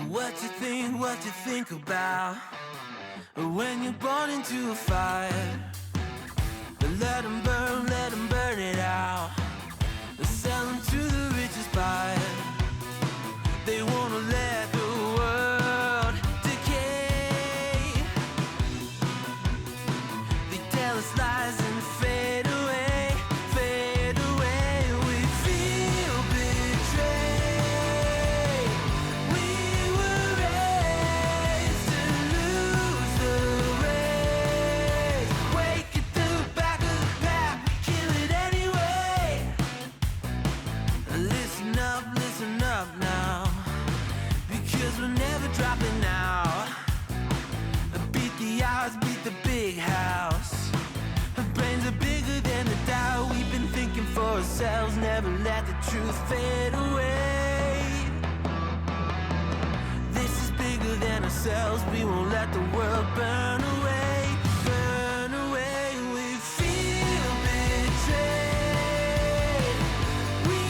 What you think about when you're born into a fire. Let them burn it out. Sell them to the richest buyer. They wanna let the world decay. They tell us lies and fade away, fade away. We feel betrayed. We were raised to lose the race. Wake at the back of the pack, kill it anyway. Listen up now, because we're never dropping out. Beat the odds, beat the big house. Our brains are bigger than the doubt. We've been thinking for ourselves, never let the truth fade away. This is bigger than ourselves, we won't let the world burn away, burn away. We feel betrayed. We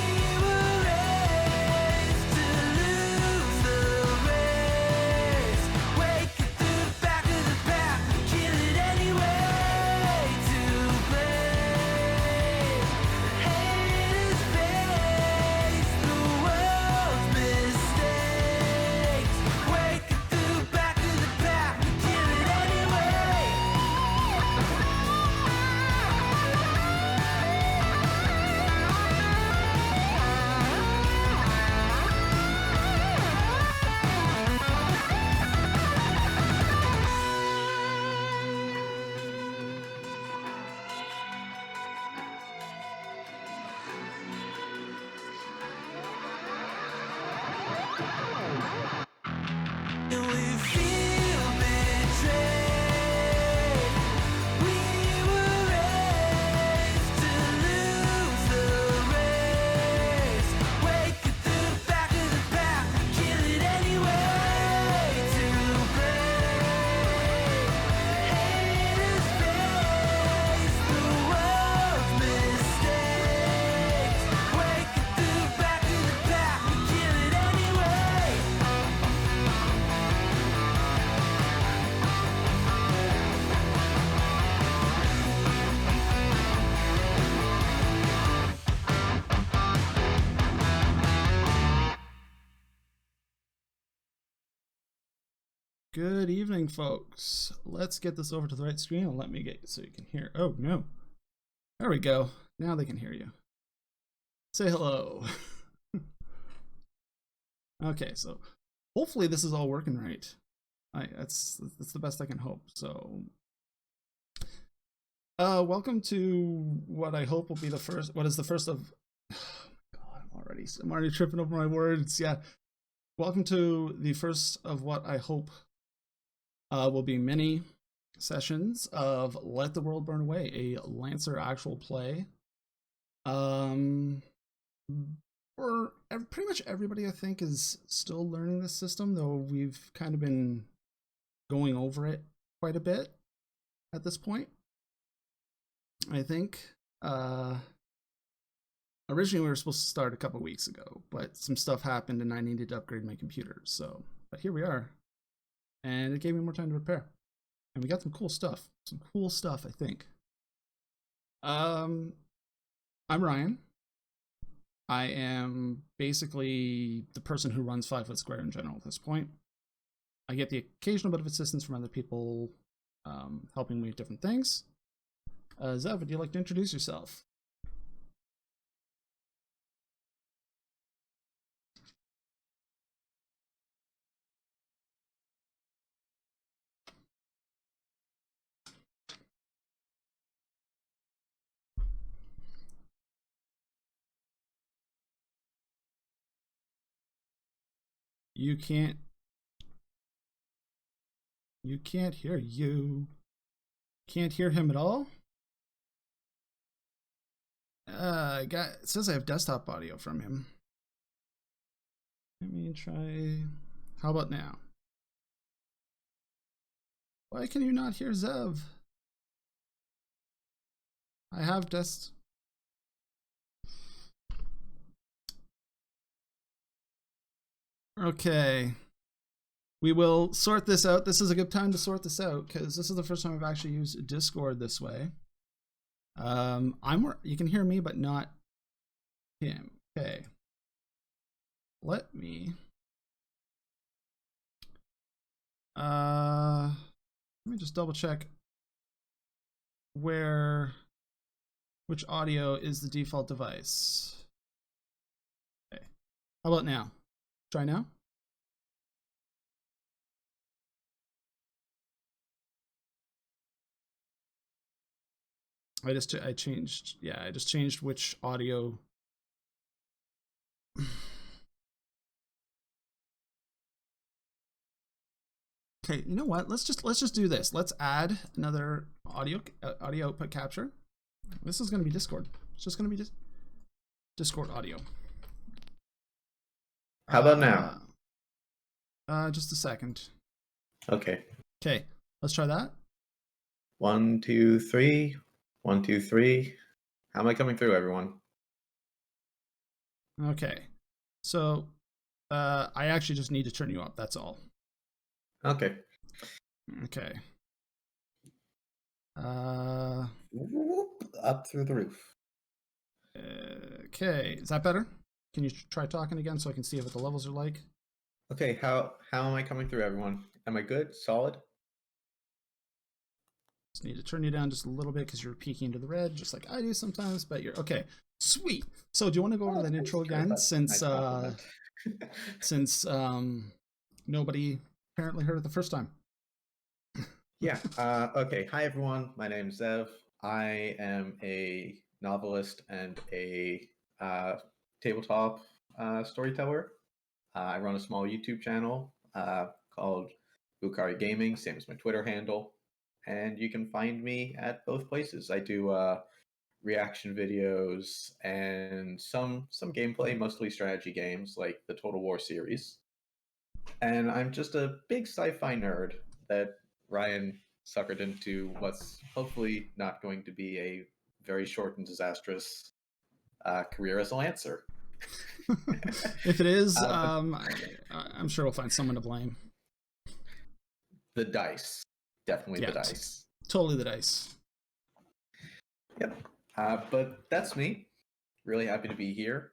were raised to lose the race. Wake at the back of the pack, kill it anyway. To blame, haters face the world's mistakes. Wake at the back of the pack, kill it anyway. And we feel betrayed. We were raised to lose the race. Wake at the back of the pack, kill it anyway. To blame, haters face the world's mistakes. Wake at the back of the pack, kill it anyway. Good evening, folks. Let's get this over to the right screen and let me get so you can hear. Oh, no. There we go. Now they can hear you. Say hello. Okay, so hopefully this is all working right. That's the best I can hope. So, welcome to what I hope will be the first. What is the first of? Oh my God, I'm already tripping over my words. Yeah, welcome to the first of what I hope will be many sessions of Let the World Burn Away, a Lancer actual play. Pretty much everybody, I think, is still learning this system, though we've kind of been going over it quite a bit at this point. I think originally we were supposed to start a couple weeks ago, but some stuff happened and I needed to upgrade my computer. So, but here we are, and it gave me more time to prepare, and we got some cool stuff. I think. I'm Ryan. I am basically the person who runs 5 Foot Square in general at this point. I get the occasional bit of assistance from other people helping me with different things. Zev, would you like to introduce yourself? You can't hear you. Can't hear him at all? It says I have desktop audio from him. Let me try. How about now? Why can you not hear Zev? I have Okay. We will sort this out. This is a good time to sort this out because this is the first time I've actually used Discord this way. You can hear me, but not him. Okay. Let me just double check which audio is the default device. Okay. How about now? Try now. I just changed which audio. Okay, you know what? Let's just do this. Let's add another audio output capture. This is going to be Discord. It's just going to be Discord audio. How about now? Just a second. Okay. Okay, let's try that. 1, 2, 3. 1, 2, 3. How am I coming through, everyone? Okay, so I actually just need to turn you up. That's all. Okay. Okay. Up through the roof. Okay, is that better? Can you try talking again so I can see what the levels are like? Okay, how am I coming through, everyone? Am I good? Solid? Just need to turn you down just a little bit because you're peeking into the red, just like I do sometimes, but you're okay. Sweet. So do you want to go over that intro again since nobody apparently heard it the first time? Yeah. Okay. Hi, everyone. My name's Zev. I am a novelist and a tabletop storyteller. I run a small YouTube channel called Bukari Gaming, same as my Twitter handle. And you can find me at both places. I do reaction videos and some gameplay, mostly strategy games like the Total War series. And I'm just a big sci-fi nerd that Ryan suckered into what's hopefully not going to be a very short and disastrous career as a Lancer. If it is, I'm sure we'll find someone to blame. The dice. Definitely the dice. Totally the dice. Yep. But that's me. Really happy to be here.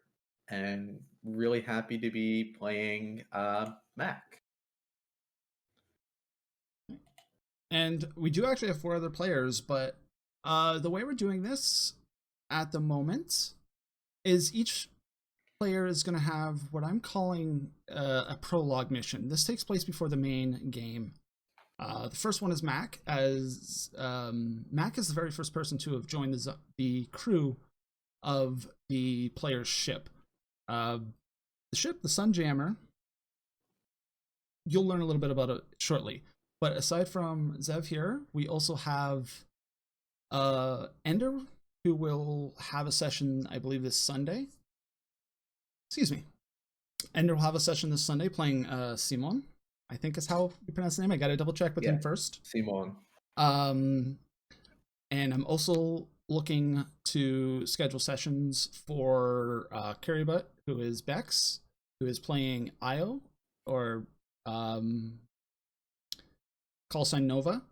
And really happy to be playing Mack. And we do actually have 4 other players, but the way we're doing this at the moment is each player is going to have what I'm calling a prologue mission. This takes place before the main game. The first one is Mack, as Mack is the very first person to have joined the crew of the player's ship. The ship, the Sunjammer, you'll learn a little bit about it shortly. But aside from Zev here, we also have Ender, who will have a session, I believe, this Sunday. Excuse me. Ender will have a session this Sunday playing Simon, I think is how you pronounce the name. I got to double check with him first. Simon. And I'm also looking to schedule sessions for Carrybutt, who is Bex, who is playing Io, or call sign Nova.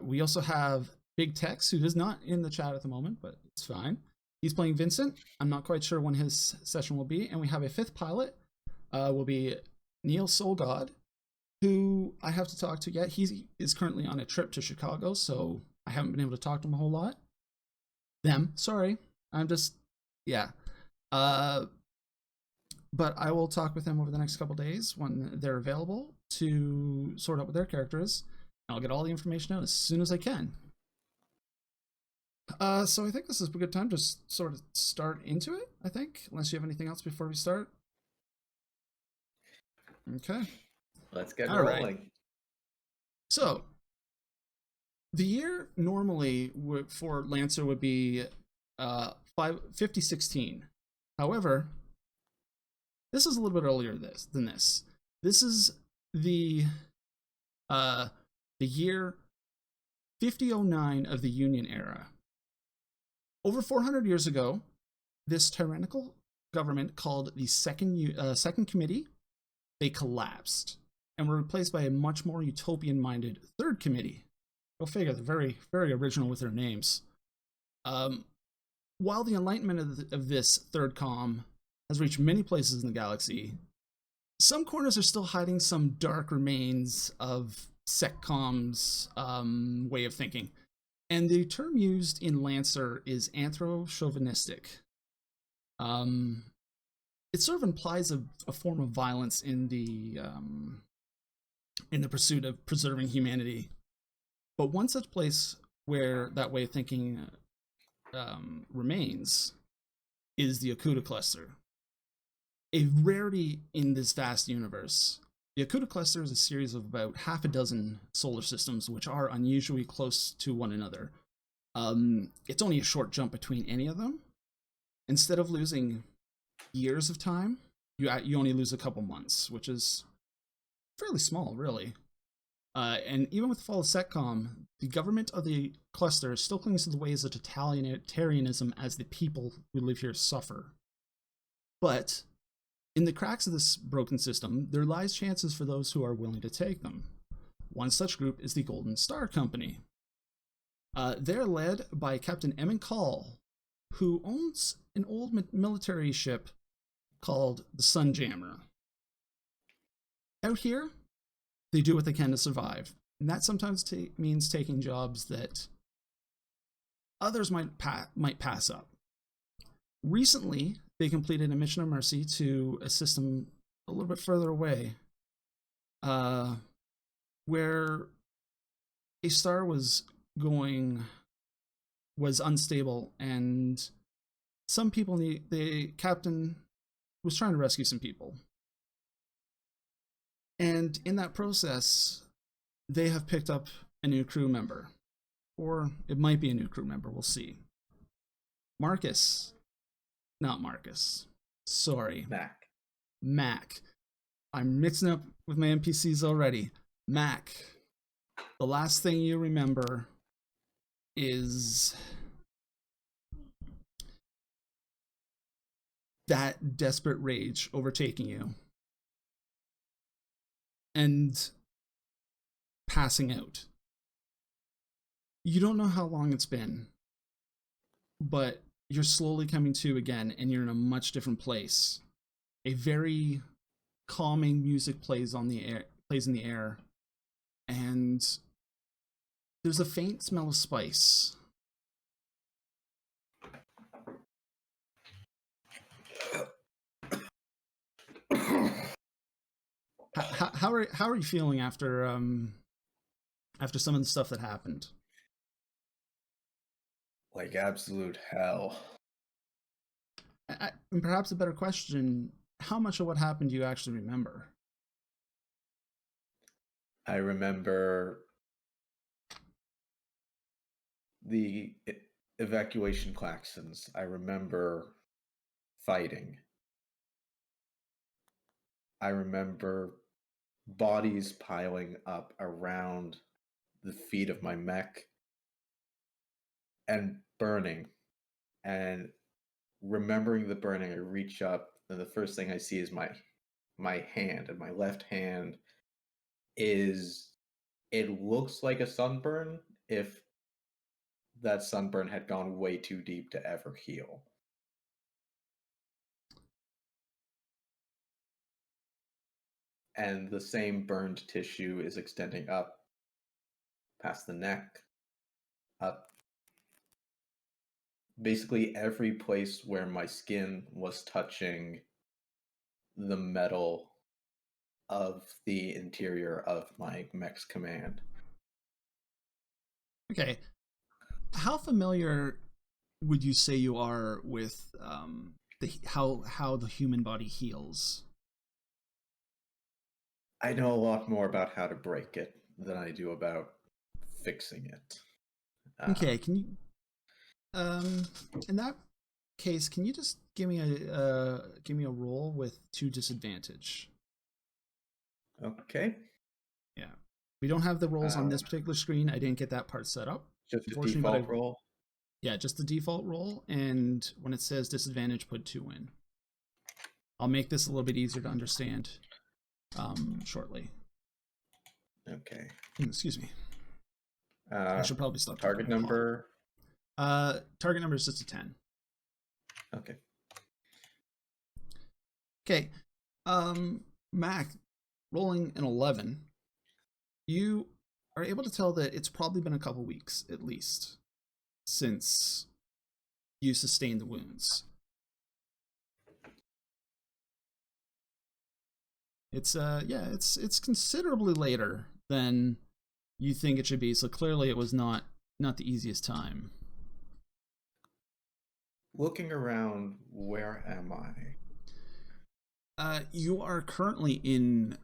We also have Big Tex, who is not in the chat at the moment, but it's fine. He's playing Vincent. I'm not quite sure when his session will be. And we have a 5th pilot, will be Neil Soulgod, who I have to talk to yet. He is currently on a trip to Chicago, so I haven't been able to talk to him a whole lot. Sorry. I'm just, yeah. But I will talk with them over the next couple days when they're available to sort out what their character is. I'll get all the information out as soon as I can. So I think this is a good time to sort of start into it, I think. Unless you have anything else before we start. Okay. Let's get rolling. Right. So, the year normally for Lancer would be 5016. However, this is a little bit earlier than this. This is the year 5009 of the Union era. Over 400 years ago, this tyrannical government called the Second Committee. They collapsed and were replaced by a much more utopian-minded Third Committee. Go figure, they're very, very original with their names. While the enlightenment of this Third Com has reached many places in the galaxy, some corners are still hiding some dark remains of SecCom's way of thinking. And the term used in Lancer is anthro-chauvinistic. It sort of implies a form of violence in the pursuit of preserving humanity. But one such place where that way of thinking remains is the Okuda Cluster. A rarity in this vast universe. The Okuda Cluster is a series of about half a dozen solar systems which are unusually close to one another. It's only a short jump between any of them. Instead of losing years of time, you only lose a couple months, which is fairly small, really. And even with the fall of SecCom, the government of the cluster still clings to the ways of totalitarianism as the people who live here suffer. But in the cracks of this broken system, there lies chances for those who are willing to take them. One such group is the Golden Star Company. They're led by Captain Emmett Call, who owns an old military ship called the Sunjammer. Out here, they do what they can to survive, and that sometimes means taking jobs that others might pass up. Recently, they completed a mission of mercy to a system a little bit further away, where a star was unstable, and some people the captain was trying to rescue some people. And in that process, they have picked up a new crew member. Or it might be a new crew member, we'll see. Mack. I'm mixing up with my NPCs already. Mack. The last thing you remember is that desperate rage overtaking you and passing out. You don't know how long it's been, but you're slowly coming to again, and you're in a much different place. A very calming music plays in the air, and there's a faint smell of spice. How are you feeling after some of the stuff that happened? Like absolute hell. And perhaps a better question, how much of what happened do you actually remember? I remember the evacuation klaxons. I remember fighting. I remember bodies piling up around the feet of my mech and burning. And remembering the burning, I reach up, and the first thing I see is my hand, and my left hand it looks like a sunburn if that sunburn had gone way too deep to ever heal. And the same burned tissue is extending up past the neck, up basically every place where my skin was touching the metal of the interior of my mech's command. Okay. How familiar would you say you are with how the human body heals? I know a lot more about how to break it than I do about fixing it. Okay, can you in that case, can you just give me a roll with 2 disadvantage? Okay. Yeah. We don't have the rolls on this particular screen. I didn't get that part set up. Just the default roll? Yeah, just the default roll, and when it says disadvantage, put 2 in. I'll make this a little bit easier to understand shortly. Okay. Excuse me. I should probably stop. Target number. Target number is just a 10. Okay. Okay. Mack, rolling an 11. You are able to tell that it's probably been a couple weeks at least since you sustained the wounds. It's it's considerably later than you think it should be, so clearly it was not the easiest time. Looking around, where am I? You are currently in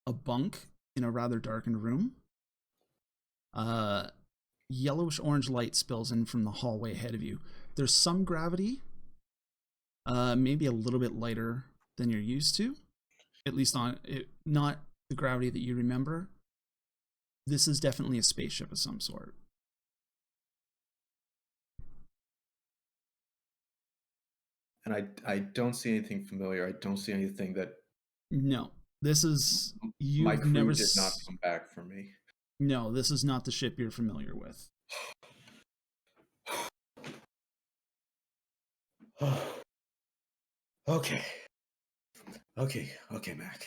a bunk in a rather darkened room. Yellowish orange light spills in from the hallway ahead of you. There's some gravity, maybe a little bit lighter than you're used to, at least not the gravity that you remember. This is definitely a spaceship of some sort. And I don't see anything familiar. I don't see anything that. No, this is My crew did not come back for me. No, this is not the ship you're familiar with. Okay, Mac.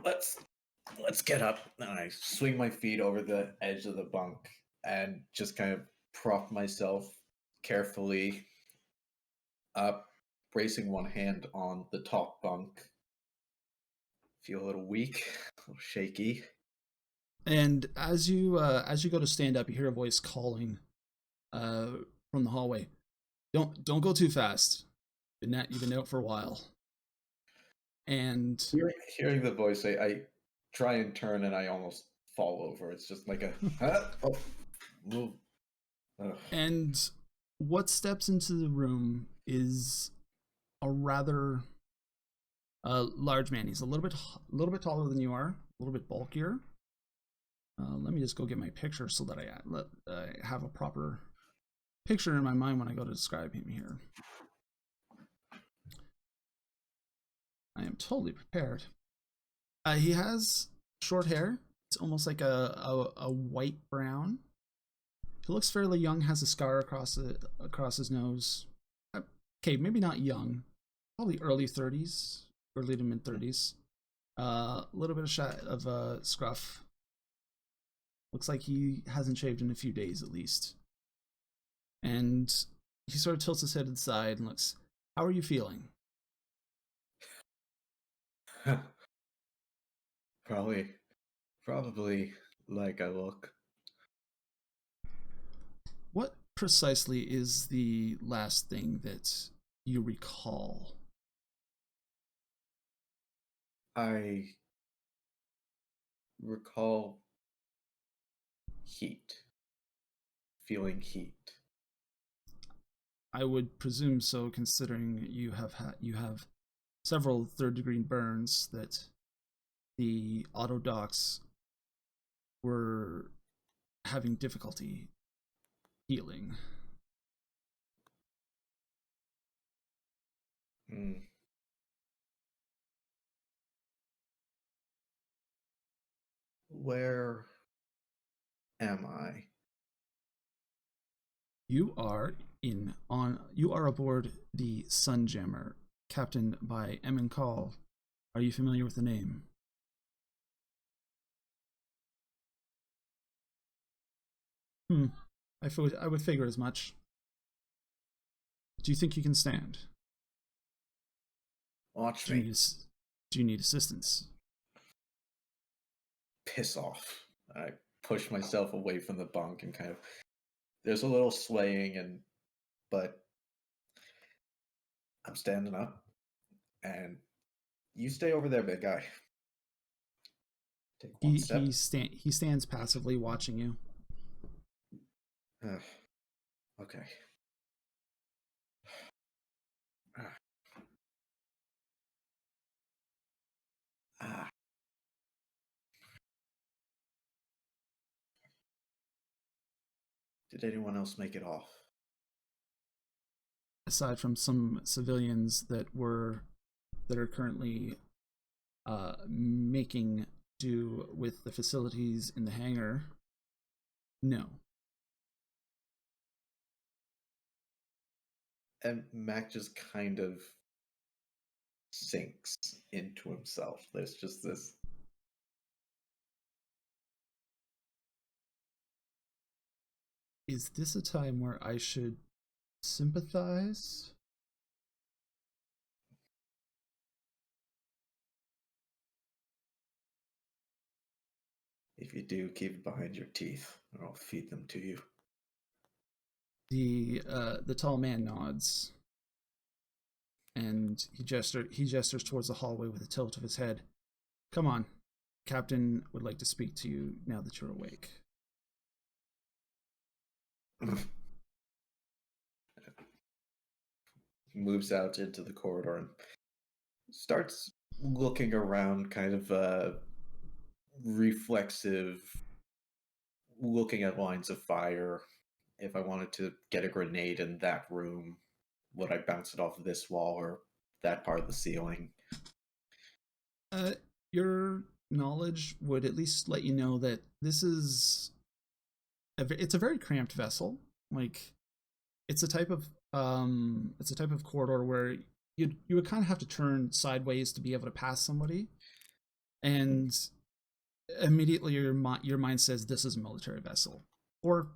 Let's get up. And I swing my feet over the edge of the bunk and just kind of prop myself carefully up, bracing one hand on the top bunk. Feel a little weak, a little shaky. And as you go to stand up, you hear a voice calling from the hallway. Don't go too fast. You've been out for a while. And hearing the voice, I try and turn and I almost fall over. It's just like a move. And what steps into the room is a rather large man. He's a little bit taller than you are, a little bit bulkier. Let me just go get my picture so that I have a proper picture in my mind when I go to describe him here. I am totally prepared. He has short hair. It's almost like a white brown. He looks fairly young. Has a scar across his nose. Okay, maybe not young. Probably early 30s, early to mid 30s. A little bit of scruff. Looks like he hasn't shaved in a few days at least. And he sort of tilts his head to the side and looks, "How are you feeling?" Probably like I look. What precisely is the last thing that you recall? I recall heat. Feeling heat. I would presume so, considering you have several third-degree burns that the auto docks were having difficulty healing. Where am I? You are aboard the Sunjammer, captained by Emin Call. Are you familiar with the name? I would figure as much. Do you think you can stand? Watch me. Do you need assistance? Piss off. I push myself away from the bunk and kind of. There's a little swaying, but I'm standing up, and you stay over there, big guy. Take one step. He stands passively watching you. Okay. Did anyone else make it off? aside from some civilians that are currently making do with the facilities in the hangar, no. And Mac just kind of sinks into himself. There's just this. Is this a time where I should sympathize? If you do, keep it behind your teeth, or I'll feed them to you. The tall man nods, and he gestures towards the hallway with a tilt of his head. Come on, Captain would like to speak to you now that you're awake. Moves out into the corridor and starts looking around, kind of reflexive, looking at lines of fire. If I wanted to get a grenade in that room, would I bounce it off of this wall or that part of the ceiling? Your knowledge would at least let you know that this is it's a very cramped vessel. Like, it's a type of corridor where you would kind of have to turn sideways to be able to pass somebody, and immediately your mind says this is a military vessel, or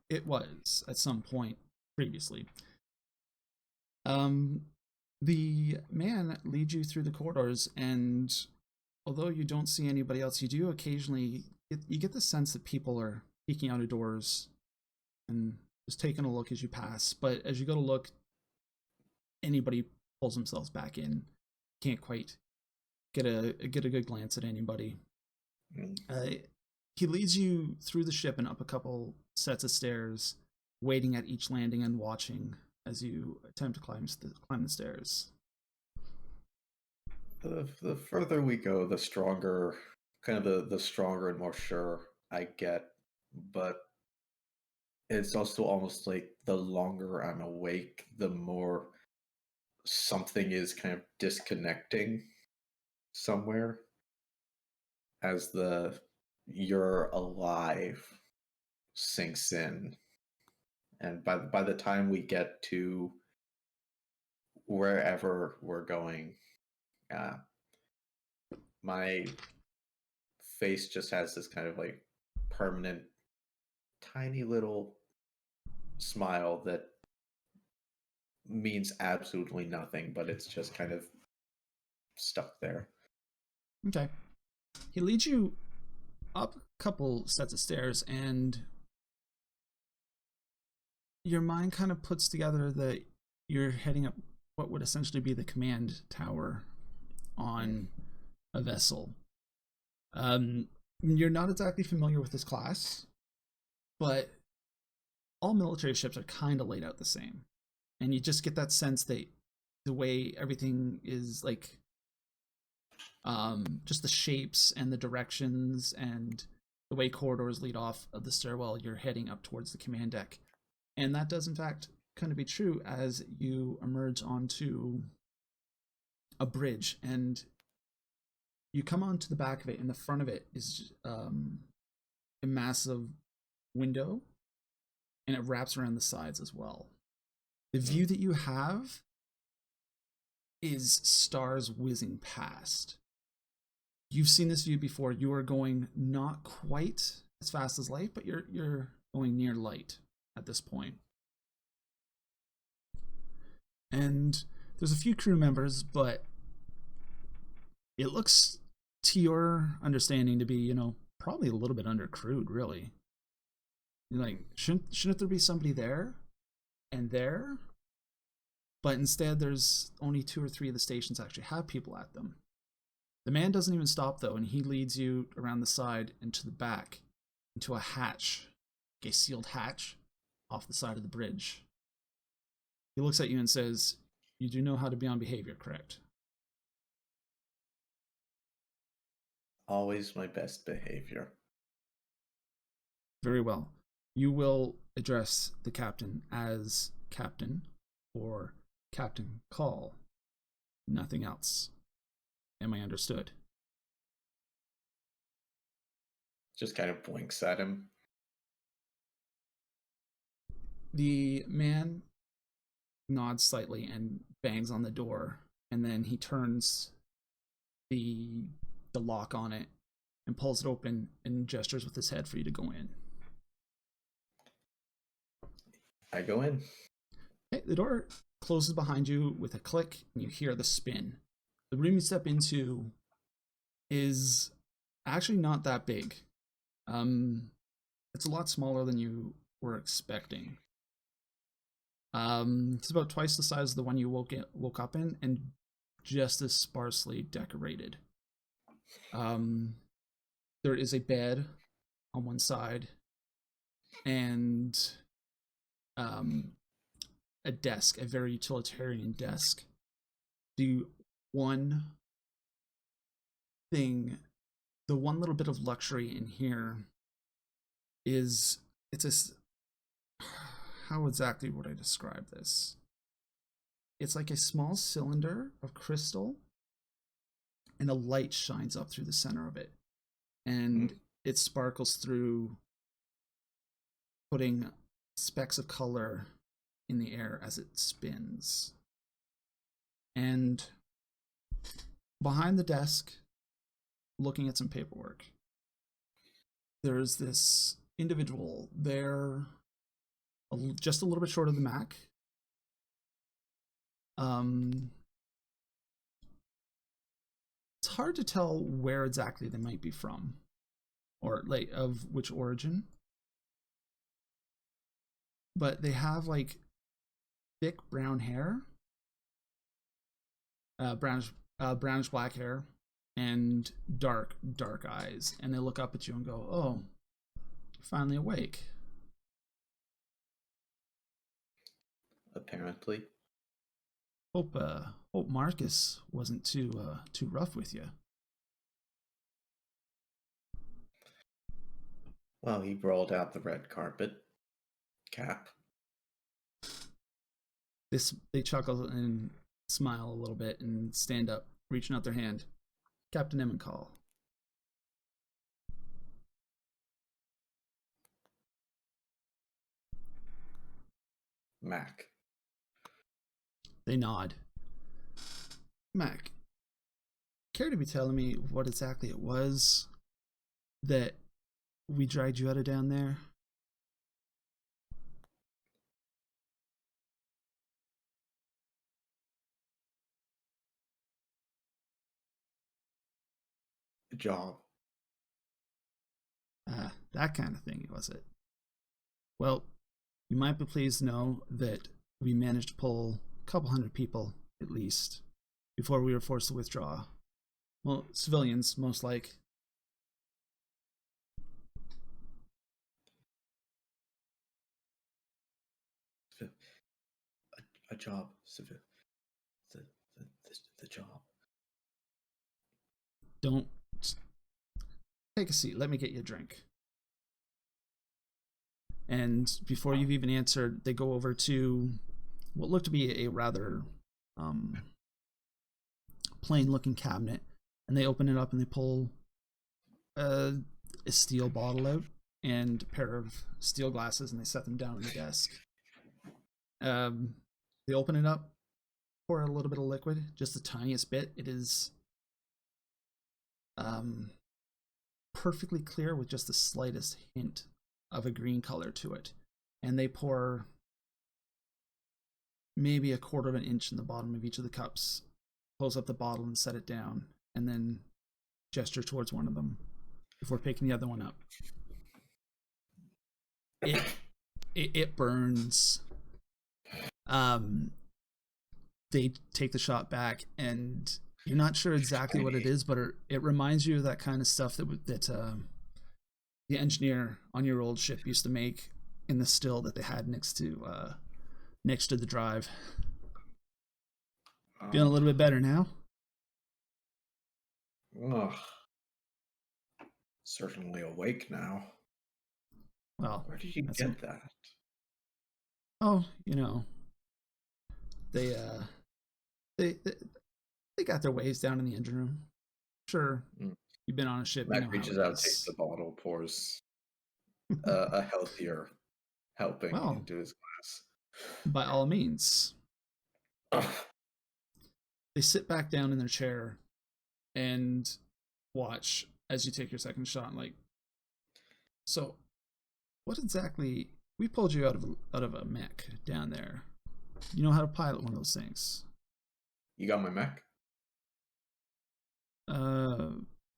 it was at some point previously. The man leads you through the corridors, and although you don't see anybody else, you do occasionally you get the sense that people are peeking out of doors and just taking a look as you pass. But as you go to look, anybody pulls themselves back in. Can't quite get a good glance at anybody. He leads you through the ship and up a couple sets of stairs, waiting at each landing and watching as you attempt to climb the stairs. The further we go, the stronger, the stronger and more sure I get. But it's also almost like the longer I'm awake, the more something is kind of disconnecting somewhere, as the "you're alive" sinks in. And by the time we get to wherever we're going, my face just has this kind of like permanent, tiny little smile that means absolutely nothing, but it's just kind of stuck there. Okay. He leads you up a couple sets of stairs, and your mind kind of puts together that you're heading up what would essentially be the command tower on a vessel. You're not exactly familiar with this class, but all military ships are kind of laid out the same. And you just get that sense that the way everything is, like, just the shapes and the directions and the way corridors lead off of the stairwell, you're heading up towards the command deck. And that does, in fact, kind of be true as you emerge onto a bridge, and you come onto the back of it. In the front of it is a massive window, and it wraps around the sides as well. The view that you have is stars whizzing past. You've seen this view before. You are going not quite as fast as light, but you're going near light at this point. And there's a few crew members, but it looks, to your understanding, to be, probably a little bit undercrewed, really. You're like, shouldn't there be somebody there and there? But instead, there's only 2 or 3 of the stations actually have people at them. The man doesn't even stop, though, and he leads you around the side and to the back, into a hatch, a sealed hatch off the side of the bridge. He looks at you and says, "You do know how to be on behavior, correct?" Always my best behavior. Very well. You will address the captain as Captain, or Captain Call. Nothing else. Am I understood? Just kind of blinks at him. The man nods slightly and bangs on the door, and then he turns the lock on it and pulls it open and gestures with his head for you to go in. I go in. Okay, the door closes behind you with a click, and you hear the spin. The room you step into is actually not that big. It's a lot smaller than you were expecting. It's about twice the size of the one you woke up in, and just as sparsely decorated. There is a bed on one side, and a desk, a very utilitarian desk. The one little bit of luxury in here is how exactly would I describe this? It's like a small cylinder of crystal, and a light shines up through the center of it, and it sparkles through, putting specks of color in the air as it spins. And behind the desk, looking at some paperwork, there's this individual there, just a little bit short of the Mack. It's hard to tell where exactly they might be from, or like of which origin. But they have like thick brown hair, brownish black hair, and dark eyes. And they look up at you and go, "Oh, you're finally awake." Apparently. Hope Marcus wasn't too rough with you. Well, he rolled out the red carpet. Cap. They chuckle and smile a little bit and stand up, reaching out their hand. Captain Emmencall. Mack. They nod. Mack, care to be telling me what exactly it was that we dragged you out of down there? Job. That kind of thing, was it? Well, you might be pleased to know that we managed to pull a couple hundred people, at least, before we were forced to withdraw. Well, civilians, most like. A job. The job. Don't. Take a seat. Let me get you a drink. And before you've even answered, they go over to what looked to be a rather plain-looking cabinet, and they open it up and they pull a steel bottle out and a pair of steel glasses, and they set them down on the desk. They open it up, pour a little bit of liquid, just the tiniest bit. It is perfectly clear with just the slightest hint of a green color to it. And they pour maybe a quarter of an inch in the bottom of each of the cups, close up the bottle and set it down, and then gesture towards one of them before picking the other one up. It burns. They take the shot back, and you're not sure exactly what it is, but it reminds you of that kind of stuff that the engineer on your old ship used to make in the still that they had next to the drive. Feeling a little bit better now? Ugh. Certainly awake now. Well, where did you get that? Oh, they they they got their ways down in the engine room. Sure, you've been on a ship. Mac You know reaches how it out, takes is. the bottle, pours a healthier helping Well, into his glass. by all means, Ugh. they sit back down in their chair and watch as you take your second shot. Like, so what exactly? We pulled you out of a mech down there. You know how to pilot one of those things. You got my mech?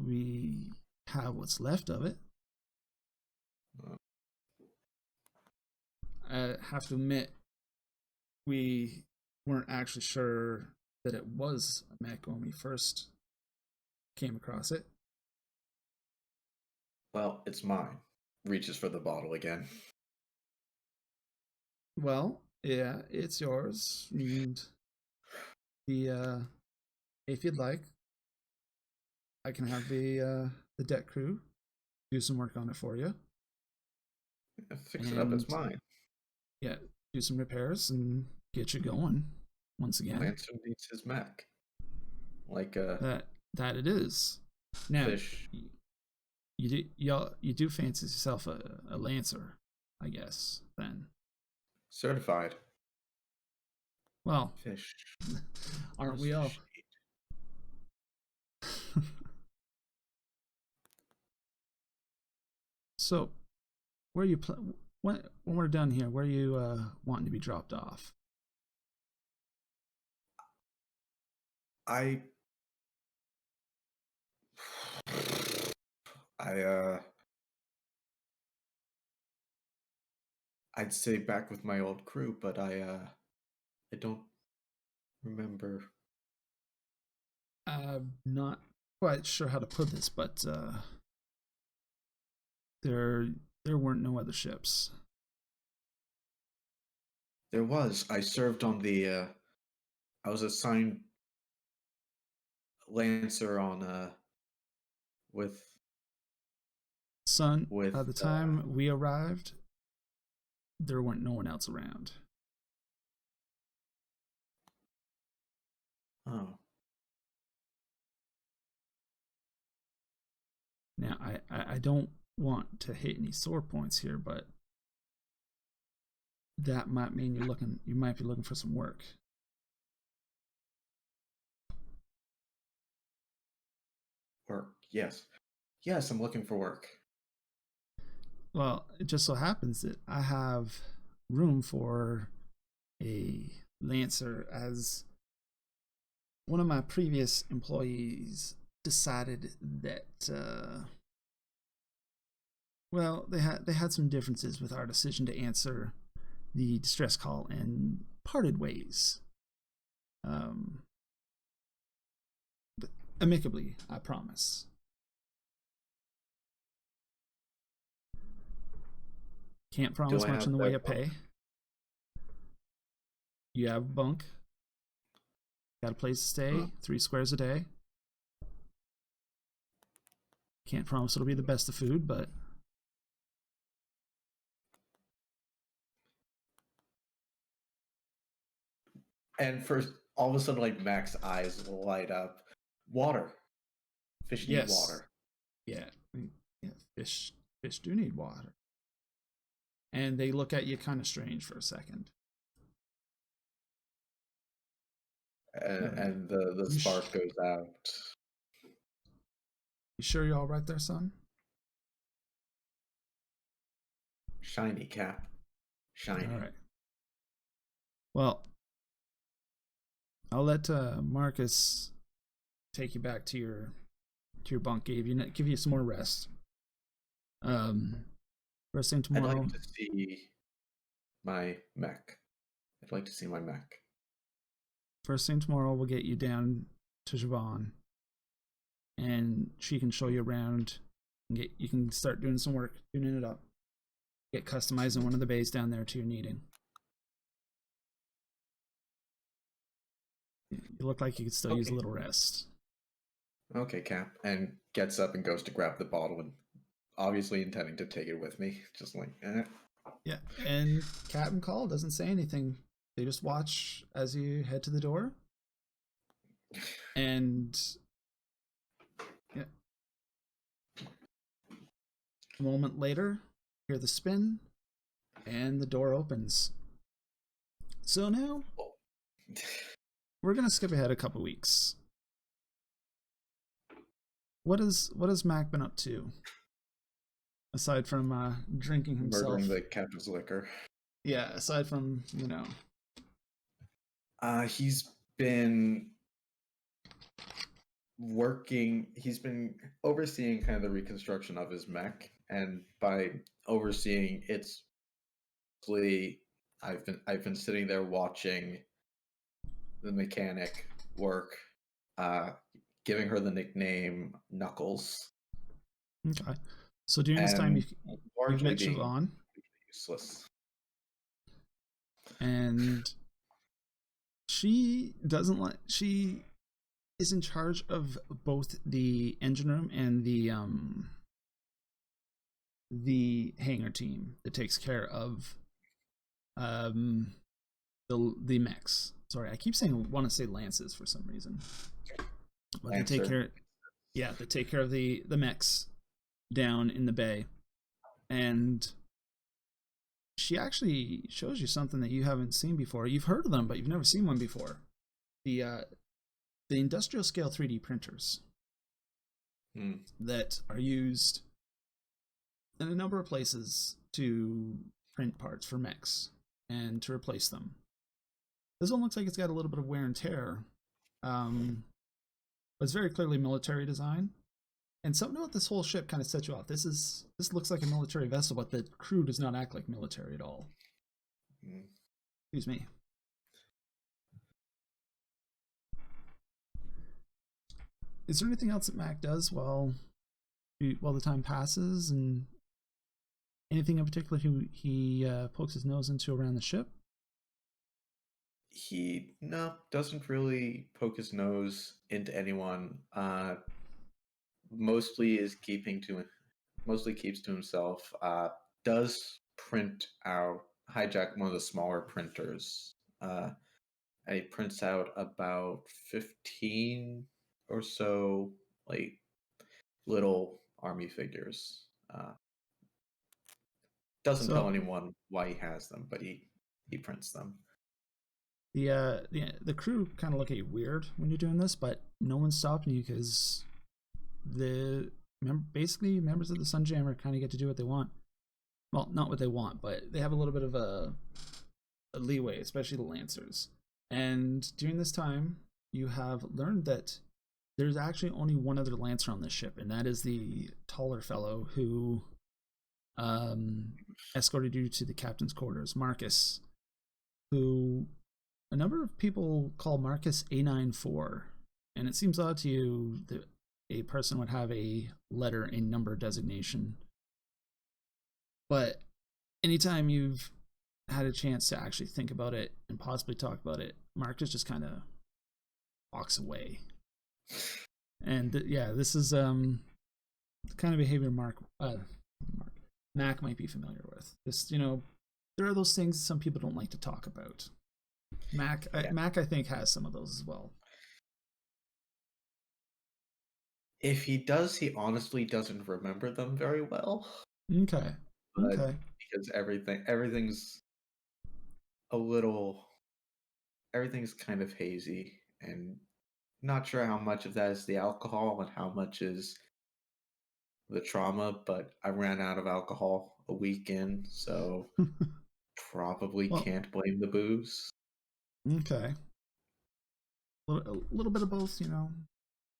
We have what's left of it. I have to admit, we weren't actually sure that it was a mech when we first came across it. Well, it's mine. Reaches for the bottle again. Well, yeah, it's yours. And if you'd like, I can have the deck crew do some work on it for you. Fix it up, it's mine. Yeah, do some repairs and get you going once again. Lancer needs his mech. Like a that it is. Now, fish. You do fancy yourself a lancer, I guess. Then Certified. Well, Fish. aren't we all? So, where are you when we're done here? Where are you wanting to be dropped off? I'd say back with my old crew, but I don't remember. I'm not quite sure how to put this, but there weren't no other ships. There was. I served on the I was assigned Lancer on with Son, by the time we arrived, there weren't no one else around. Oh. Now, I don't want to hit any sore points here, but that might mean you might be looking for some work. Work, yes. Yes, I'm looking for work. Well, it just so happens that I have room for a Lancer, as one of my previous employees decided that well, they had some differences with our decision to answer the distress call and parted ways. But amicably, I promise. Can't promise much in the way of pay. You have a bunk. Got a place to stay. 3 squares a day. Can't promise it'll be the best of food, but and first, all of a sudden, like Mack's eyes light up. Water. Fish need water. Yeah, fish do need water. And they look at you kind of strange for a second. And the spark goes out. You sure you're all right there, son? Shiny, Cap. Shiny. All right. Well, I'll let Marcus take you back to your bunk. Give you some more rest. First thing tomorrow. I'd like to see my mech. I'd like to see my mech. First thing tomorrow, we'll get you down to Javon, and she can show you around. And you can start doing some work, tuning it up. Get customizing one of the bays down there to your needing. You look like you could still use a little rest. Okay, Cap. And gets up and goes to grab the bottle, and obviously intending to take it with me. Just like, Yeah, and Captain Call doesn't say anything they just watch as you head to the door. And yeah, a moment later, hear the spin, and the door opens. So now we're gonna skip ahead a couple weeks. What has Mack been up to? Aside from drinking himself. Murdering the captain's liquor. Yeah, aside from, you know. He's been he's been overseeing kind of the reconstruction of his mech, and by overseeing, it's mostly I've been sitting there watching the mechanic work, giving her the nickname Knuckles. Okay. So during this time, you've met Siobhan. Useless. And she is in charge of both the engine room and the hangar team that takes care of the mechs. Sorry, I keep want to say lances for some reason. But they take care of the mechs down in the bay. And she actually shows you something that you haven't seen before. You've heard of them, but you've never seen one before. The industrial scale 3D printers that are used in a number of places to print parts for mechs and to replace them. This one looks like it's got a little bit of wear and tear, but it's very clearly military design. And something about this whole ship kind of sets you off. This looks like a military vessel, but the crew does not act like military at all. Excuse me. Is there anything else that Mack does while the time passes, and anything in particular he pokes his nose into around the ship? He doesn't really poke his nose into anyone. Mostly keeps to himself. Does hijack one of the smaller printers. And he prints out about 15 or so like little army figures. Doesn't tell anyone why he has them, but he prints them. The crew kind of look at you weird when you're doing this, but no one's stopping you because basically members of the Sunjammer kind of get to do what they want. Well, not what they want, but they have a little bit of a leeway, especially the Lancers. And during this time, you have learned that there's actually only one other Lancer on this ship, and that is the taller fellow who escorted you to the captain's quarters, Marcus, who a number of people call Marcus A94. And it seems odd to you that a person would have a letter and number designation. But anytime you've had a chance to actually think about it and possibly talk about it, Marcus just kind of walks away. And this is the kind of behavior Mack might be familiar with. Just, there are those things some people don't like to talk about. Mack, I think, has some of those as well. If he does, he honestly doesn't remember them very well. Okay. Because everything's kind of hazy, and not sure how much of that is the alcohol and how much is the trauma, but I ran out of alcohol a week in, so probably can't blame the booze. Okay. A little bit of both,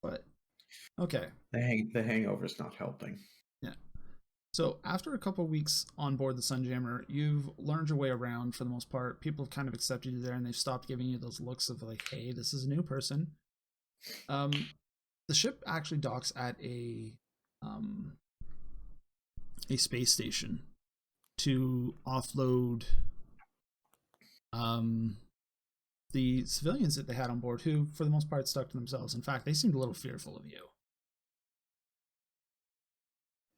but okay. The hangover's not helping. Yeah. So after a couple of weeks on board the Sunjammer, you've learned your way around for the most part. People have kind of accepted you there, and they've stopped giving you those looks of like, hey, this is a new person. The ship actually docks at a space station to offload the civilians that they had on board, who for the most part stuck to themselves. In fact, they seemed a little fearful of you.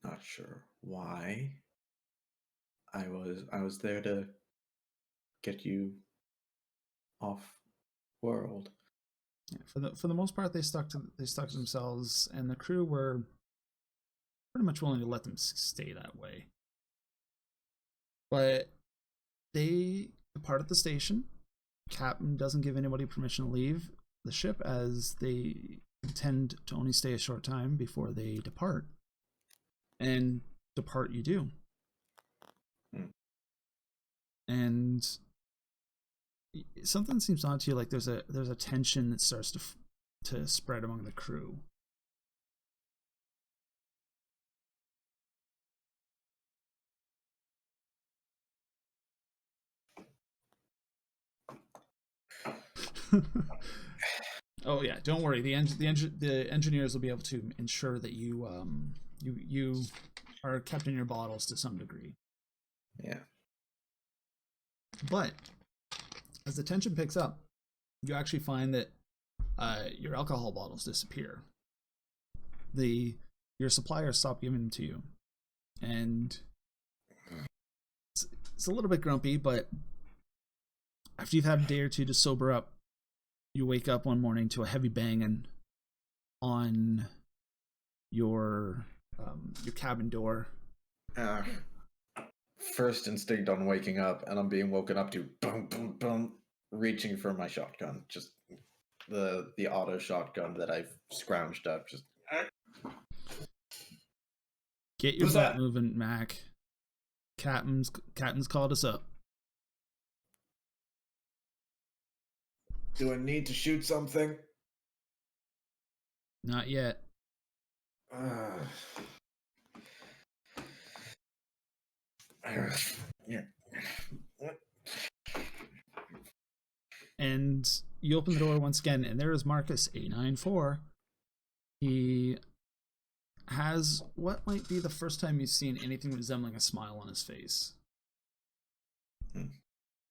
Not sure why. I was there to get you off world. Yeah, for the most part, they stuck to themselves, and the crew were pretty much willing to let them stay that way. But they depart at the station. Captain doesn't give anybody permission to leave the ship, as they intend to only stay a short time before they depart. And depart you do. And something seems odd to you, like there's a tension that starts to spread among the crew. Oh yeah, don't worry. The engineers will be able to ensure that you are kept in your bottles to some degree. Yeah. But as the tension picks up, you actually find that your alcohol bottles disappear. Your suppliers stop giving them to you, and it's a little bit grumpy. But after you've had a day or two to sober up, you wake up one morning to a heavy banging on your cabin door. First instinct on waking up, and I'm being woken up to boom, boom, boom, reaching for my shotgun. Just the auto shotgun that I've scrounged up. Just get your butt moving, Mac. Captain's called us up. Do I need to shoot something? Not yet. Yeah. And you open the door once again, and there is Marcus 894. He has what might be the first time you've seen anything resembling a smile on his face.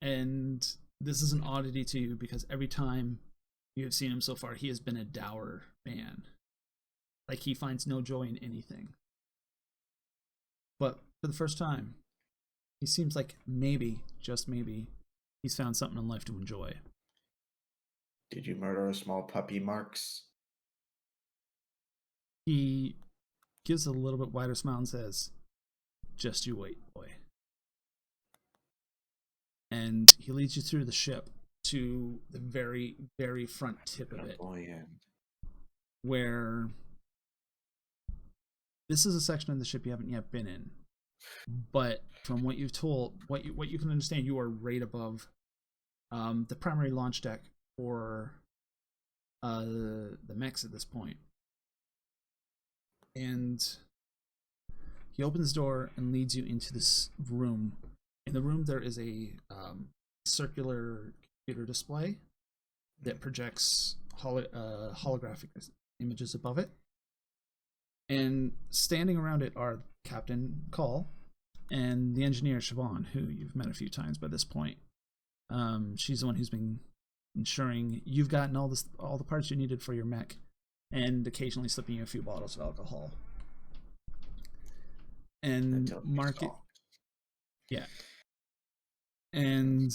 And this is an oddity to you, because every time you have seen him so far, he has been a dour man. Like, he finds no joy in anything. But for the first time, he seems like maybe, just maybe, he's found something in life to enjoy. Did you murder a small puppy, Marks? He gives a little bit wider smile and says, "Just you wait, boy." And he leads you through the ship to the very, very front tip of it, where this is a section of the ship you haven't yet been in. But from what you've told, what you can understand, you are right above the primary launch deck for the mechs at this point. And he opens the door and leads you into this room. In the room, there is a circular computer display that projects holographic images above it. And standing around it are Captain Call and the engineer Siobhan, who you've met a few times by this point. She's the one who's been ensuring you've gotten all the parts you needed for your mech, and occasionally slipping you a few bottles of alcohol. And yeah. And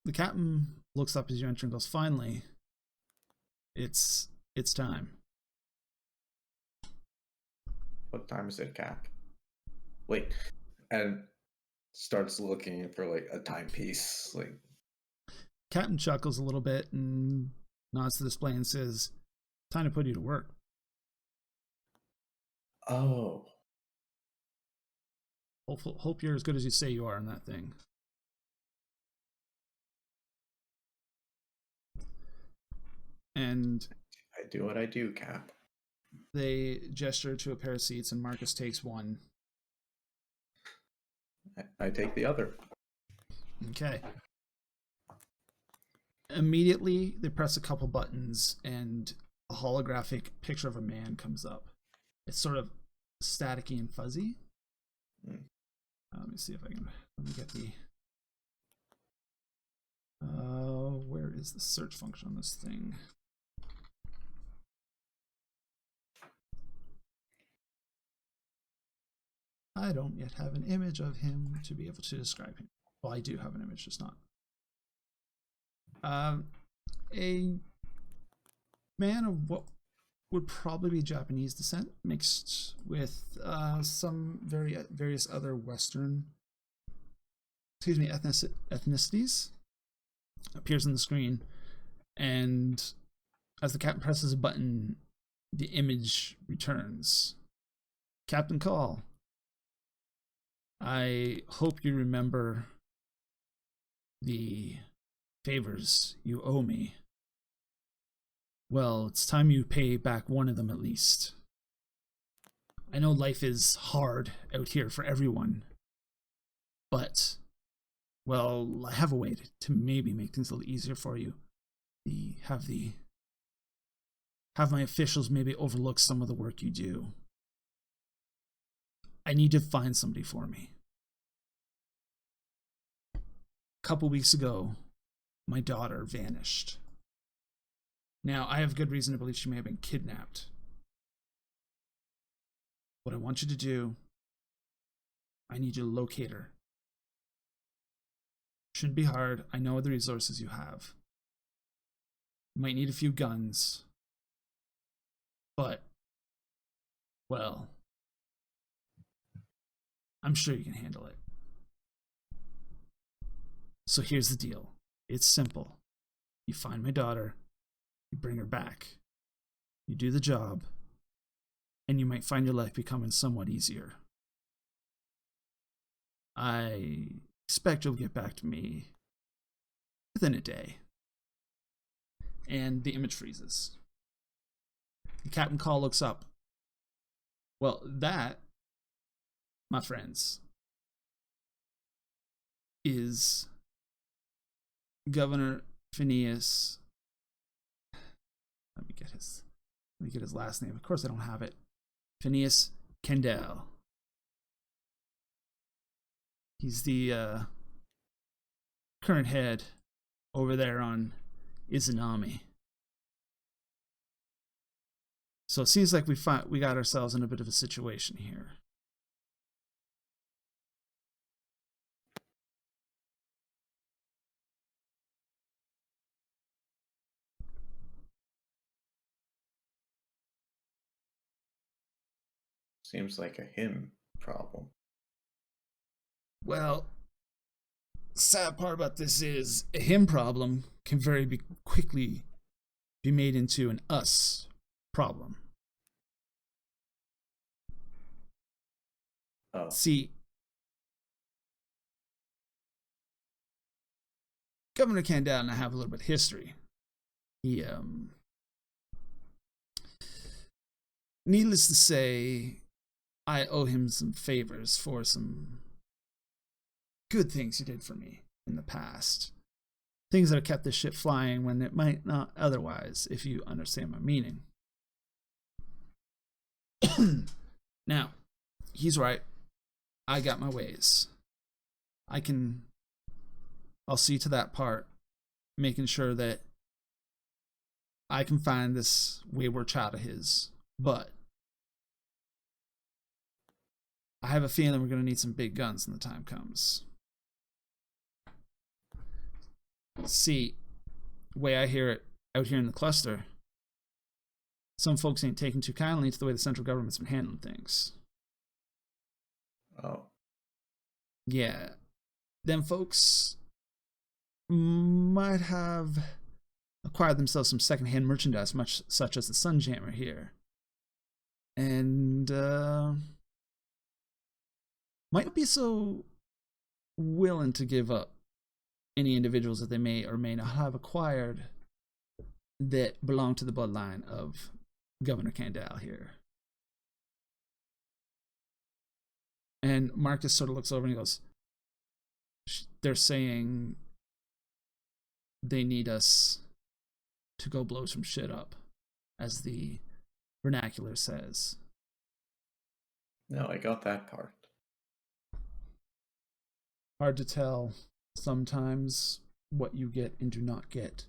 the captain looks up as you enter and goes, "Finally, it's time." What time is it, Cap? Wait. And starts looking for like a timepiece. Like, Captain chuckles a little bit and nods to the display and says, "Time to put you to work." Oh. Hope you're as good as you say you are in that thing. And I do what I do, Cap. they gesture to a pair of seats, and Marcus takes one. I take the other. Okay. Immediately, they press a couple buttons, and a holographic picture of a man comes up. It's sort of staticky and fuzzy. Let me see if I can. Let me get the. Where is the search function on this thing? I don't yet have an image of him to be able to describe him. Well, I do have an image, just not A man of what would probably be Japanese descent, mixed with some various other Western, ethnicities, appears on the screen, and as the captain presses a button, the image returns. Captain Call, I hope you remember the favors you owe me. Well, it's time you pay back one of them at least. I know life is hard out here for everyone, but, well, I have a way to maybe make things a little easier for you. Have my officials maybe overlook some of the work you do. I need to find somebody for me. A couple weeks ago, my daughter vanished. Now, I have good reason to believe she may have been kidnapped. What I want you to do, I need you to locate her. Shouldn't be hard. I know the resources you have. You might need a few guns. But, well, I'm sure you can handle it. So here's the deal. It's simple. You find my daughter, you bring her back, you do the job, and you might find your life becoming somewhat easier. I expect you'll get back to me within a day. And the image freezes. The Captain Call looks up. Well, that, my friends, is Governor Phineas. Let me get his last name. Of course I don't have it. Phineas Kendall. He's the current head over there on Izanami. So it seems like we got ourselves in a bit of a situation here. Seems like a him problem. Well, sad part about this is a him problem can very quickly be made into an us problem. Oh. See, Governor Kendall and I have a little bit of history. He, needless to say, I owe him some favors for some good things he did for me in the past. Things that have kept this ship flying when it might not otherwise, if you understand my meaning. Now, he's right. I got my ways. I'll see to that part, making sure that I can find this wayward child of his. But I have a feeling we're going to need some big guns when the time comes. See, the way I hear it out here in the cluster, some folks ain't taking too kindly to the way the central government's been handling things. Oh. Yeah. Them folks might have acquired themselves some secondhand merchandise, such as the Sunjammer here. And might not be so willing to give up any individuals that they may or may not have acquired that belong to the bloodline of Governor Kendall here. And Marcus sort of looks over and he goes, they're saying they need us to go blow some shit up, as the vernacular says. No, I got that part. Hard to tell sometimes what you get and do not get.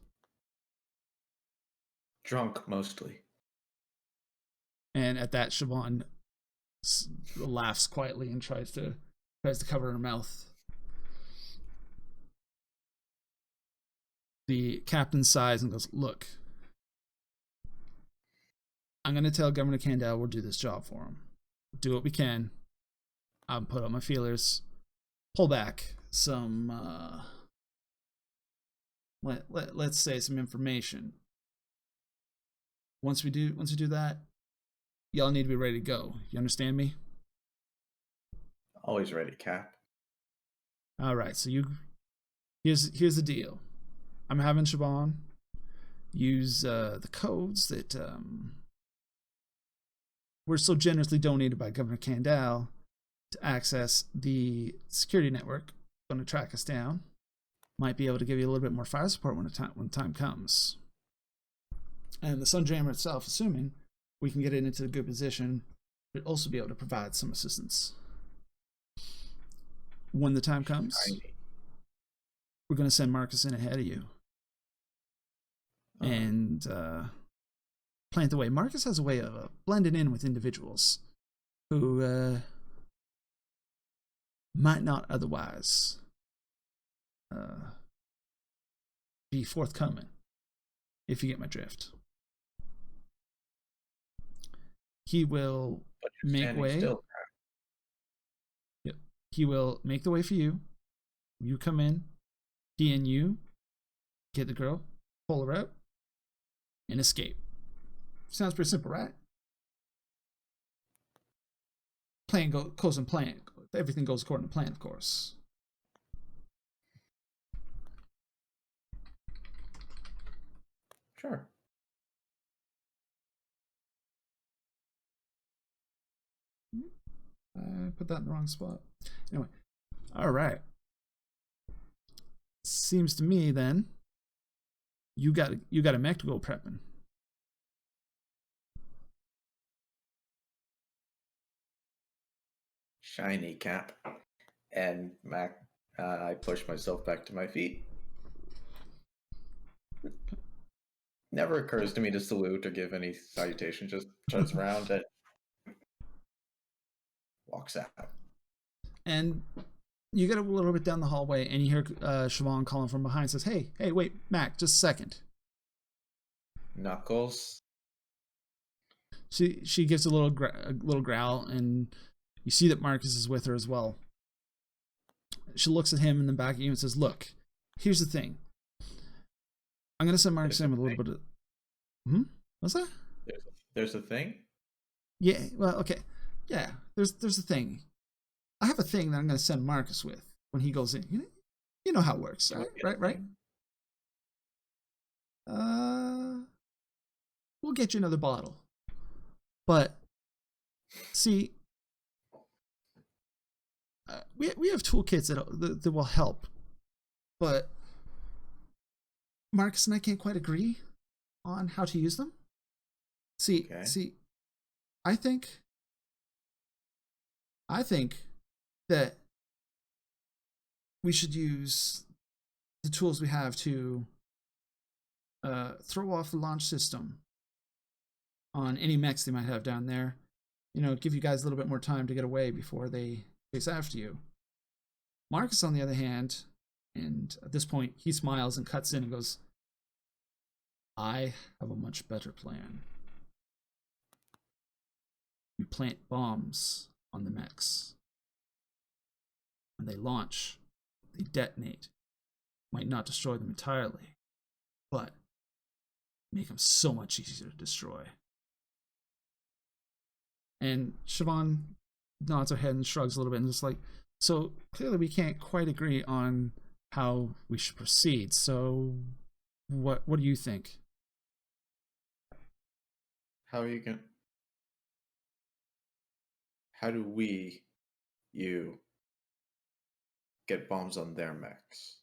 Drunk, mostly. And at that, Siobhan laughs quietly and tries to cover her mouth. the captain sighs and goes, "Look, I'm going to tell Governor Candell we'll do this job for him. Do what we can. I'll put out my feelers. Pull back some, let's say some information. Once we do that, y'all need to be ready to go. You understand me?" Always ready, Cap. All right, so here's the deal. I'm having Siobhan use the codes that were so generously donated by Governor Candell to access the security network. Going to track us down. Might be able to give you a little bit more fire support when the time comes. And the Sunjammer itself, assuming we can get it into a good position, would also be able to provide some assistance. When the time comes, we're going to send Marcus in ahead of you. And plant the way. Marcus has a way of blending in with individuals who might not otherwise be forthcoming, if you get my drift. He will make way. Still. Yep. He will make the way for you. You come in. He and you get the girl, pull her out, and escape. Sounds pretty simple, right? Plan goes in plan. Everything goes according to plan, of course. Sure. I put that in the wrong spot. Anyway, all right. Seems to me then you got a mech to go prepping. Shiny, Cap. And Mac, I push myself back to my feet. Never occurs to me to salute or give any salutation. Just turns around and walks out. And you get a little bit down the hallway, and you hear Siobhan calling from behind. Says, "Hey, wait, Mac, just a second." Knuckles. She gives a little growl, and you see that Marcus is with her as well. She looks at him in the back of you and says, "Look, here's the thing. I'm gonna send Marcus in with a little bit of What's that? There's a thing? Yeah, well, okay. Yeah, there's a thing. I have a thing that I'm gonna send Marcus with when he goes in. You know how it works, right? We'll get you another bottle. But see, we have toolkits that will help, but Marcus and I can't quite agree on how to use them. See, I think that we should use the tools we have to throw off the launch system on any mechs they might have down there. Give you guys a little bit more time to get away before they chase after you. Marcus, on the other hand, and at this point, he smiles and cuts in and goes, "I have a much better plan. You plant bombs on the mechs. When they launch, they detonate. Might not destroy them entirely, but make them so much easier to destroy." And Siobhan nods her head and shrugs a little bit and just like, "So clearly we can't quite agree on how we should proceed. So what do you think?" How do you get bombs on their mechs?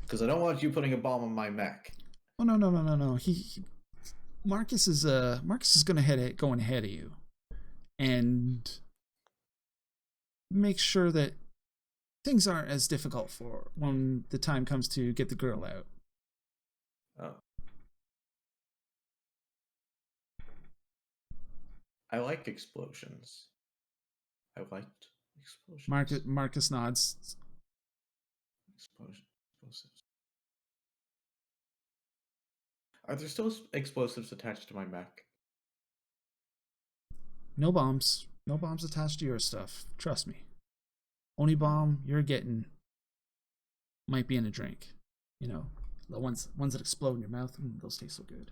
Because I don't want you putting a bomb on my mech. Oh no. Marcus is going ahead of you and make sure that things aren't as difficult for when the time comes to get the girl out. Oh. I like explosions. I liked explosions. Marcus nods. Explosives. Are there still explosives attached to my mech? No bombs. No bombs attached to your stuff. Trust me. Only bomb you're getting might be in a drink. You know, the ones that explode in your mouth, those taste so good.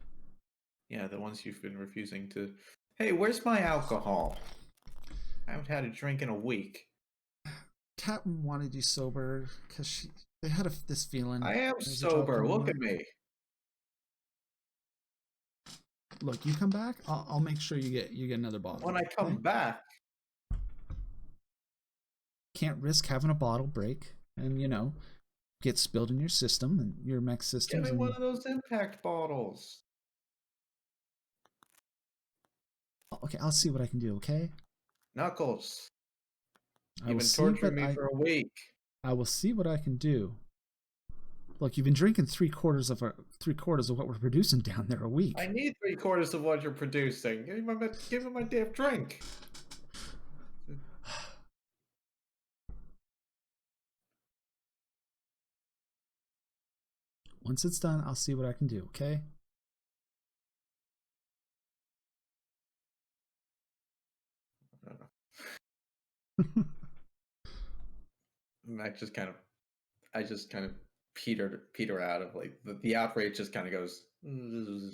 Yeah, the ones you've been refusing to. Hey, where's my alcohol? I haven't had a drink in a week. Captain wanted you sober because they had this feeling. I am there's a job sober. coming Look on. at me. Look, you come back. I'll make sure you get another bottle. When I come okay? back, Can't risk having a bottle break and get spilled in your system and your mech give systems. me one of those impact bottles. Okay, I'll see what I can do. Okay. Knuckles. I You've will been see torturing what me for a week. I will see what I can do. Look, you've been drinking three-quarters of what we're producing down there a week. I need 3/4 of what you're producing. Give me my damn drink. Once it's done, I'll see what I can do, okay? Mac just kind of, I just kind of peter out of like the outrage just kind of goes. Ooh,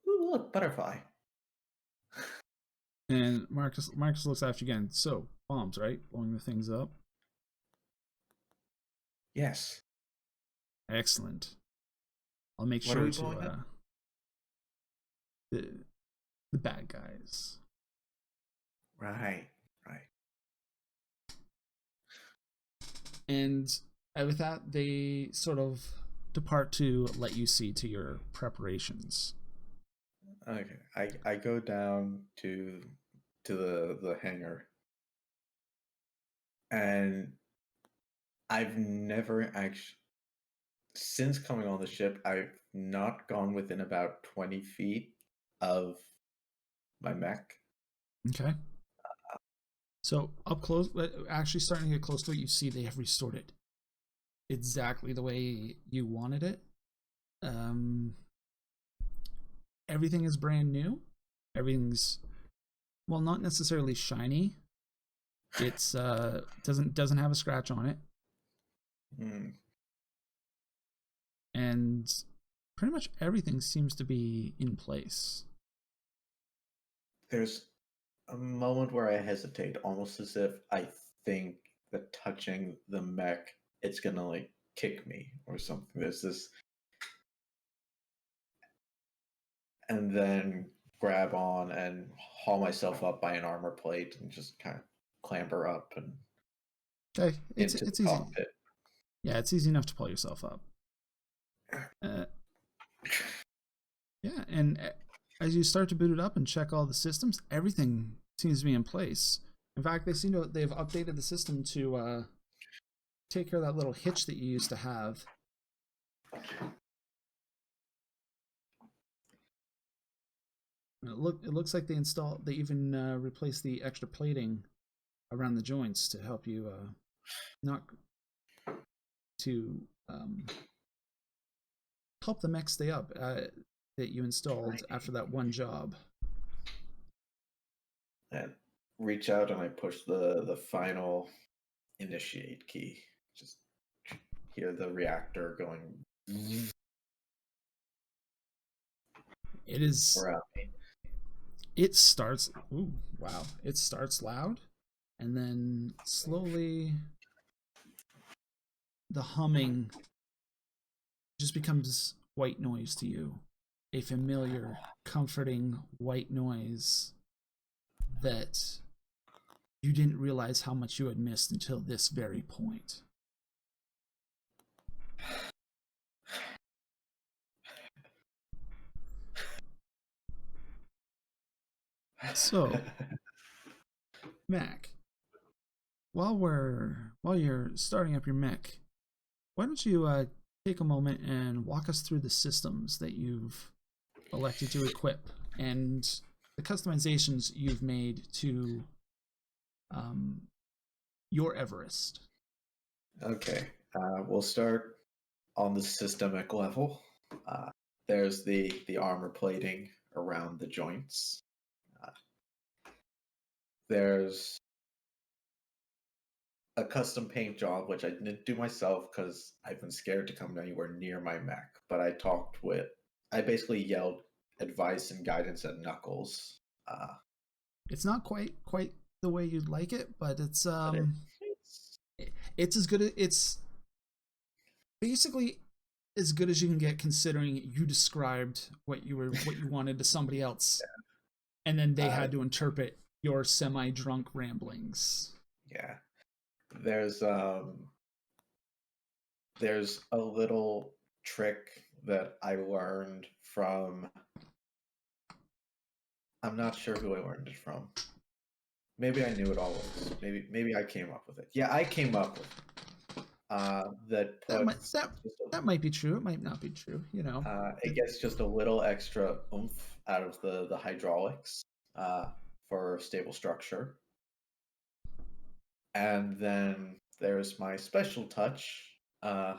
look, butterfly. And Marcus looks after you again. So, bombs, right? Blowing the things up. Yes. Excellent. I'll make What are sure we to blowing up? the bad guys. Right. And with that, they sort of depart to let you see to your preparations. Okay. I go down to the hangar, and I've never actually, since coming on the ship, I've not gone within about 20 feet of my mech. Okay. So up close, actually starting to get close to it, you see they have restored it exactly the way you wanted it. Everything is brand new. Everything's, well, not necessarily shiny. It's doesn't have a scratch on it. And pretty much everything seems to be in place. There's a moment where I hesitate, almost as if I think that touching the mech, it's gonna like kick me or something. There's this, and then grab on and haul myself up by an armor plate and just kind of clamber up and Okay, it's into the easy. cockpit. Yeah, it's easy enough to pull yourself up. Yeah, and as you start to boot it up and check all the systems, everything seems to be in place. In fact, they've updated the system to take care of that little hitch that you used to have. It looks like they even replaced the extra plating around the joints to help you not to help the mech stay up that you installed after that one job. And reach out and I push the final initiate key. Just hear the reactor going. It is. Around me. It starts. Ooh, wow! It starts loud, and then slowly, the humming just becomes white noise to you. A familiar, comforting white noise that you didn't realize how much you had missed until this very point. So, Mack, while you're starting up your mech, why don't you take a moment and walk us through the systems that you've elected to equip and the customizations you've made to your Everest. Okay, we'll start on the systemic level. Uh, there's the armor plating around the joints. There's a custom paint job, which I didn't do myself because I've been scared to come anywhere near my Mack. But I basically yelled advice and guidance at Knuckles. It's not quite the way you'd like it, but it's But it's as good as it's basically as good as you can get, considering you described what you wanted to somebody else, and then they had to interpret your semi-drunk ramblings. Yeah, there's a little trick that I learned from. I'm not sure who I learned it from. Maybe I knew it always. Maybe I came up with it. Yeah, I came up with it. That might be true. It might not be true. You know, it gets just a little extra oomph out of the hydraulics for stable structure. And then there's my special touch. I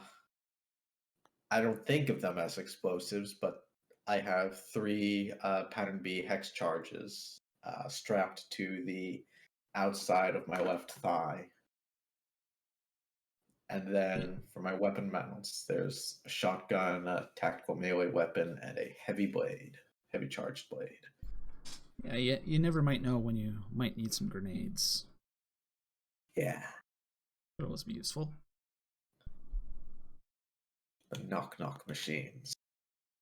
don't think of them as explosives, but I have 3 pattern B hex charges strapped to the outside of my left thigh. And then for my weapon mounts, there's a shotgun, a tactical melee weapon, and a heavy charged blade. Yeah, you never might know when you might need some grenades. Yeah. Could always be useful. The knock machines.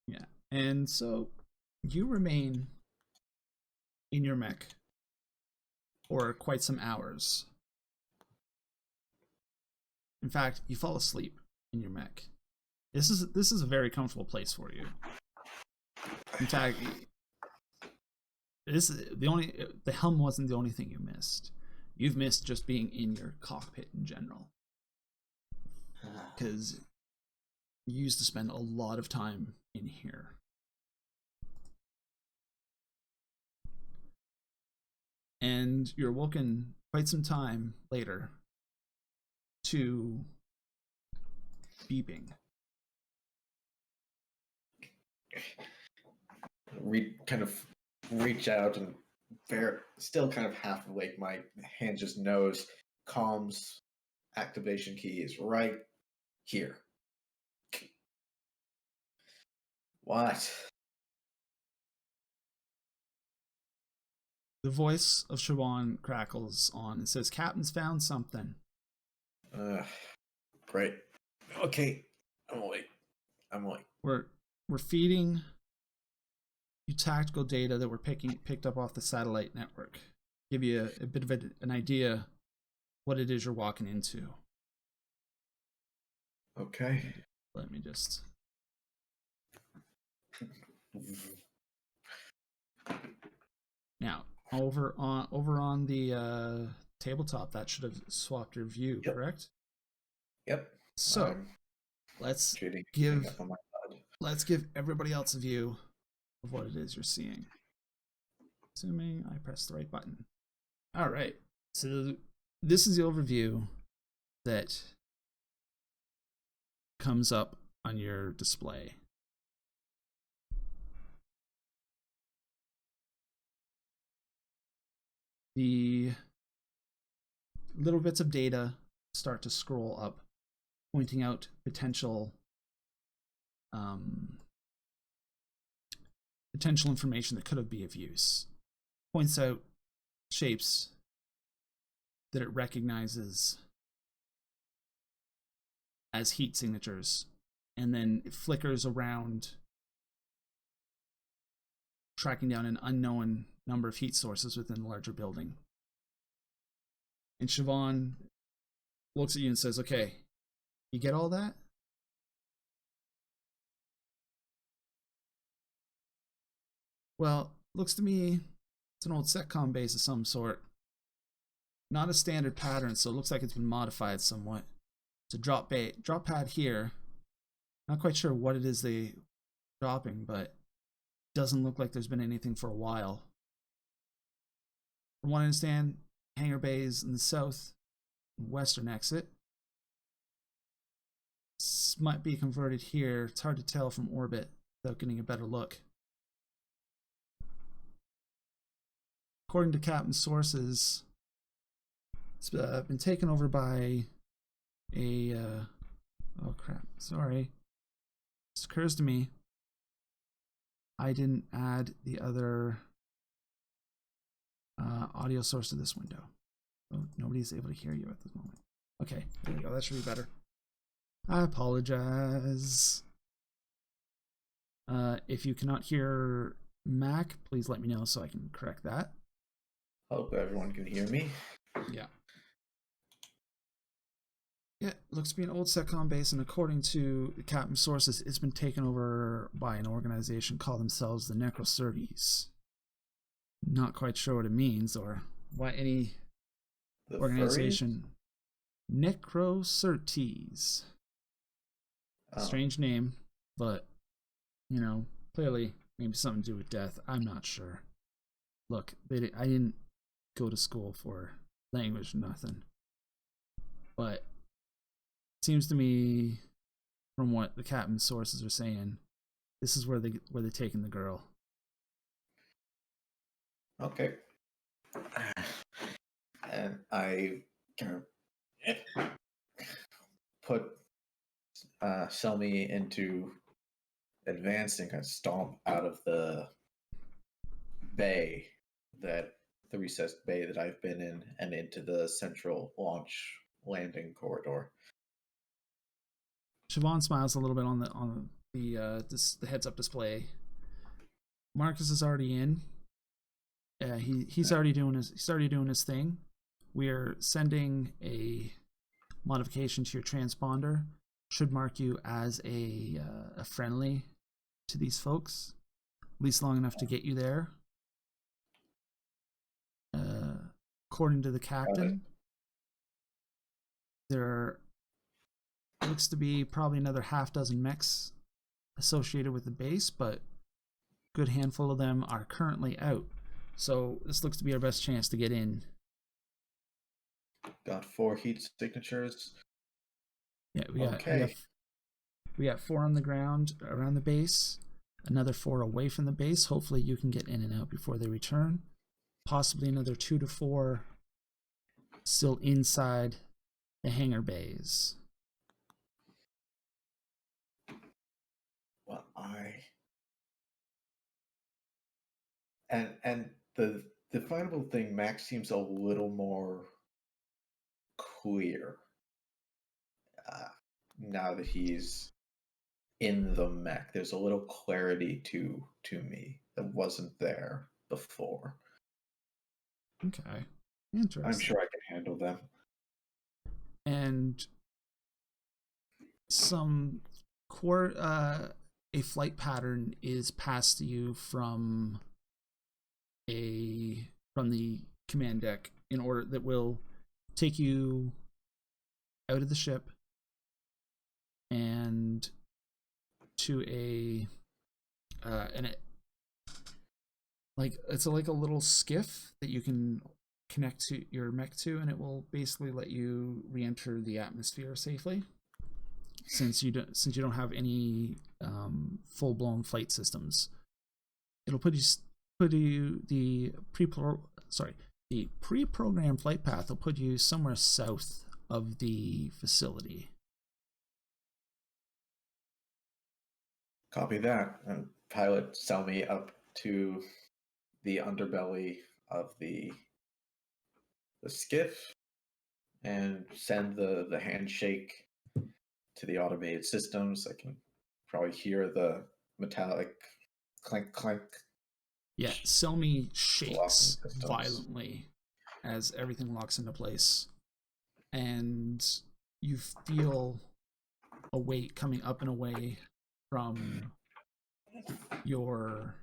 Yeah. And so you remain in your mech for quite some hours. In fact, you fall asleep in your mech. This is a very comfortable place for you. In fact, the helm wasn't the only thing you missed. You've missed just being in your cockpit in general, because you used to spend a lot of time in here. And you're woken quite some time later to beeping. Kind of reach out and still kind of half awake. My hand just knows comms activation key is right here. What? The voice of Siobhan crackles on and says, "Captain's found something." Great. Okay, I'm awake. We're feeding you tactical data that we're picked up off the satellite network. Give you a bit of an idea what it is you're walking into. Okay. Let me just. Now, over on the tabletop, that should have swapped your view, Yep. correct? Yep. So let's give everybody else a view of what it is you're seeing. Assuming I press the right button. All right. So this is the overview that comes up on your display. The little bits of data start to scroll up, pointing out potential information that could be of use. Points out shapes that it recognizes as heat signatures, and then it flickers around, tracking down an unknown number of heat sources within the larger building. And Siobhan looks at you and says, "Okay, you get all that?" Well, looks to me it's an old SETCOM base of some sort. Not a standard pattern, so it looks like it's been modified somewhat. It's a drop pad here. Not quite sure what it is they dropping, but doesn't look like there's been anything for a while. From what I understand, hangar bays in the south, western exit. might be converted here. It's hard to tell from orbit without getting a better look. According to Captain sources, it's been taken over by a oh crap, sorry. This occurs to me. I didn't add the other audio source to this window. So nobody's able to hear you at this moment. Okay, there we go. That should be better. I apologize. If you cannot hear Mac, please let me know so I can correct that. Hope everyone can hear me. Yeah. Yeah, looks to be an old SETCOM base, and according to the Captain sources, it's been taken over by an organization called themselves the Necrosurtes. Not quite sure what it means or why any organization. Necrosurtes. Strange name, but, you know, clearly maybe something to do with death. I'm not sure. Look, I didn't go to school for language, nothing. But it seems to me, from what the Captain sources are saying, this is where they're taking the girl. Okay. And I kind of put Selmy into advancing and stomp out of the bay, the recessed bay that I've been in, and into the central launch landing corridor. Siobhan smiles a little bit on the heads up display. Marcus is already in. He's already doing his thing. We're sending a modification to your transponder. Should mark you as a friendly to these folks, at least long enough to get you there. According to the captain, there looks to be probably another half dozen mechs associated with the base, but a good handful of them are currently out. So this looks to be our best chance to get in. Got 4 heat signatures. Yeah, we got 4 on the ground around the base, another 4 away from the base. Hopefully you can get in and out before they return. Possibly another 2 to 4 still inside the hangar bays. Well, and the definable thing, Max seems a little more clear now that he's in the mech. There's a little clarity to me that wasn't there before. Okay, interesting. I'm sure I can handle them. And some a flight pattern is passed to you from the command deck in order that will take you out of the ship and to it's like a little skiff that you can connect to your mech to, and it will basically let you re-enter the atmosphere safely. Since you don't have any full-blown flight systems, it'll put you the pre-programmed flight path will put you somewhere south of the facility. Copy that. And pilot Selmy up to the underbelly of the skiff and send the handshake to the automated systems. I can probably hear the metallic clank clank. Yeah, Selmy shakes violently as everything locks into place, and you feel a weight coming up and away from your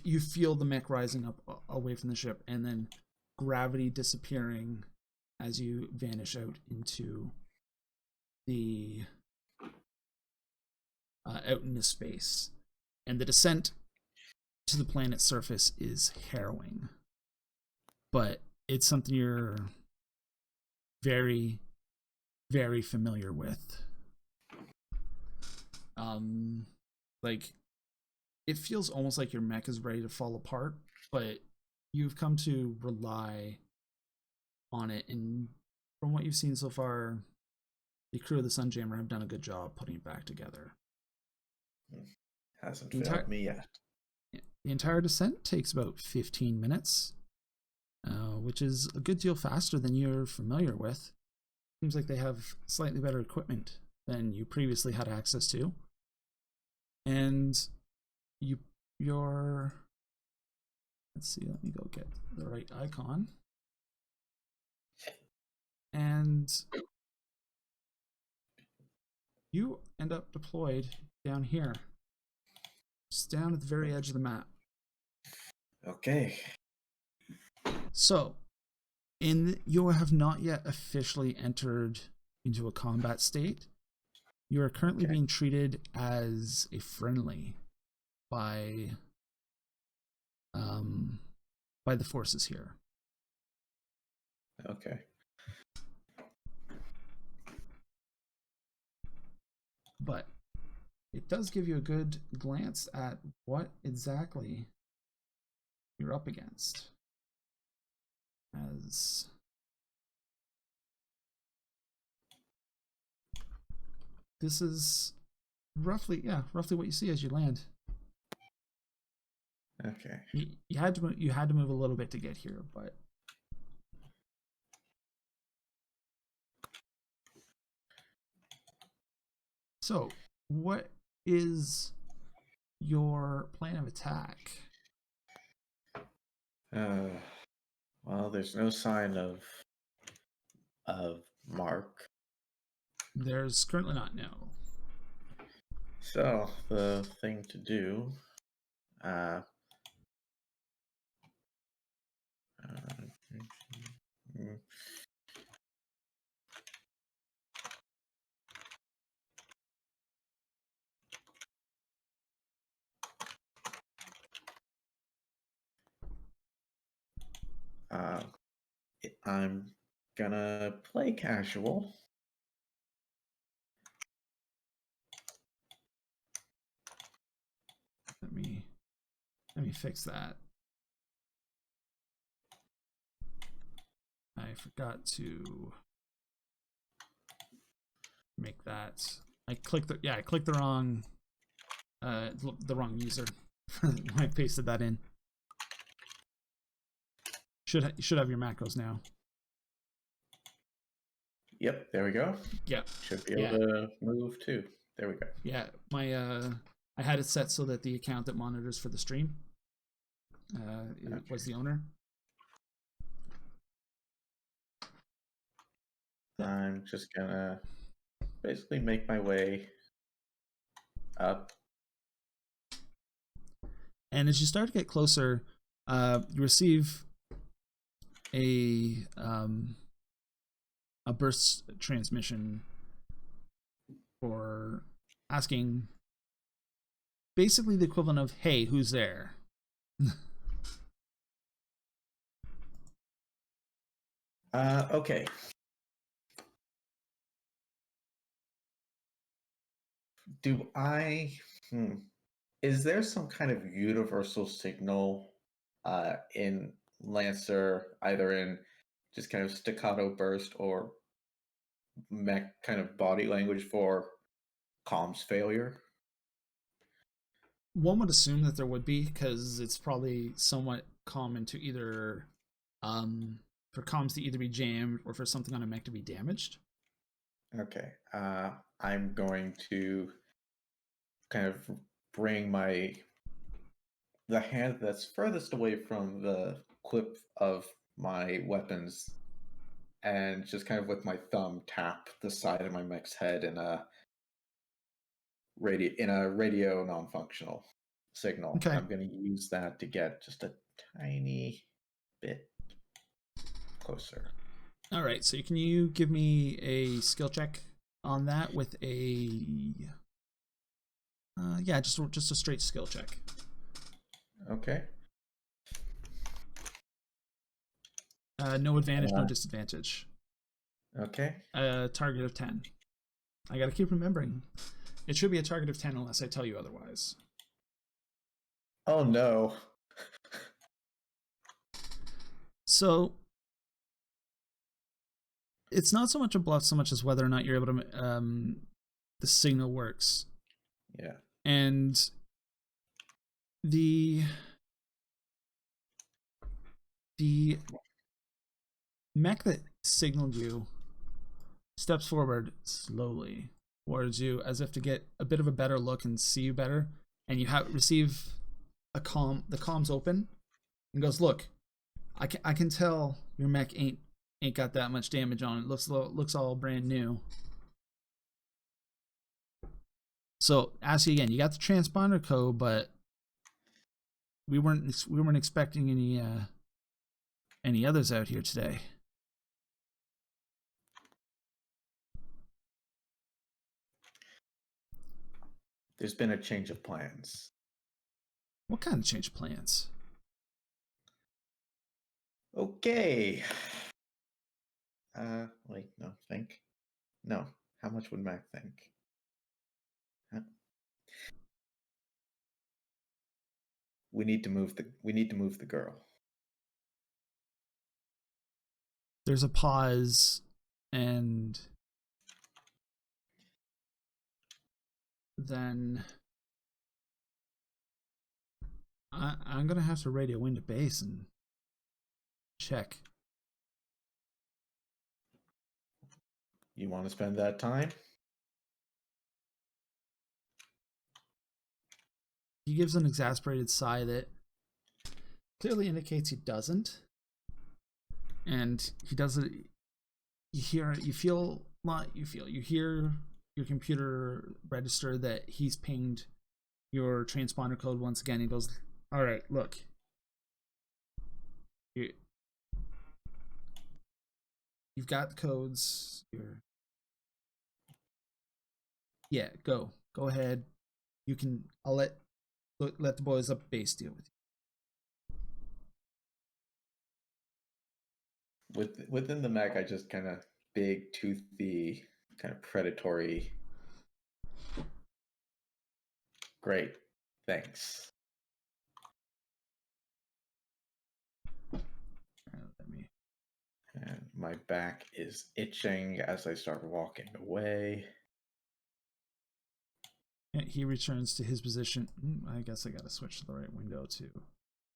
you feel the mech rising up away from the ship, and then gravity disappearing as you vanish out into the out into space. And the descent to the planet's surface is harrowing, but it's something you're very very familiar with. Like, it feels almost like your mech is ready to fall apart, but you've come to rely on it, and from what you've seen so far, the crew of the Sunjammer have done a good job putting it back together. Hasn't failed me yet. The entire descent takes about 15 minutes, which is a good deal faster than you're familiar with. Seems like they have slightly better equipment than you previously had access to. And you're... Let's see, let me go get the right icon. And you end up deployed down here. Just down at the very edge of the map. Okay. So, you have not yet officially entered into a combat state. You are currently being treated as a friendly by the forces here. Okay. But it does give you a good glance at what exactly you're up against. As this is roughly what you see as you land. Okay. You had to move a little bit to get here, but so what is your plan of attack? Well, there's no sign of Mark. There's currently not, no. So the thing to do, I'm gonna play casual. Let me fix that. I forgot to make that. I clicked the wrong user when I pasted that in. You should have your macros now. Yep, there we go. Yep. Should be able to move too. There we go. Yeah, I had it set so that the account that monitors for the stream was the owner. I'm just gonna basically make my way up. And as you start to get closer, you receive a burst transmission for asking basically the equivalent of, "Hey, who's there?" Okay. Is there some kind of universal signal in Lancer, either in just kind of staccato burst or mech kind of body language for comms failure? One would assume that there would be, because it's probably somewhat common to either for comms to either be jammed or for something on a mech to be damaged. Okay. I'm going to kind of bring the hand that's furthest away from the clip of my weapons and just kind of with my thumb tap the side of my mech's head in a radio non-functional signal. Okay. I'm going to use that to get just a tiny bit closer. All right, so can you give me a skill check on that with a just a straight skill check. Okay. No advantage, no disadvantage. Okay. A target of 10. I gotta keep remembering. It should be a target of 10 unless I tell you otherwise. Oh no. So it's not so much a bluff so much as whether or not you're able to the signal works. Yeah. And the mech that signaled you steps forward slowly towards you as if to get a bit of a better look and see you better, and you receive the comms open and goes, look, I can tell your mech ain't got that much damage on it. Looks all brand new. So ask you again, you got the transponder code, but we weren't expecting any others out here today. There's been a change of plans. What kind of change of plans? Okay. Wait, no, think. No. How much would Mac think? Huh? We need to move the girl. There's a pause, and then I'm gonna have to radio into base and check. You want to spend that time? He gives an exasperated sigh that clearly indicates he doesn't. And he does it. You hear your computer register that he's pinged your transponder code once again. He goes, all right, look. You've got the codes. Yeah, go ahead. You can. I'll let the boys up base deal with you. Within the mech, I just kind of big, toothy, kind of predatory. Great, thanks. And my back is itching as I start walking away. And he returns to his position. I guess I gotta switch to the right window too.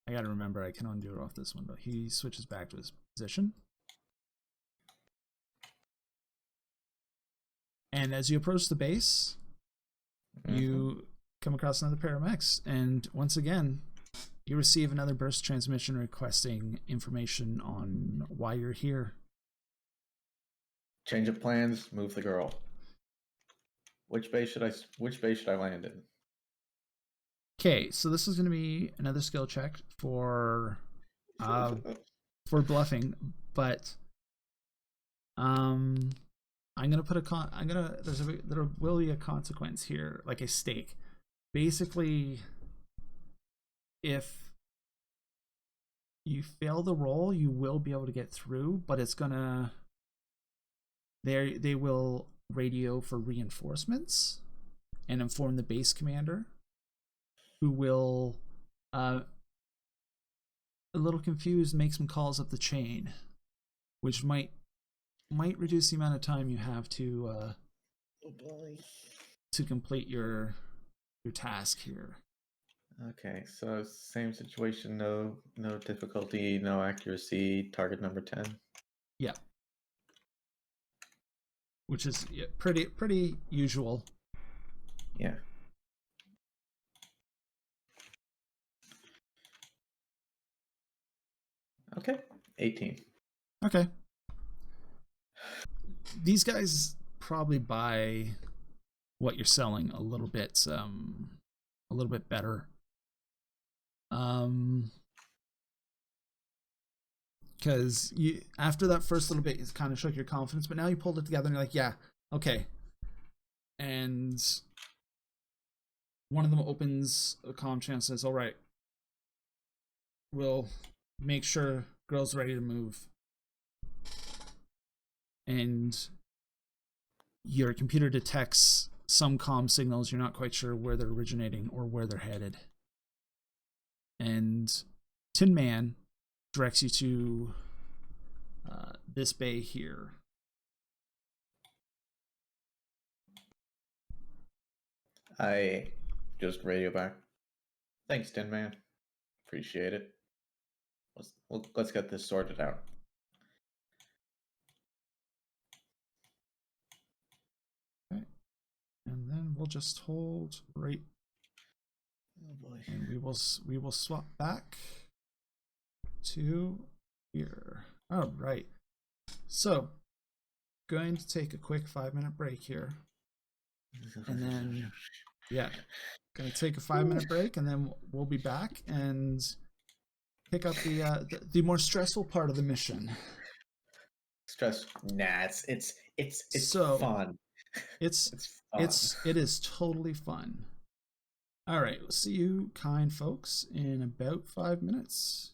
I gotta remember I can undo it off this window. He switches back to his position. And as you approach the base, you come across another pair of mechs. And once again, you receive another burst transmission requesting information on why you're here. Change of plans, move the girl. Which base should I land in? Okay, so this is going to be another skill check for bluffing, but I'm gonna put there will be a consequence here, like a stake. Basically, if you fail the roll, you will be able to get through, but it's gonna they will radio for reinforcements and inform the base commander, who will a little confused make some calls up the chain, which might reduce the amount of time you have to to complete your task here. Okay, so same situation, no difficulty, no accuracy, target number 10. Yeah. Which is pretty usual. Yeah. Okay, 18. Okay. These guys probably buy what you're selling a little bit better. Because you, after that first little bit, it kind of shook your confidence, but now you pulled it together and you're like, yeah, okay. And one of them opens a comm channel and says, all right, we'll make sure girl's ready to move. and your computer detects some comm signals. You're not quite sure where they're originating or where they're headed. And Tin Man directs you to this bay here. I just radio back. Thanks, Tin Man. Appreciate it. Let's get this sorted out. Okay. And then we'll just hold right. Oh boy. And we will swap back to here. All right. So, going to take a quick 5-minute break here. And then, yeah, going to take a 5-minute break, and then we'll be back and pick up the more stressful part of the mission. Stress? Nah, it's So, fun. It is totally fun. All right, we'll see you kind folks in about 5 minutes.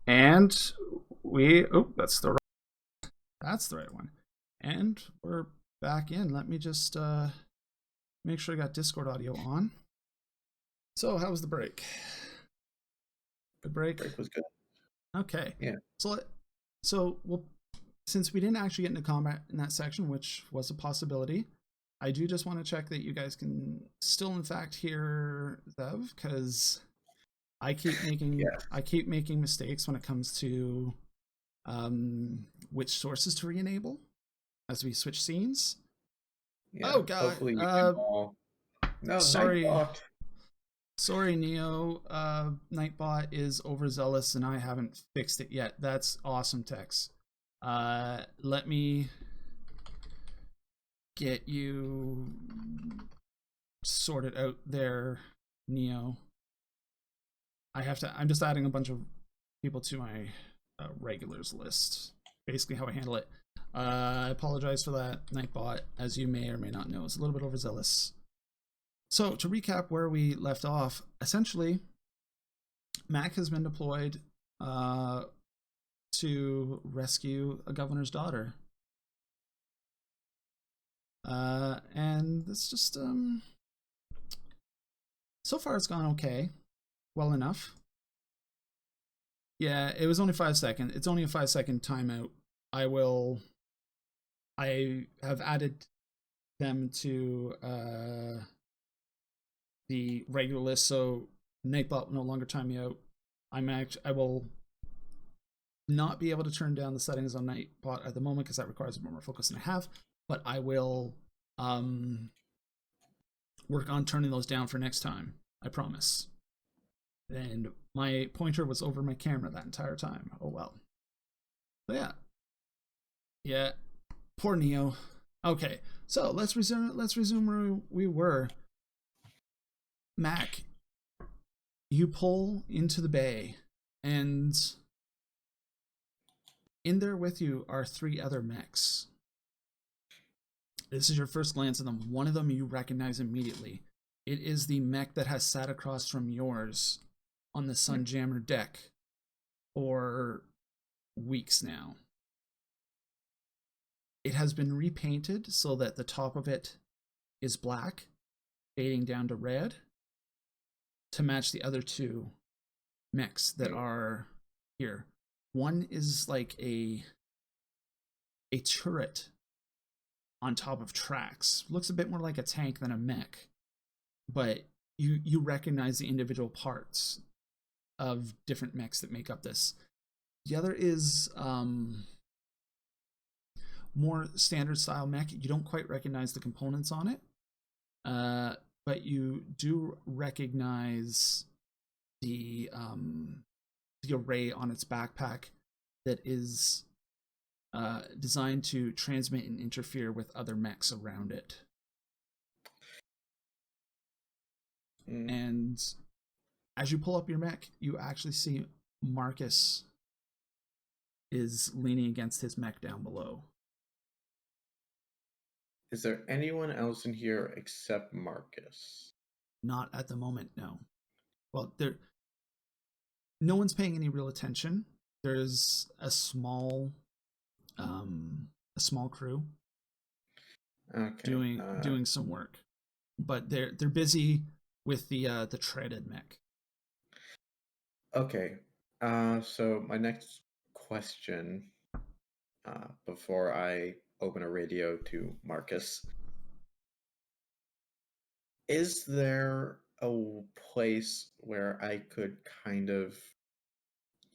And that's the right one. And we're back in. Let me just make sure I got Discord audio on. So, how was the break? Good break? Break was good. Okay. Yeah. So we'll, since we didn't actually get into combat in that section, which was a possibility, I do just want to check that you guys can still, in fact, hear Zev, because I keep making mistakes when it comes to which sources to re-enable as we switch scenes. Yeah, oh god! hopefully we can all... No, sorry, Nightbot. sorry, Neo. Nightbot is overzealous, and I haven't fixed it yet. That's awesome, Tex. Let me get you sorted out there, Neo. I'm just adding a bunch of people to my regulars list. Basically how I handle it. I apologize for that, Nightbot. As you may or may not know, it's a little bit overzealous. So to recap where we left off, essentially, Mack has been deployed to rescue a governor's daughter. And it's just so far it's gone okay. Well enough. Yeah, it was only 5 seconds. It's only a 5-second timeout. I have added them to the regular list, so Nightbot will no longer time me out. I will not be able to turn down the settings on Nightbot at the moment because that requires more focus than I have, but I will work on turning those down for next time. I promise. And my pointer was over my camera that entire time. Oh well. So yeah. Poor Neo. Okay, so let's resume where we were. Mack, you pull into the bay, and in there with you are 3 other mechs. This is your first glance at them. One of them you recognize immediately. It is the mech that has sat across from yours on the Sunjammer deck for weeks now. It has been repainted so that the top of it is black, fading down to red, to match the other 2 mechs that are here. One is like a turret on top of tracks. Looks a bit more like a tank than a mech, but you recognize the individual parts of different mechs that make up this. The other is more standard style mech. You don't quite recognize the components on it, but you do recognize the array on its backpack that is designed to transmit and interfere with other mechs around it. And as you pull up your mech, you actually see Marcus is leaning against his mech down below. Is there anyone else in here except Marcus? Not at the moment, no. Well, no one's paying any real attention. There's a small crew doing some work, but they're busy with the treaded mech. Okay. So my next question, before I open a radio to Marcus, is there a place where I could kind of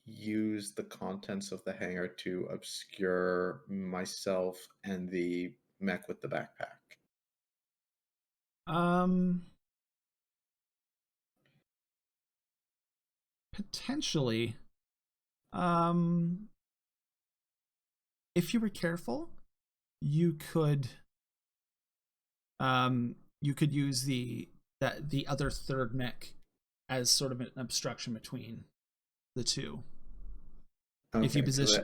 use the contents of the hangar to obscure myself and the mech with the backpack? Potentially. If you were careful, you could use the other third mech as sort of an obstruction between the 2. Okay, if you position,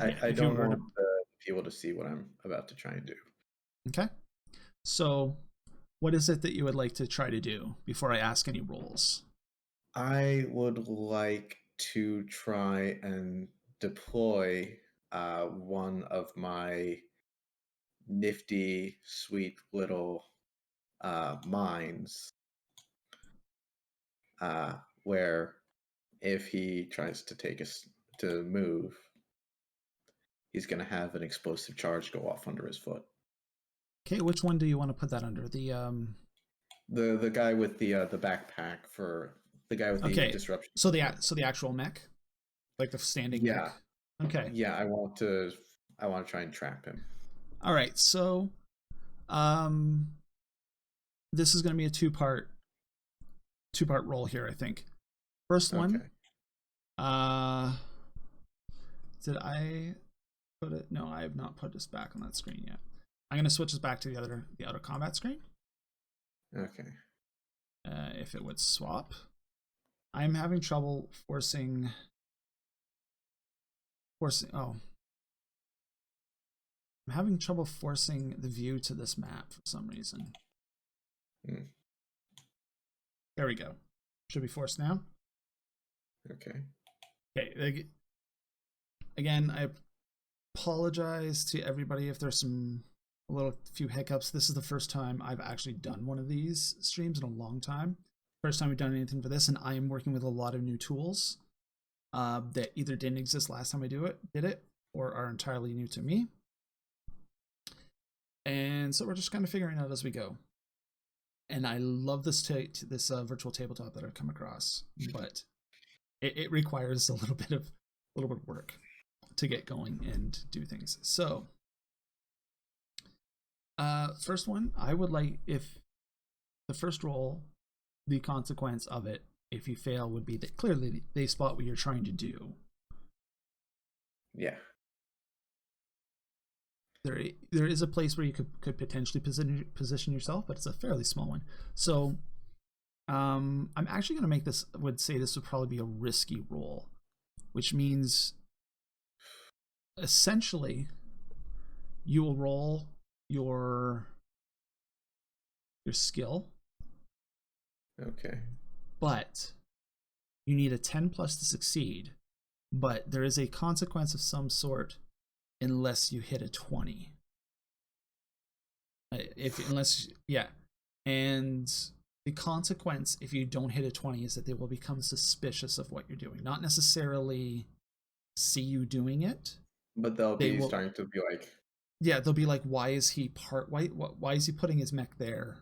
I don't want people to see what I'm about to try and do. Okay. So, what is it that you would like to try to do before I ask any rolls? I would like to try and deploy one of my nifty, sweet little mines, where if he tries to take us to move, he's going to have an explosive charge go off under his foot. Okay, which one do you want to put that under? The guy with the backpack for the guy with the disruption. So the actual mech, like the standing mech. Okay. Yeah, I want to try and trap him. All right. So, this is going to be a two-part roll here, I think. First one. Did I put it? No, I have not put this back on that screen yet. I'm going to switch this back to the auto combat screen. Okay. If it would swap. I'm having trouble forcing. Oh. I'm having trouble forcing the view to this map for some reason. There we go. Should be forced now. Okay. Okay. Again, I apologize to everybody if there's a few hiccups. This is the first time I've actually done one of these streams in a long time. First time we've done anything for this, and I am working with a lot of new tools that either didn't exist last time I did it, or are entirely new to me. And so we're just kind of figuring it out as we go. And I love this virtual tabletop that I've come across, but it requires a little bit of work to get going and do things. So, first one, I would like, if the first roll, the consequence of it, if you fail, would be that clearly they spot what you're trying to do. Yeah. There is a place where you could potentially position yourself, but it's a fairly small one. So, I'm actually going to make this. Would say this would probably be a risky roll, which means essentially you will roll your skill. Okay. But you need a 10 plus to succeed. But there is a consequence of some sort unless you hit a 20. And the consequence if you don't hit a 20 is that they will become suspicious of what you're doing. Not necessarily see you doing it, but they'll be starting to be like, yeah, they'll be like, why is he putting his mech there,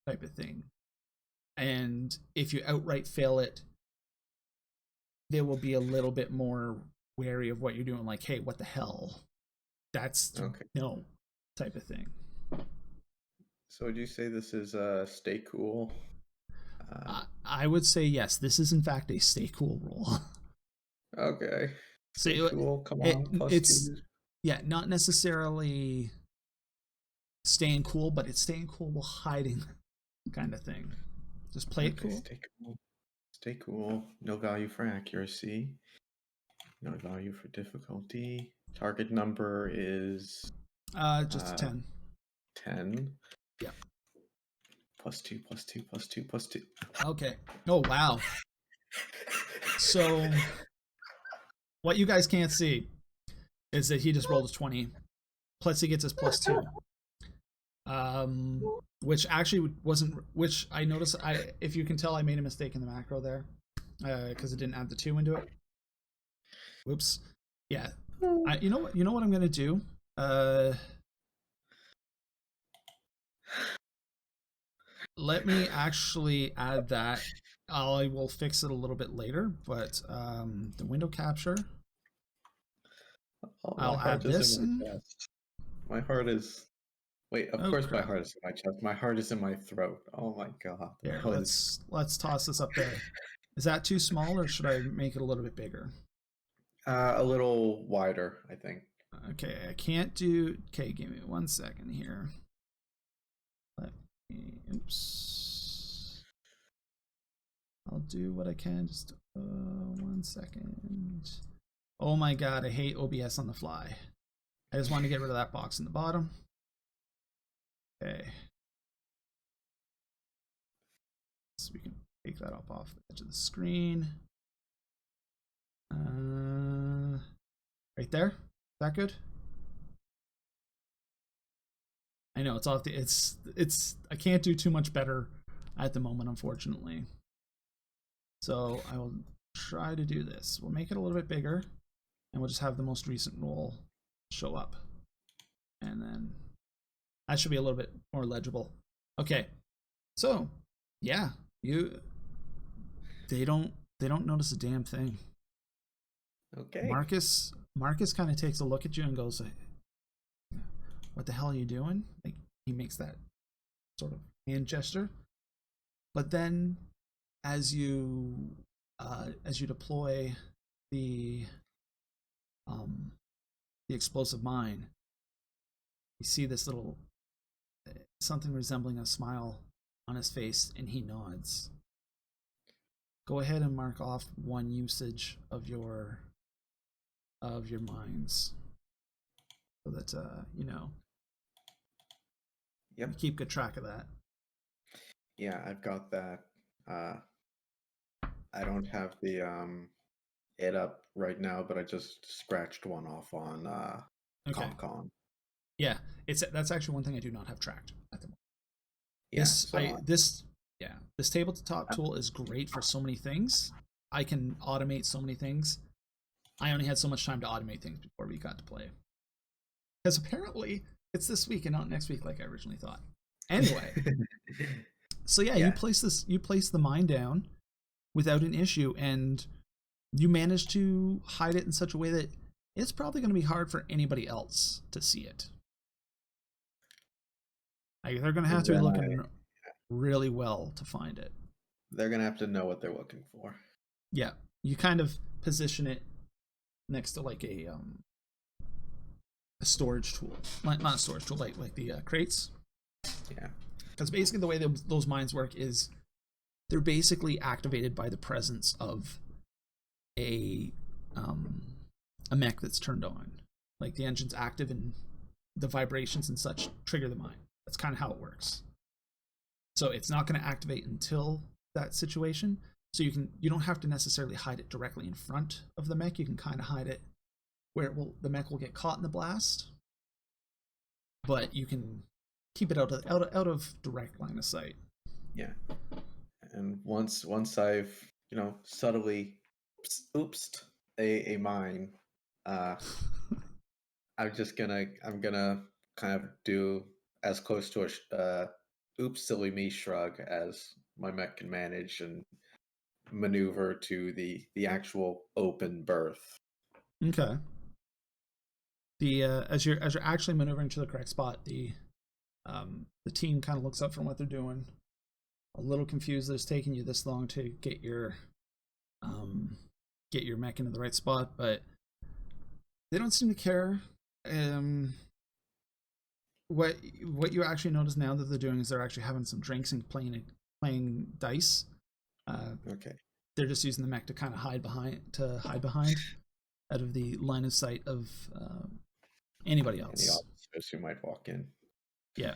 type of thing. And if you outright fail it, they will be a little bit more wary of what you're doing, like, hey, what the hell, that's okay. No, type of thing. So would you say this is stay cool? I would say yes, this is in fact a stay cool roll. Okay. Stay cool, come on. It's yeah, not necessarily staying cool, but it's staying cool while hiding, kind of thing. Just play it cool. Stay cool. Stay cool. No value for accuracy. No value for difficulty. Target number is just 10. 10. Yeah. +2, +2, +2, +2. Okay. Oh wow. So what you guys can't see is that he just rolled a 20. Plus he gets his +2. Which actually wasn't, which I noticed, if you can tell, I made a mistake in the macro there, because it didn't add the 2 into it. Whoops. Yeah. You know what I'm gonna do? Let me actually add that. I will fix it a little bit later, but the window capture. I'll add this. My heart is. Wait, of course crap. My heart is in my chest. My heart is in my throat. Oh my god. Here, let's toss this up there. Is that too small, or should I make it a little bit bigger? A little wider, I think. Okay, I can't do. Okay, give me 1 second here. Oops. I'll do what I can. Just 1 second. Oh my god, I hate OBS on the fly. I just want to get rid of that box in the bottom. Okay. So we can take that off the edge of the screen. Right there. Is that good? I know it's off the. It's. I can't do too much better at the moment, unfortunately. So I will try to do this. We'll make it a little bit bigger, and we'll just have the most recent roll show up, and then that should be a little bit more legible. Okay, so yeah, they don't notice a damn thing. Okay. Marcus kind of takes a look at you and goes, "What the hell are you doing?" Like, he makes that sort of hand gesture, but then as you deploy the explosive mine, you see this little something resembling a smile on his face, and he nods. Go ahead and mark off one usage of your mines, so that Yep. you keep good track of that. Yeah, I've got that. I don't have the it up right now, but I just scratched one off on Okay. ComCon. Yeah, that's actually one thing I do not have tracked at the moment. Yeah, This tabletop tool is great for so many things. I can automate so many things. I only had so much time to automate things before we got to play, because apparently it's this week and not next week like I originally thought. Anyway, so yeah, you place the mine down without an issue, and you manage to hide it in such a way that it's probably going to be hard for anybody else to see it. Like, they're going to have to be looking really well to find it. They're gonna have to know what they're looking for. Yeah, you kind of position it next to like a storage tool, not a storage tool, like the crates. Yeah, because basically the way those mines work is they're basically activated by the presence of a mech that's turned on. Like, the engine's active and the vibrations and such trigger the mine. That's kind of how it works. So it's not going to activate until that situation. So you don't have to necessarily hide it directly in front of the mech. You can kind of hide it where the mech will get caught in the blast, but you can keep it out of direct line of sight. Yeah. And once I've subtly oopsed a mine, I'm gonna kind of do as close to a oops silly me shrug as my mech can manage, and maneuver to the actual open berth. Okay. As you're actually maneuvering to the correct spot, the team kind of looks up from what they're doing, a little confused that it's taking you this long to get your mech into the right spot, but they don't seem to care. What you actually notice now that they're doing is they're actually having some drinks and playing dice. Okay. They're just using the mech to kind of hide behind out of the line of sight of anybody else. Any officers who might walk in. Yeah.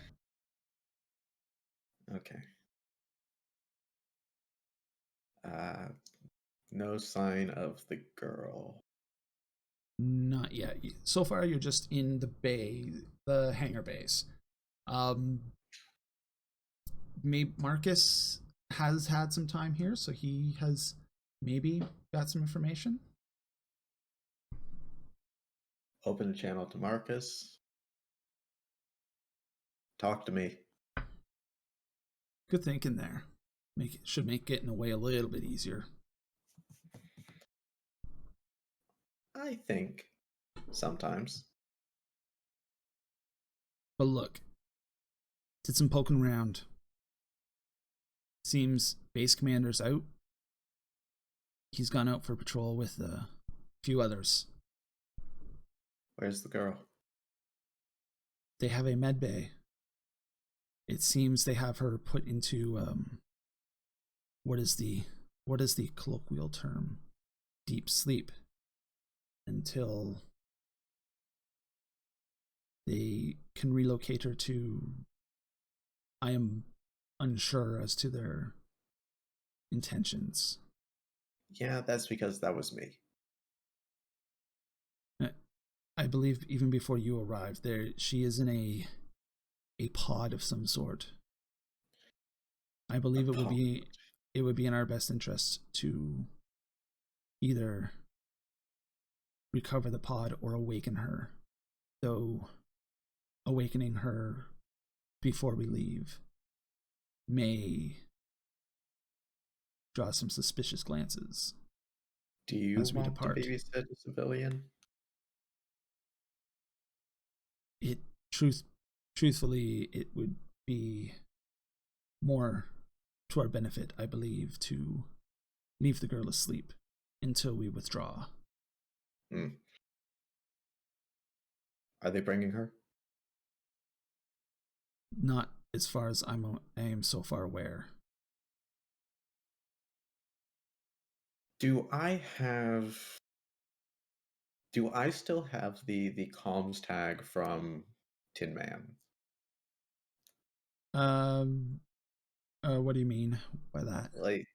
Okay. No sign of the girl. Not yet. So far, you're just in the bay, the hangar base. Maybe Marcus has had some time here, so he has maybe got some information. Open the channel to Marcus. Talk to me. Good thinking there. Should make getting away a little bit easier. I think sometimes. But look, did some poking around. Seems base commander's out. He's gone out for patrol with a few others. Where's the girl? They have a med bay. It seems they have her put into what is the colloquial term? Deep sleep, until they can relocate her to. I am unsure as to their intentions. Yeah, that's because that was me. I believe even before you arrived, she is in a pod of some sort. I believe it would be in our best interest to either recover the pod or awaken her. Though awakening her before we leave may draw some suspicious glances. Do you as we want depart. to babysit a civilian? Truthfully, it would be more to our benefit, I believe, to leave the girl asleep until we withdraw. Are they bringing her? Not as far as I am so far aware. Do I still have the comms tag from Tin Man? What do you mean by that? Like,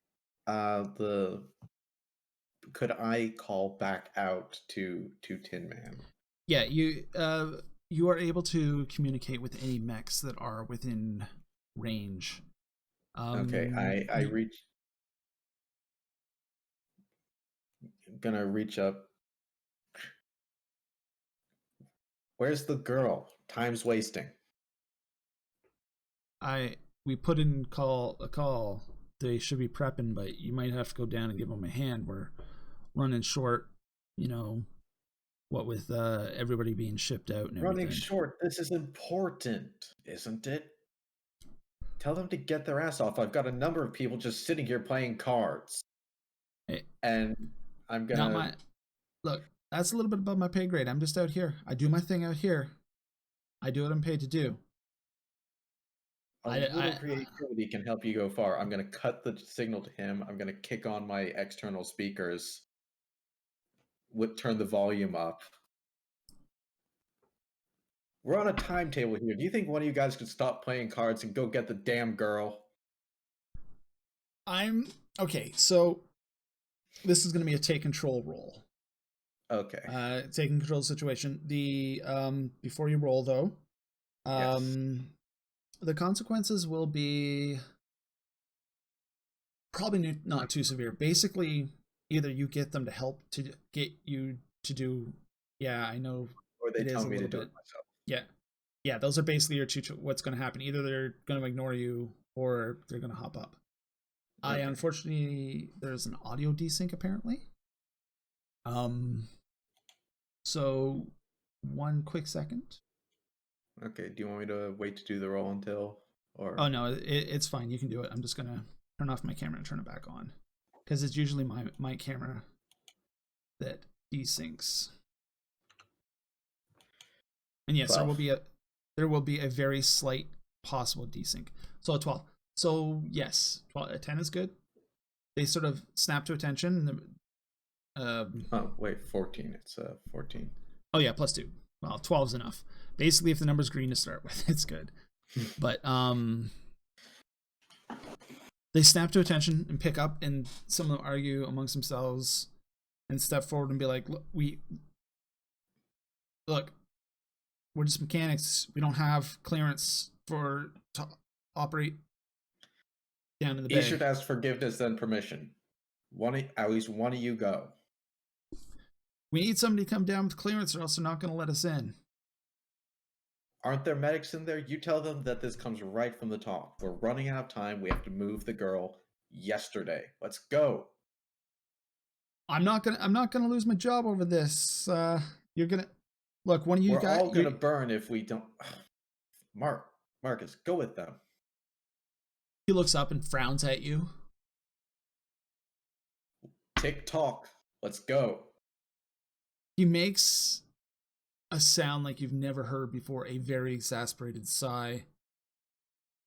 could I call back out to Tin Man? Yeah, you are able to communicate with any mechs that are within range. Okay, I'm gonna reach up. Where's the girl? Time's wasting. We put in a call. They should be prepping, but you might have to go down and give them a hand. We're running short, what with everybody being shipped out and Running everything. short. This is important, isn't it? Tell them to get their ass off. I've got a number of people just sitting here playing cards. Hey, and I'm gonna... Look, that's a little bit above my pay grade. I'm just out here. I do my thing out here. I do what I'm paid to do. A little creativity can help you go far. I'm going to cut the signal to him. I'm going to kick on my external speakers. Turn the volume up. We're on a timetable here. Do you think one of you guys could stop playing cards and go get the damn girl? Okay, so this is going to be a take control roll. Okay. Taking control of the situation. The before you roll though, Yes. the consequences will be probably not too severe. Basically, either you get them to help to get you to do. Yeah, I know. Or they tell me to do it myself. Yeah. Those are basically your two. What's going to happen? Either they're going to ignore you, or they're going to hop up. Okay. Unfortunately, there's an audio desync apparently. So, one quick second. Okay, do you want me to wait to do the roll until? Or... Oh, no, it's fine. You can do it. I'm just going to turn off my camera and turn it back on. Because it's usually my camera that desyncs. And yes, 12. there will be a very slight possible desync. So a 12. So yes, 10 is good. They sort of snap to attention. Oh wait, 14. It's 14. Oh yeah, +2. Well, 12 is enough. Basically, if the number's green to start with, it's good. But they snap to attention and pick up, and some of them argue amongst themselves and step forward and be like, look, we're just mechanics. We don't have clearance to operate down in the bay. You should ask forgiveness and permission. At least one of you go. We need somebody to come down with clearance, or else they're not going to let us in. Aren't there medics in there? You tell them that this comes right from the top. We're running out of time. We have to move the girl yesterday. Let's go. I'm not gonna lose my job over this. You're gonna look. One of you guys. We're all gonna burn if we don't. Marcus, go with them. He looks up and frowns at you. Tick tock. Let's go. He makes a sound like you've never heard before, a very exasperated sigh,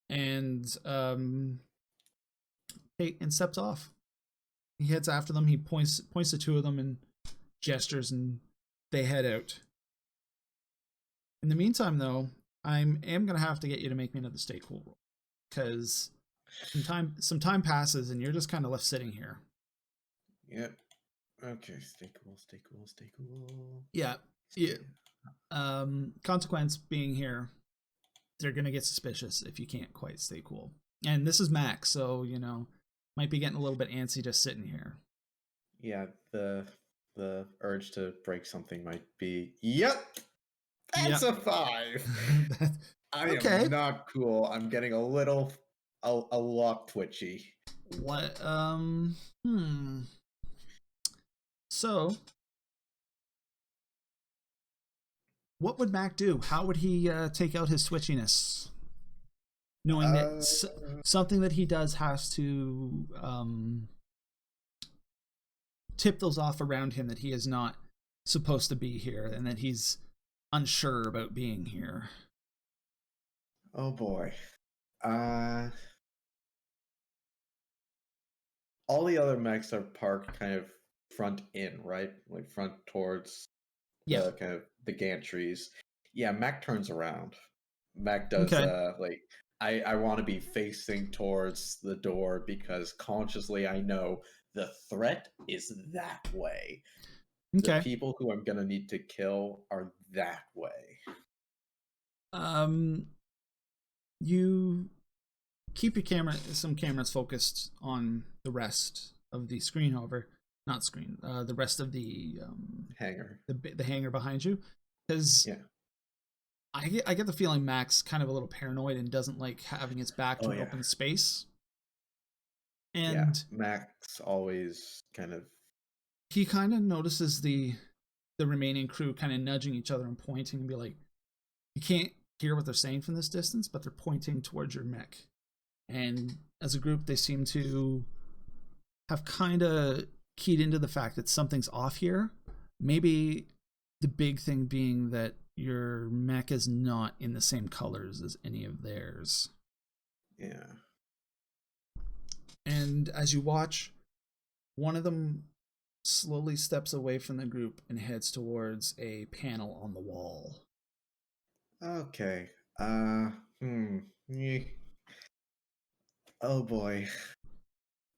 and steps off. He heads after them. He points to two of them and gestures, and they head out. In the meantime, though, I am gonna have to get you to make me another stay cool roll, because some time passes and you're just kind of left sitting here. Yep. Okay, stay cool, stay cool, stay cool. Yeah. Consequence being here, they're gonna get suspicious if you can't quite stay cool. And this is Mack, so might be getting a little bit antsy just sitting here. Yeah, the urge to break something might be. Yep, that's Yep. a 5. I Okay. am not cool. I'm getting a little a lot twitchy. What? So, what would Mack do? How would he take out his twitchiness? Knowing that something that he does has to tip those off around him that he is not supposed to be here and that he's unsure about being here. Oh boy. All the other mechs are parked kind of front in, right? Like front towards the kind of the gantries. Yeah, Mack turns around. Mack does like I want to be facing towards the door because consciously I know the threat is that way. The people who I'm gonna need to kill are that way. You keep your some cameras focused on the rest of the screen, however, not screen, the rest of the hangar, the hangar behind you, because I get the feeling Mack's kind of a little paranoid and doesn't like having his back to an open space. And Mack's always he kind of notices the remaining crew kind of nudging each other and pointing and be like, you can't hear what they're saying from this distance, but they're pointing towards your mech. And as a group, they seem to have kind of keyed into the fact that something's off here. Maybe the big thing being that your mech is not in the same colors as any of theirs. Yeah. And as you watch, one of them slowly steps away from the group and heads towards a panel on the wall. Okay. Oh boy.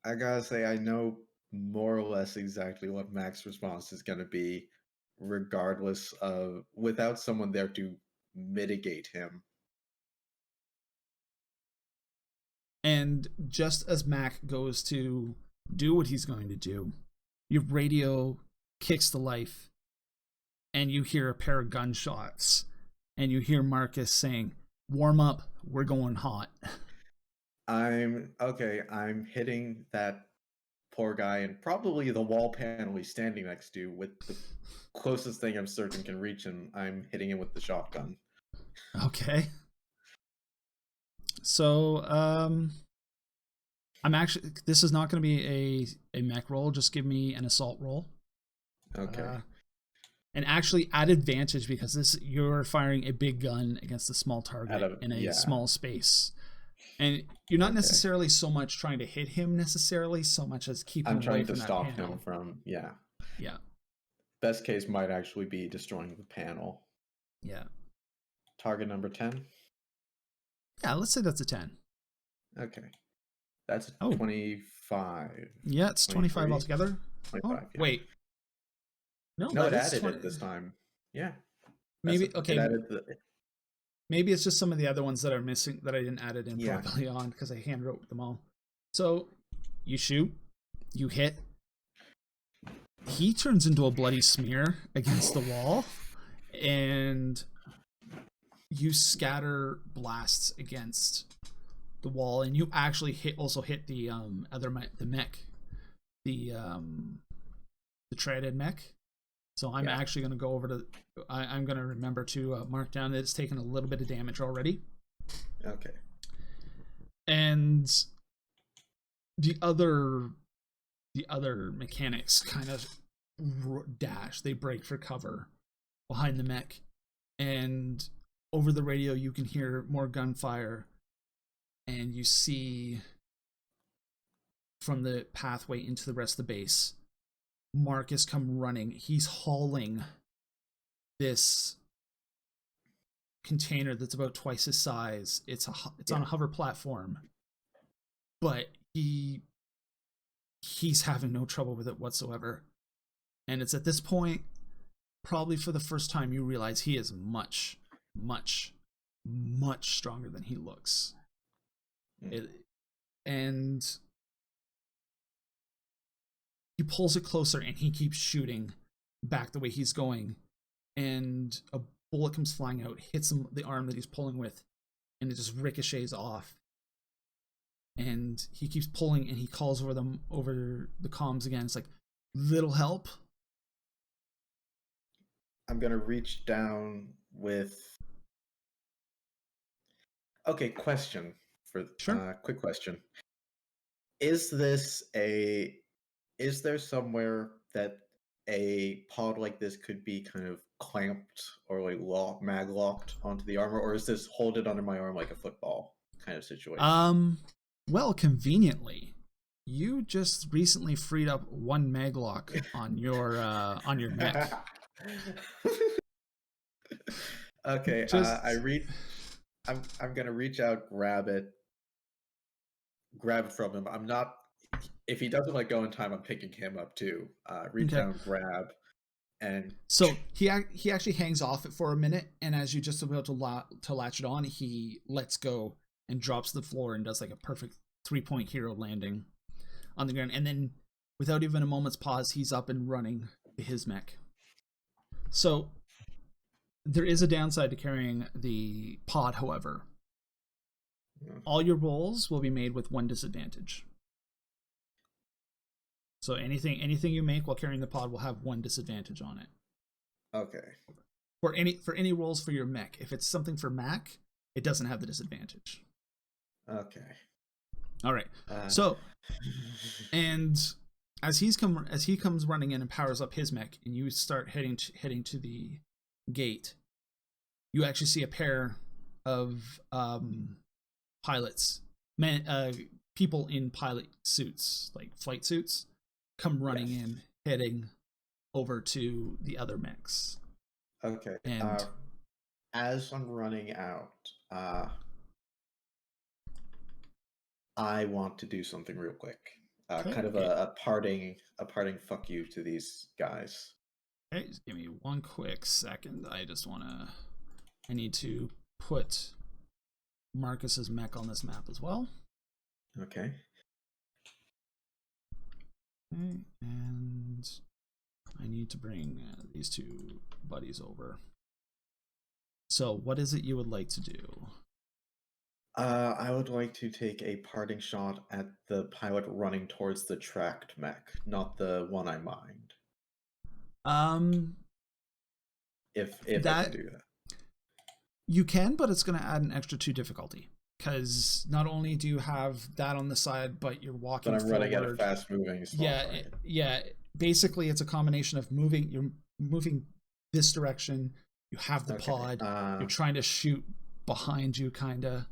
I gotta say, I know more or less exactly what Mack's response is gonna be, regardless of without someone there to mitigate him. And just as Mack goes to do what he's going to do, your radio kicks to life and you hear a pair of gunshots and you hear Marcus saying, "Warm up, we're going hot." I'm hitting that poor guy and probably the wall panel he's standing next to with the closest thing I'm certain can reach him. I'm hitting him with the shotgun. Okay. So, I'm actually, this is not going to be a mech roll. Just give me an assault roll. Okay. And actually add advantage because you're firing a big gun against a small target in a small space. And you're not necessarily so much trying to hit him necessarily, so much as keep him away from that panel. I'm trying to stop him from, Yeah. Best case might actually be destroying the panel. Yeah. Target number 10? Yeah, let's say that's a 10. Okay. That's 25. Yeah, it's 25 altogether. 25, Wait. No, it added it this time. Yeah. Maybe, maybe it's just some of the other ones that are missing that I didn't add it in properly on because I hand wrote them all. So you shoot, you hit. He turns into a bloody smear against the wall, and you scatter blasts against the wall, and you actually hit the mech, the treaded mech. So I'm actually going to go over to. I'm going to remember to mark down that it's taken a little bit of damage already. Okay. And the other mechanics kind of dash. They break for cover behind the mech, and over the radio you can hear more gunfire, and you see from the pathway into the rest of the base, Marcus come running. He's hauling this container that's about twice his size. It's on a hover platform, but he's having no trouble with it whatsoever. And it's at this point, probably for the first time, you realize he is much, much, much stronger than he looks. And he pulls it closer, and he keeps shooting back the way he's going. And a bullet comes flying out, hits him the arm that he's pulling with, and it just ricochets off. And he keeps pulling, and he calls over the comms again. It's like, little help. I'm gonna reach down with. Okay, question for Sure. quick question. Is there somewhere that a pod like this could be kind of clamped or like mag locked onto the armor, or is this hold it under my arm like a football kind of situation? Well, conveniently, you just recently freed up one maglock on your mech. Okay, I'm gonna reach out, grab it from him. I'm not. If he doesn't let go in time, I'm picking him up too. Reach down, grab, and so he actually hangs off it for a minute, and as you just about to latch it on, he lets go and drops to the floor and does like a perfect 3-point hero landing on the ground, and then without even a moment's pause, he's up and running his mech. So there is a downside to carrying the pod, however. All your rolls will be made with one disadvantage. So anything you make while carrying the pod will have one disadvantage on it. Okay. For any rolls for your mech. If it's something for Mack, it doesn't have the disadvantage. Okay. All right. So, and as he comes running in and powers up his mech, and you start heading to the gate, you actually see a pair of pilots, people in pilot suits, like flight suits, come running in, heading over to the other mechs. Okay. And as I'm running out, I want to do something real quick. Kind of a parting fuck you to these guys. Okay, just give me one quick second. I need to put Marcus's mech on this map as well. Okay. Okay, and I need to bring these two buddies over. So, what is it you would like to do? I would like to take a parting shot at the pilot running towards the tracked mech, not the one I mined. If I can do that. You can, but it's going to add an extra 2 difficulty. Because not only do you have that on the side, but you're walking forward. But I'm running at a fast-moving small target. Yeah. Basically, it's a combination of you're moving this direction, you have the pod, you're trying to shoot behind you, kind of.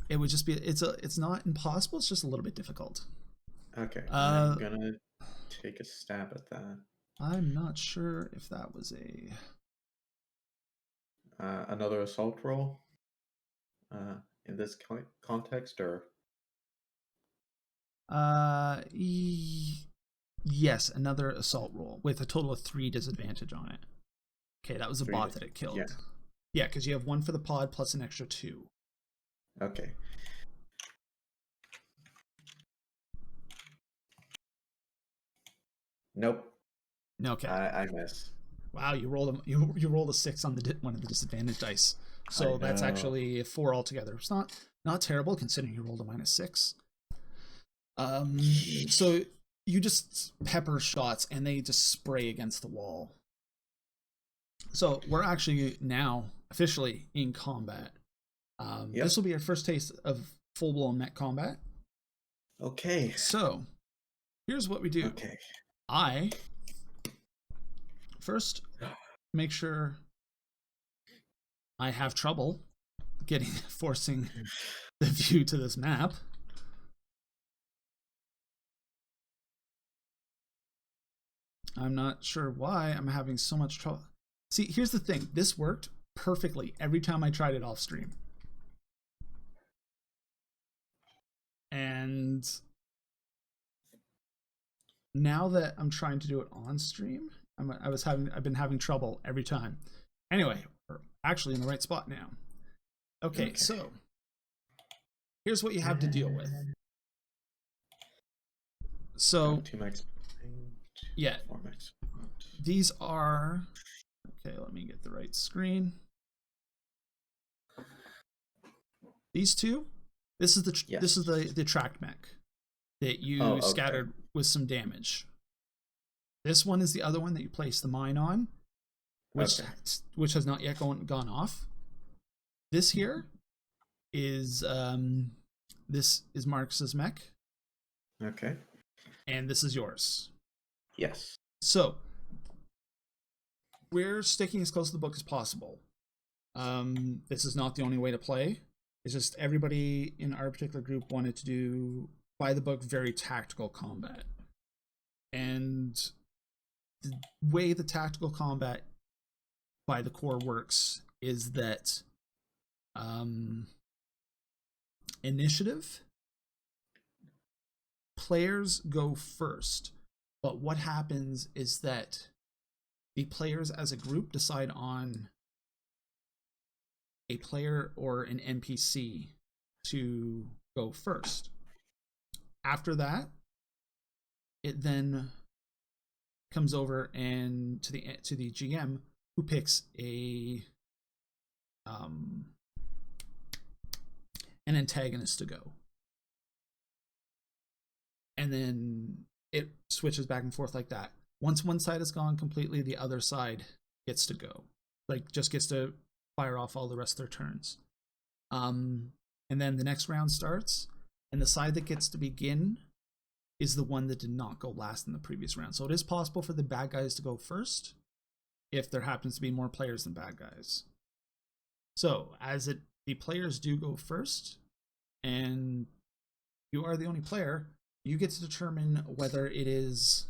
It would just be, it's not impossible, it's just a little bit difficult. Okay, I'm gonna take a stab at that. I'm not sure if that was another assault roll in this context, or yes, another assault roll with a total of 3 disadvantage on it. Okay, that was a bot that it killed. Yeah, because you have 1 for the pod plus an extra 2. Okay. Nope. Okay. I miss. Wow, you rolled a 6 on one of the disadvantage dice. So that's actually 4 altogether. It's not terrible considering you rolled a -6. So you just pepper shots and they just spray against the wall. So we're actually now officially in combat. This will be our first taste of full-blown mech combat. Okay. So here's what we do. Okay. I first make sure I have trouble forcing the view to this map. I'm not sure why I'm having so much trouble. See, here's the thing. This worked perfectly every time I tried it off stream. And now that I'm trying to do it on stream, I've been having trouble every time. Anyway, we're actually in the right spot now. Okay. So here's what you have to deal with. So 2 max. yeah, 4 max. these are okay. Let me get the right screen. These two. This is the tracked mech that you scattered with some damage. This one is the other one that you place the mine on, which has not yet gone off. This here is Marcus's mech. Okay. And this is yours. Yes. So we're sticking as close to the book as possible. This is not the only way to play. It's just everybody in our particular group wanted to do by the book, very tactical combat. And the way the tactical combat by the core works is that initiative, players go first, but what happens is that the players as a group decide on a player or an NPC to go first. After that, it then comes over and to the GM, who picks an antagonist to go. And then it switches back and forth like that. Once one side is gone completely, the other side gets to go. Like, just gets to fire off all the rest of their turns. And then the next round starts, and the side that gets to begin is the one that did not go last in the previous round. So it is possible for the bad guys to go first if there happens to be more players than bad guys. So the players do go first, and you are the only player, you get to determine whether it is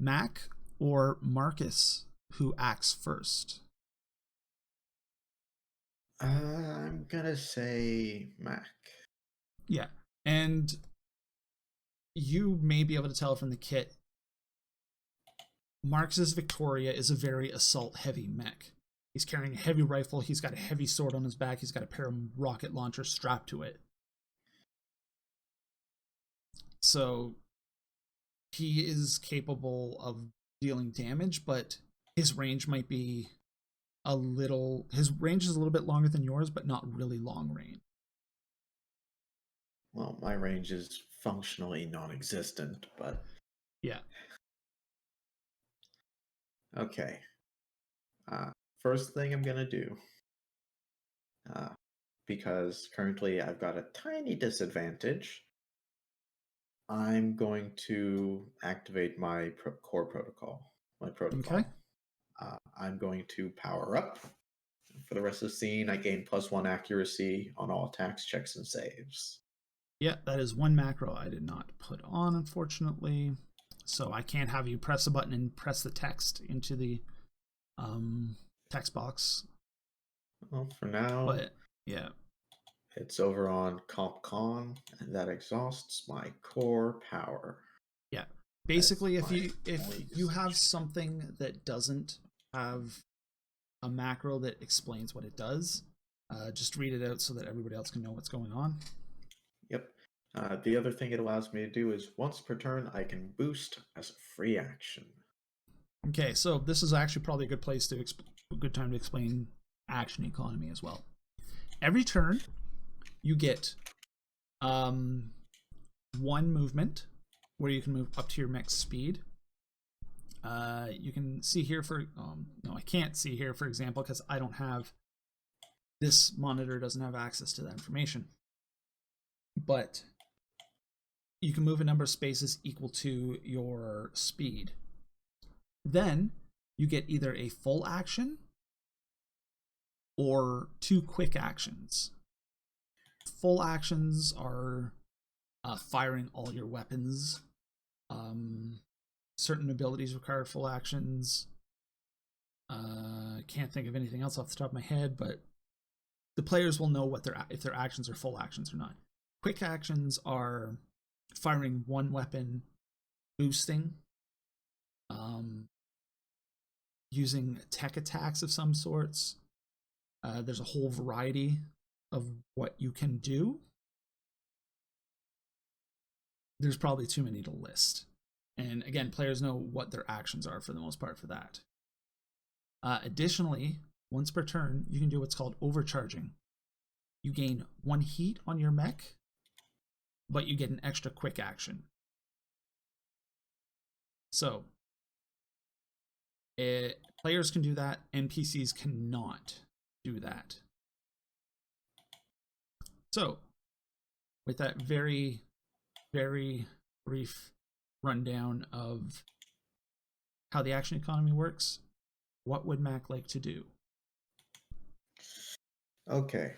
Mack or Marcus who acts first. I'm gonna say Mack. Yeah, and you may be able to tell from the kit, Marcus's Victoria is a very assault-heavy mech. He's carrying a heavy rifle, he's got a heavy sword on his back, he's got a pair of rocket launchers strapped to it. So he is capable of dealing damage, but his range might be his range is a little bit longer than yours, but not really long range. Well, my range is functionally non-existent, but yeah. Okay. First thing I'm gonna do, because currently I've got a tiny disadvantage, I'm going to activate my core protocol. My protocol. Okay. I'm going to power up. For the rest of the scene, I gain +1 accuracy on all attacks, checks, and saves. Yeah, that is one macro I did not put on, unfortunately. So I can't have you press a button and press the text into the text box. Well, for now, but yeah, it's over on CompCon, and that exhausts my core power. Yeah, basically, if you have something that doesn't have a macro that explains what it does, just read it out so that everybody else can know what's going on. Yep. The other thing it allows me to do is once per turn, I can boost as a free action. Okay, so this is actually probably a good place to a good time to explain action economy as well. Every turn, you get one movement where you can move up to your max speed. You can see here no, I can't see here, for example, because I don't have, this monitor doesn't have access to that information. But you can move a number of spaces equal to your speed. Then you get either a full action or 2 quick actions. Full actions are firing all your weapons. Certain abilities require full actions. Can't think of anything else off the top of my head, but the players will know if their actions are full actions or not. Quick actions are firing one weapon, boosting, using tech attacks of some sorts. There's a whole variety of what you can do. There's probably too many to list. And again, players know what their actions are for the most part for that. Additionally, once per turn, you can do what's called overcharging. You gain 1 heat on your mech, but you get an extra quick action. So, players can do that, NPCs cannot do that. So, with that very, very brief rundown of how the action economy works, what would Mack like to do? Okay.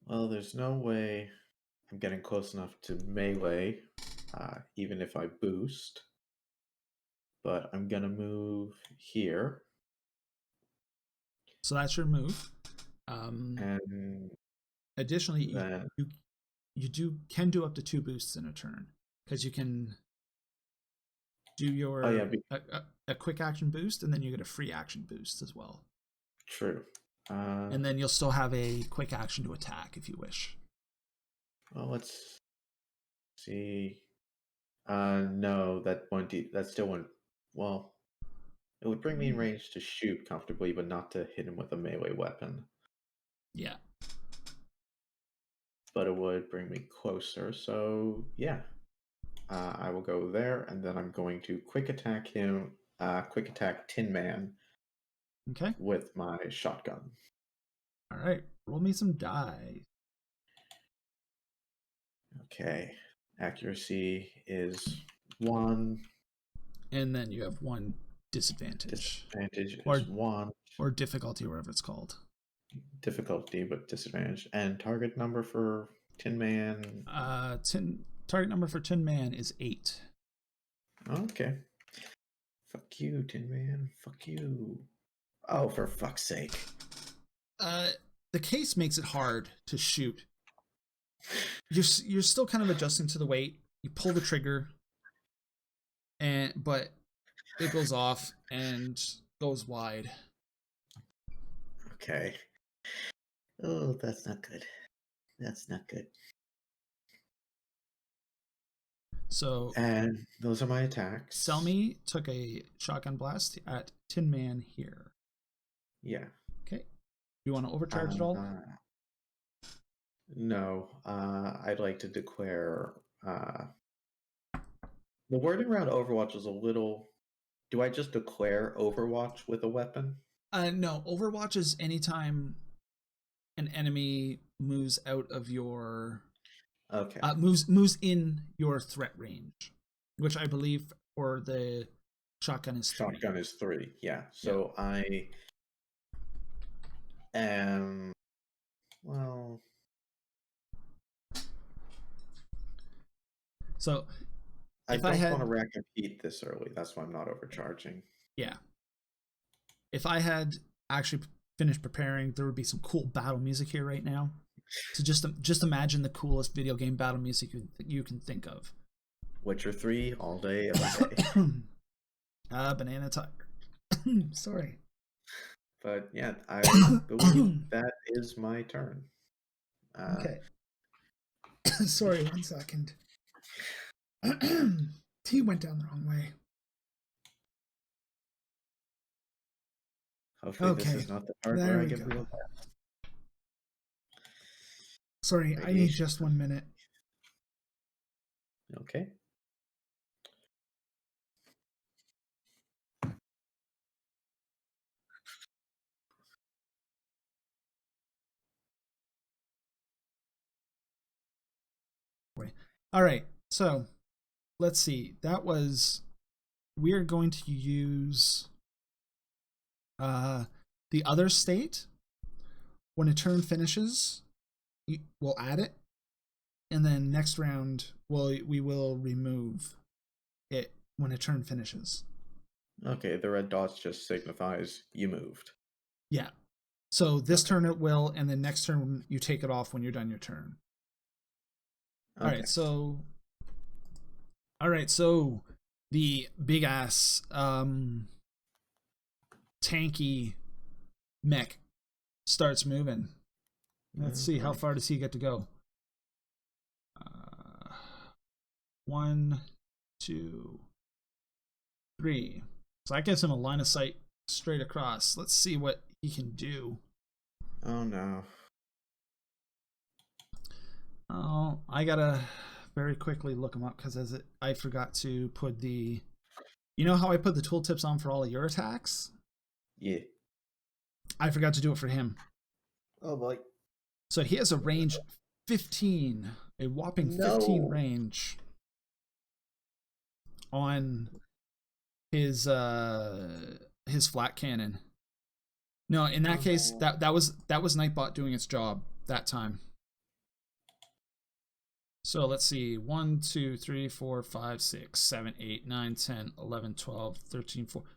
Well, there's no way I'm getting close enough to melee, even if I boost. But I'm gonna move here. So that's your move. And Additionally, then you can do up to 2 boosts in a turn, because you can do your a quick action boost, and then you get a free action boost as well. True. And then you'll still have a quick action to attack if you wish. Well, let's see. No, that still wouldn't. Well, it would bring me in range to shoot comfortably, but not to hit him with a melee weapon. Yeah. But it would bring me closer, so yeah. I will go there, and then I'm going to quick attack him, quick attack Tin Man. Okay. With my shotgun. All right, roll me some die. Okay, accuracy is 1. And then you have 1 disadvantage. Disadvantage is 1. Or difficulty, whatever it's called. Difficulty, but disadvantage. And target number for Tin Man? Target number for Tin Man is 8. Okay. Fuck you, Tin Man. Fuck you. Oh, for fuck's sake. The case makes it hard to shoot. You're still kind of adjusting to the weight. You pull the trigger, but it goes off and goes wide. Okay. Oh, that's not good. That's not good. So, and those are my attacks. Selmy took a shotgun blast at Tin Man here. Yeah. Okay. Do you want to overcharge at all? No. I'd like to declare. The wording around Overwatch is a little. Do I just declare Overwatch with a weapon? No. Overwatch is anytime an enemy moves out of your. Okay. Moves in your threat range, which I believe for the shotgun is 3. Shotgun is 3. Yeah. So yeah. I am. Well. So. I don't want to rack up heat this early. That's why I'm not overcharging. Yeah. If I had actually finished preparing, there would be some cool battle music here right now. So just imagine the coolest video game battle music you can think of. Witcher 3 all day, every day. Banana Tiger. Sorry. But yeah, I believe that is my turn. Okay. Sorry, 1 second. Tea went down the wrong way. Hopefully this is not the part where I get real bad. Sorry, I need just 1 minute. Okay. All right, so let's see. We are going to use the other state. When a turn finishes, we'll add it, and then next round we will remove it when a turn finishes. Okay, the red dots just signifies you moved. Yeah. So this turn it will, and then next turn you take it off when you're done your turn. Okay. All right, so the big ass tanky mech starts moving. Let's see, how far does he get to go? 1, 2, 3. So that gives him a line of sight straight across. Let's see what he can do. Oh no. Oh, I gotta very quickly look him up because I forgot to put the. You know how I put the tooltips on for all of your attacks? Yeah. I forgot to do it for him. Oh boy. So he has a range 15, a whopping 15 range on his flat cannon. No, in that case, that was Nightbot doing its job that time. So let's see, 1, 2, 3, 4, 5, 6, 7, 8, 9, 10, 11, 12, 13, 14.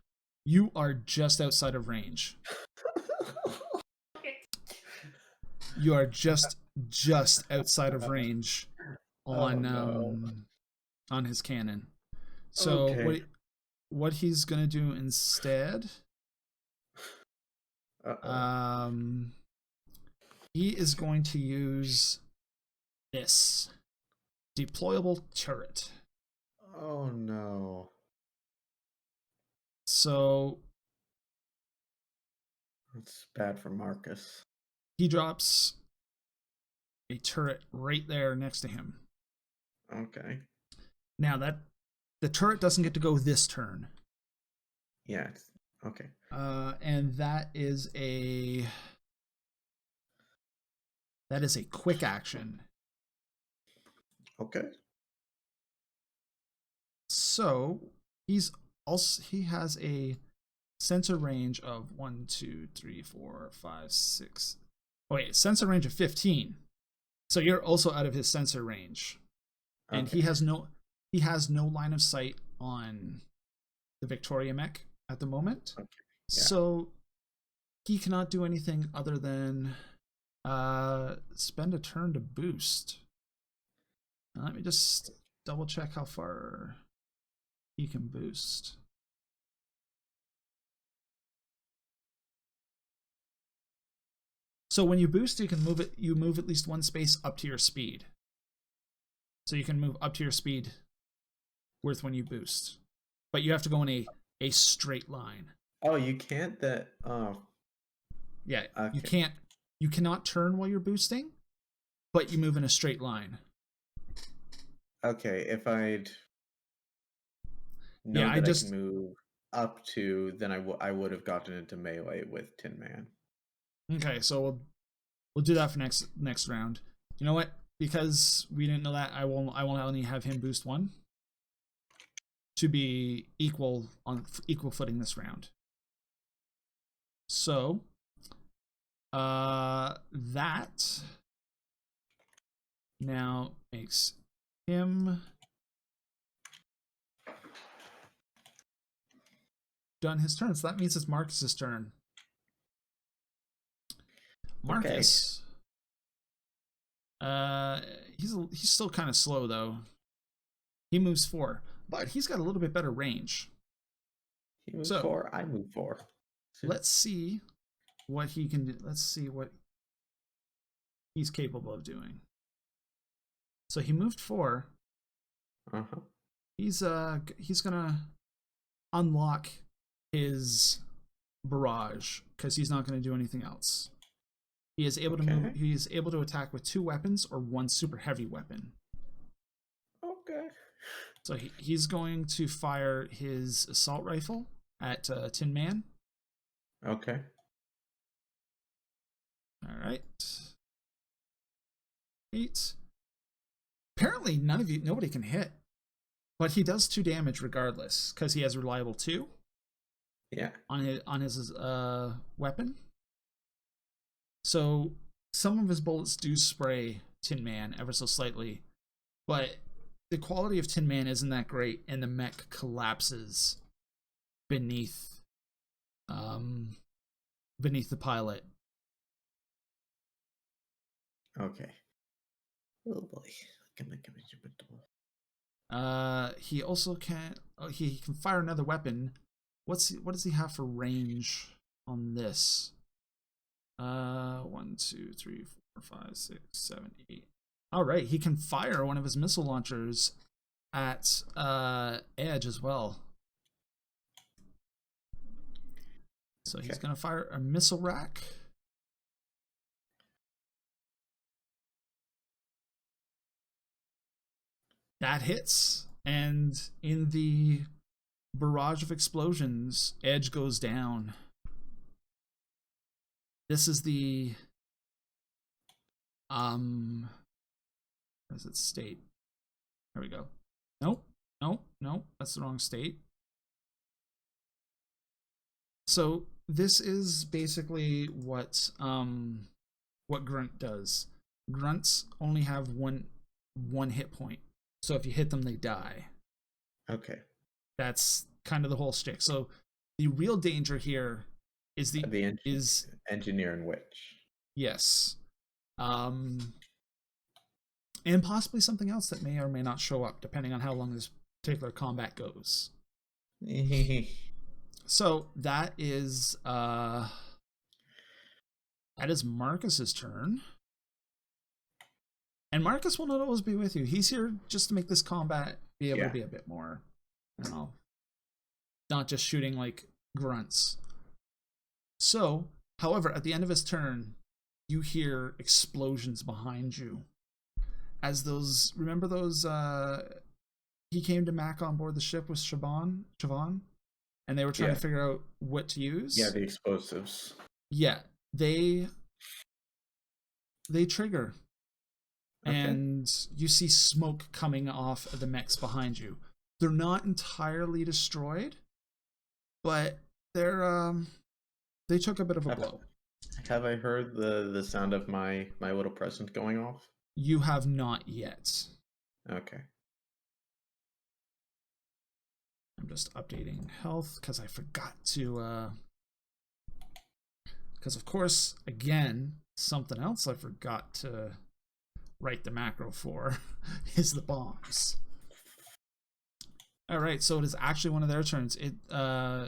You are just outside of range. You are just outside of range on on his cannon. So what he's gonna do instead? He is going to use this deployable turret. Oh no. So That's bad for Marcus. he drops a turret right there next to him. Okay. Now the turret doesn't get to go this turn. Yeah. Okay. And that is a quick action. Okay. So he has a sensor range of 1, 2, 3, 4, 5, 6. Oh wait, sensor range of 15. So you're also out of his sensor range. And he has no line of sight on the Victoria mech at the moment. Okay. Yeah. So he cannot do anything other than spend a turn to boost. Now, let me just double check how far he can boost. So when you boost, you move at least one space up to your speed. So you can move up to your speed worth when you boost. But you have to go in a straight line. Oh, you can't Yeah, okay. You cannot turn while you're boosting, but you move in a straight line. Okay, if I'd known that I can move up to, then I would have gotten into melee with Tin Man. Okay, so we'll do that for next round. You know what? Because we didn't know that, I will only have him boost 1 to be equal footing this round. So that now makes him done his turn. So that means it's Marcus's turn. Marcus. He's still kind of slow though. He moves 4, but he's got a little bit better range. He moves 4. I move 4. Let's see what he can do. Let's see what he's capable of doing. So he moved 4. He's gonna unlock his barrage because he's not going to do anything else. He is able to move. He is able to attack with 2 weapons or 1 super heavy weapon. Okay. So he's going to fire his assault rifle at Tin Man. Okay. All right. 8. Apparently, nobody can hit, but he does 2 damage regardless because he has reliable 2. Yeah. On his weapon. So some of his bullets do spray Tin Man ever so slightly, but the quality of Tin Man isn't that great, and the mech collapses beneath the pilot Okay. Oh boy. He also can. Oh, he can fire another weapon. What does he have for range on this? 1, 2, 3, 4, 5, 6, 7, 8. All right, he can fire one of his missile launchers at Edge as well. So he's gonna fire a missile rack. That hits, and in the barrage of explosions, Edge goes down. This is the what is it, state? There we go. Nope, that's the wrong state. So this is basically what Grunt does. Grunts only have one hit point. So if you hit them, they die. Okay. That's kind of the whole shtick. So the real danger here is the engineering witch. Yes. And possibly something else that may or may not show up, depending on how long this particular combat goes. So that is Marcus's turn. And Marcus will not always be with you. He's here just to make this combat be able to be a bit more, not just shooting like grunts. So, however, at the end of his turn, you hear explosions behind you. As those, remember those, he came to Mack on board the ship with Siobhan, and they were trying to figure out what to use? Yeah, the explosives. Yeah, they trigger. Okay. And you see smoke coming off of the mechs behind you. They're not entirely destroyed, but they took a bit of a blow. Have I heard the sound of my little present going off? You have not yet. Okay. I'm just updating health because I forgot to because of course, again, something else I forgot to write the macro for is the bombs. All right, so it is actually one of their turns.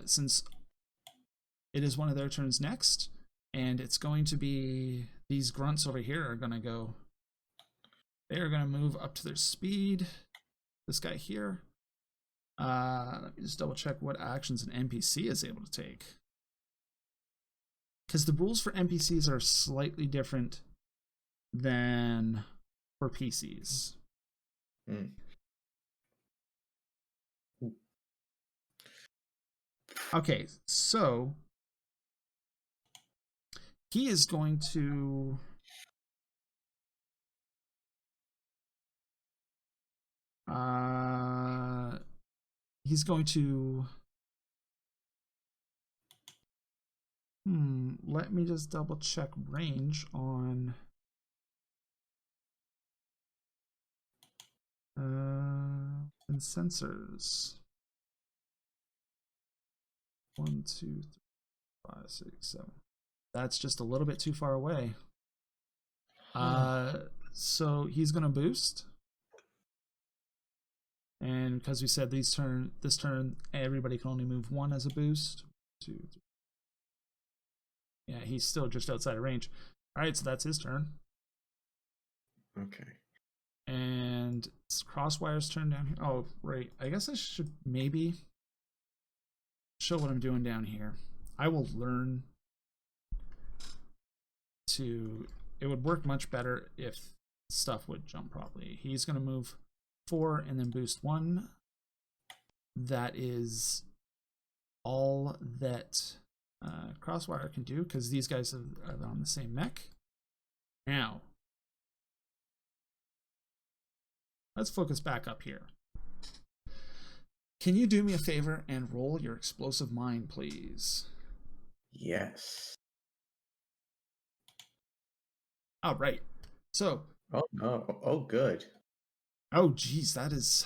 Since it is one of their turns next, and it's going to be these grunts over here are going to go. They are going to move up to their speed. This guy here. Let me just double check what actions an NPC is able to take, because the rules for NPCs are slightly different than for PCs. Okay, so he is going to let me just double check range on and sensors. 1, 2, 3, 5, 6, 7. That's just a little bit too far away. So he's gonna boost. And because we said this turn everybody can only move 1 as a boost. 2, 3. Yeah, he's still just outside of range. Alright, so that's his turn. Okay. And it's Crosswire's turn down here. Oh, right. I guess I should maybe show what I'm doing down here. I will learn to... It would work much better if stuff would jump properly. He's going to move 4 and then boost 1. That is all that Crosswire can do, because these guys are on the same mech. Now, let's focus back up here. Can you do me a favor and roll your explosive mine, please? Yes. All right. So. Oh no. Oh, good. Oh, geez, that is.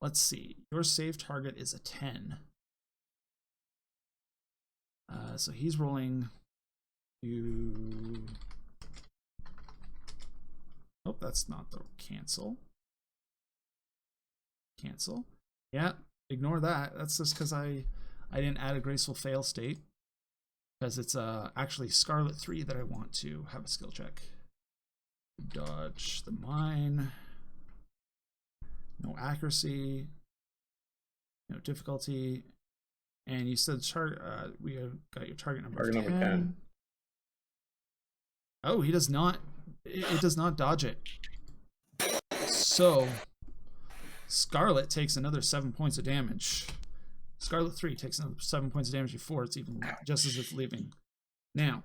Let's see. Your save target is a 10. So he's rolling. Oh, that's not the cancel. Cancel. Yeah, ignore that. That's just because I didn't add a graceful fail state. Because it's actually Scarlet 3 that I want to have a skill check. Dodge the mine. No accuracy. No difficulty. And you said we got your target number. Target number 10. Oh, he does not. It does not dodge it. So Scarlet takes another 7 points of damage. Scarlet 3 takes another 7 points of damage before it's even just as it's leaving. Now,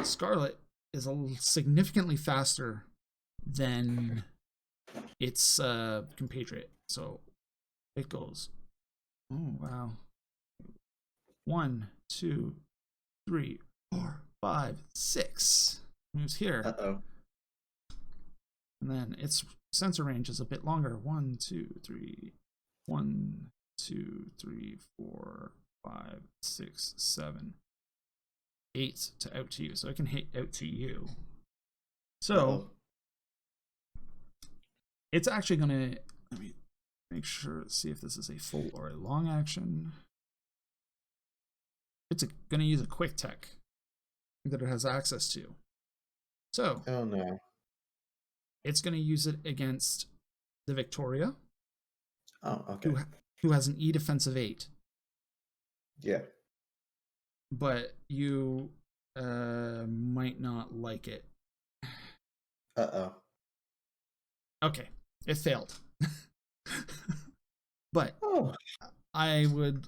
Scarlet is significantly faster than its compatriot. So it goes. Oh wow. 1, 2, 3, 4, 5, 6. Moves here. Uh-oh. And then its sensor range is a bit longer. 1, 2, 3. 1, 2, 3, 4, 5, 6, 7, 8 to out to you. So I can hit out to you. So it's actually gonna, let me make sure, see if this is a full or a long action. It's gonna use a quick tech that it has access to. So oh no. It's gonna use it against the Victoria. Oh, okay. Who has an E defense of 8. Yeah. But you might not like it. Uh-oh. Okay, it failed. But I would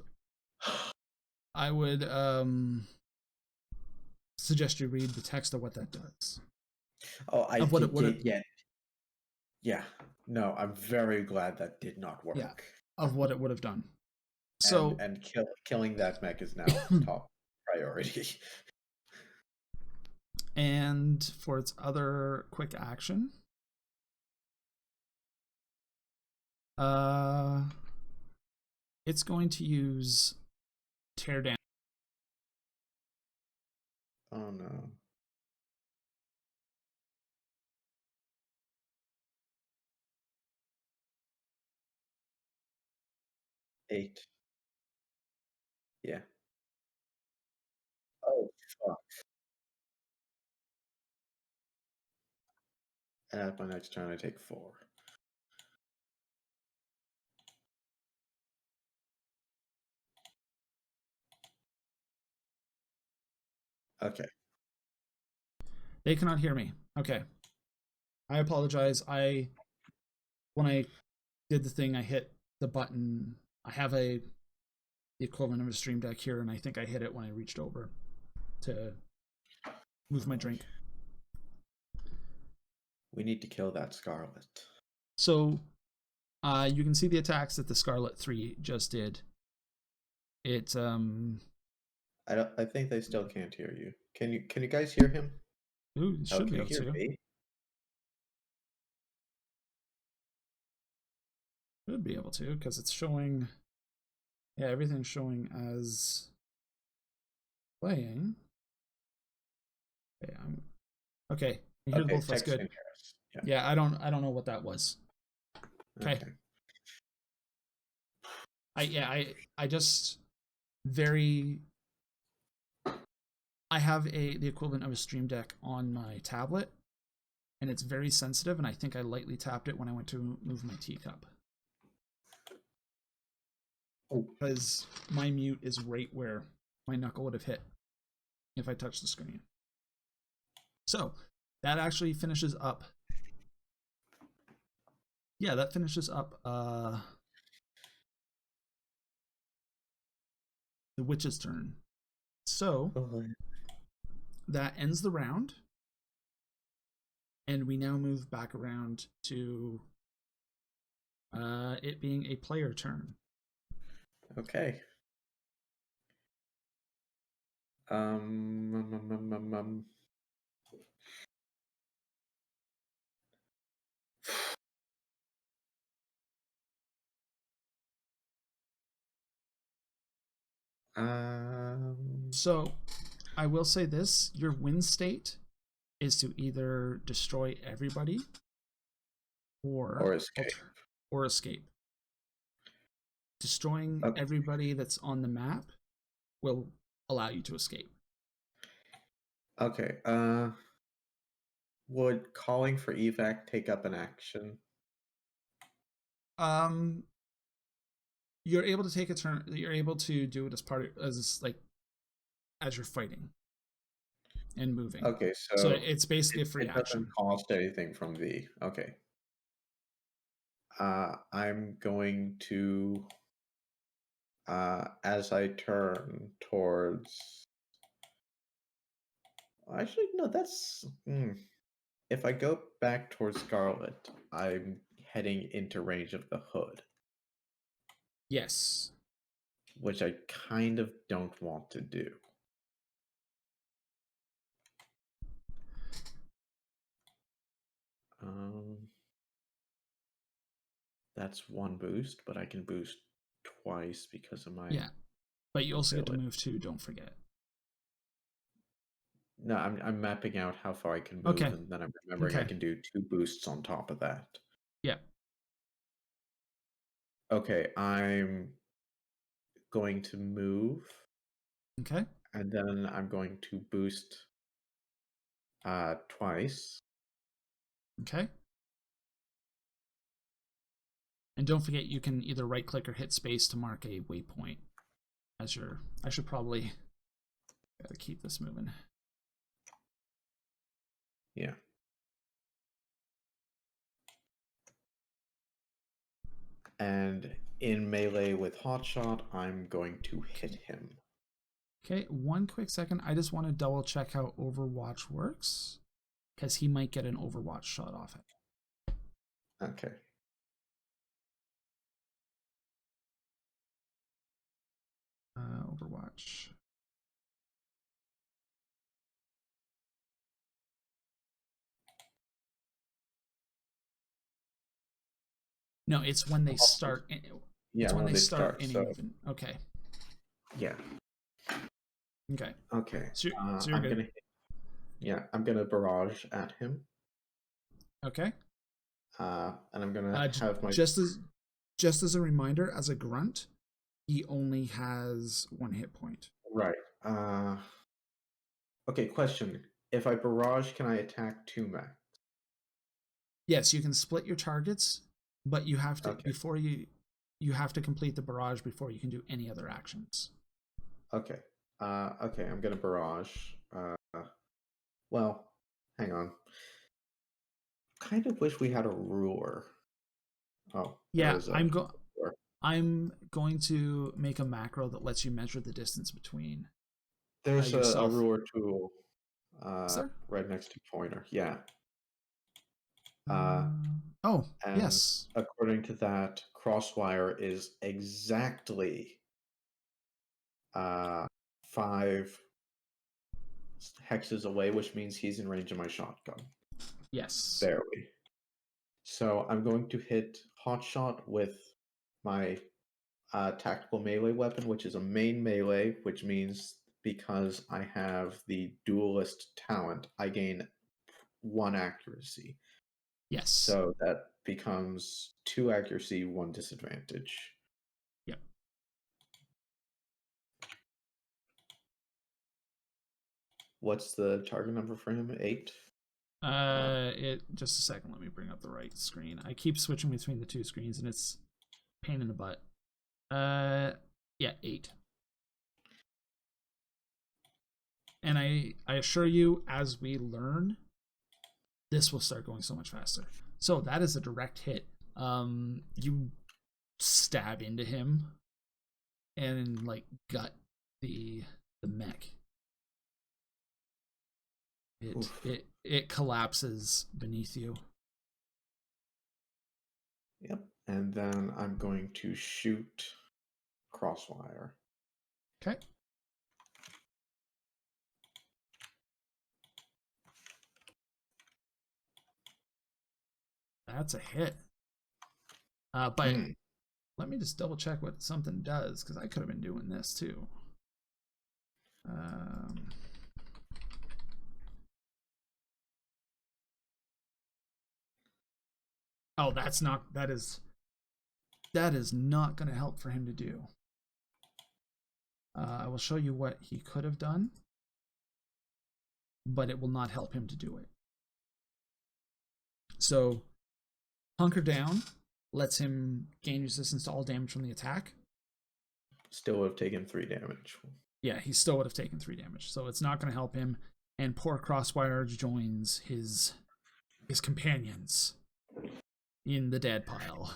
suggest you read the text of what that does. Oh, I did. Yeah. No, I'm very glad that did not work. Yeah, of what it would have done. So killing that mech is now top priority. And for its other quick action, it's going to use tear down. Oh no. Eight. Yeah. Oh fuck. And my next turn I take 4. Okay. They cannot hear me. Okay. I apologize. When I did the thing, I hit the button. I have the equivalent of a stream deck here, and I think I hit it when I reached over to move my drink. We need to kill that Scarlet. So you can see the attacks that the Scarlet 3 just did. It I think they still can't hear you. Can you guys hear him? Ooh, you should be able to. Me? Should be able to, because it's showing. Yeah, everything's showing as playing. Okay. You hear both of us good. Yeah, I don't know what that was. Okay. I just I have the equivalent of a stream deck on my tablet, and it's very sensitive, and I think I lightly tapped it when I went to move my teacup. Because my mute is right where my knuckle would have hit if I touched the screen. So that actually finishes up. Yeah, that finishes up the witch's turn. So that ends the round, and we now move back around to it being a player turn. Okay. So I will say this, your win state is to either destroy everybody Or escape. Or escape. Destroying Okay. everybody that's on the map will allow you to escape. Okay. Would calling for evac take up an action? You're able to take a turn. You're able to do it as you're fighting and moving. Okay, So it's basically a free it doesn't action. cost anything from V. Okay. I'm going to, as I turn towards. Actually, no. That's if I go back towards Scarlet, I'm heading into range of the hood, Yes. which I kind of don't want to do. That's one boost, but I can boost twice because of my. Yeah, but you also get to ability. move too. Don't forget. No, I'm mapping out how far I can move, Okay. and then I'm remembering I Okay. can do 2 boosts on top of that. Yeah. Okay, I'm going to move, Okay. and then I'm going to boost twice. Okay. And don't forget, you can either right click or hit space to mark a waypoint. I should probably gotta keep this moving. Yeah. And in melee with Hotshot, I'm going to hit him. Okay, one quick second. I just want to double check how Overwatch works, because he might get an Overwatch shot off it. Okay. Overwatch. No, it's when they start. Yeah, it's when they start any so, movement. Okay. Yeah. Okay. Okay. So you're I'm good. gonna hit. Yeah, I'm gonna barrage at him. Okay. And I'm gonna have my. Just as a reminder, as a grunt, he only has 1 hit point. Right. Okay, question. If I barrage, can I attack 2 Mack? Yes, you can split your targets, but you have to you have to complete the barrage before you can do any other actions. Okay. Okay, I'm gonna barrage. Well, hang on. Kind of wish we had a ruler. Oh, Yeah, ruler. I'm going to make a macro that lets you measure the distance between. There's a yourself. ruler tool Sir? right next to pointer. Yeah. Oh, And yes. according to that, crosswire is exactly 5 hexes away, which means he's in range of my shotgun. Yes. Barely. So I'm going to hit Hotshot with my tactical melee weapon, which is a main melee, which means because I have the duelist talent, I gain 1 accuracy. Yes. So that becomes 2 accuracy, 1 disadvantage. Yep. What's the target number for him? 8? Just a second, let me bring up the right screen. I keep switching between the 2 screens and it's a pain in the butt. Yeah, 8. And I assure you, as we learn, this will start going so much faster. So that is a direct hit. You stab into him and like gut the mech. It collapses beneath you. Yep. And then I'm going to shoot crosswire. Okay. That's a hit. But let me just double check what something does, because I could have been doing this too. Oh, that is not going to help for him to do. I will show you what he could have done, but it will not help him to do it. So, hunker down lets him gain resistance to all damage from the attack. Still would have taken 3 damage. Yeah, he still would have taken 3 damage, so it's not going to help him. And poor Crosswire joins his companions in the dead pile.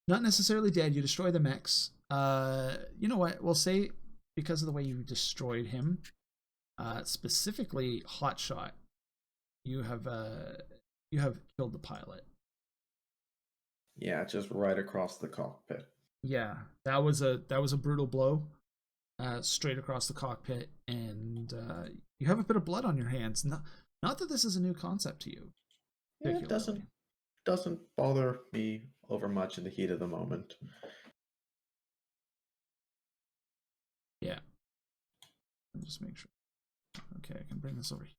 Not necessarily dead. You destroy the mechs. You know what? We'll say because of the way you destroyed him, specifically Hotshot, you have killed the pilot. Yeah, just right across the cockpit. Yeah, that was a brutal blow, straight across the cockpit, and you have a bit of blood on your hands. Not that this is a new concept to you. Yeah, it doesn't bother me over much in the heat of the moment. Yeah. Let me just make sure. Okay, I can bring this over here.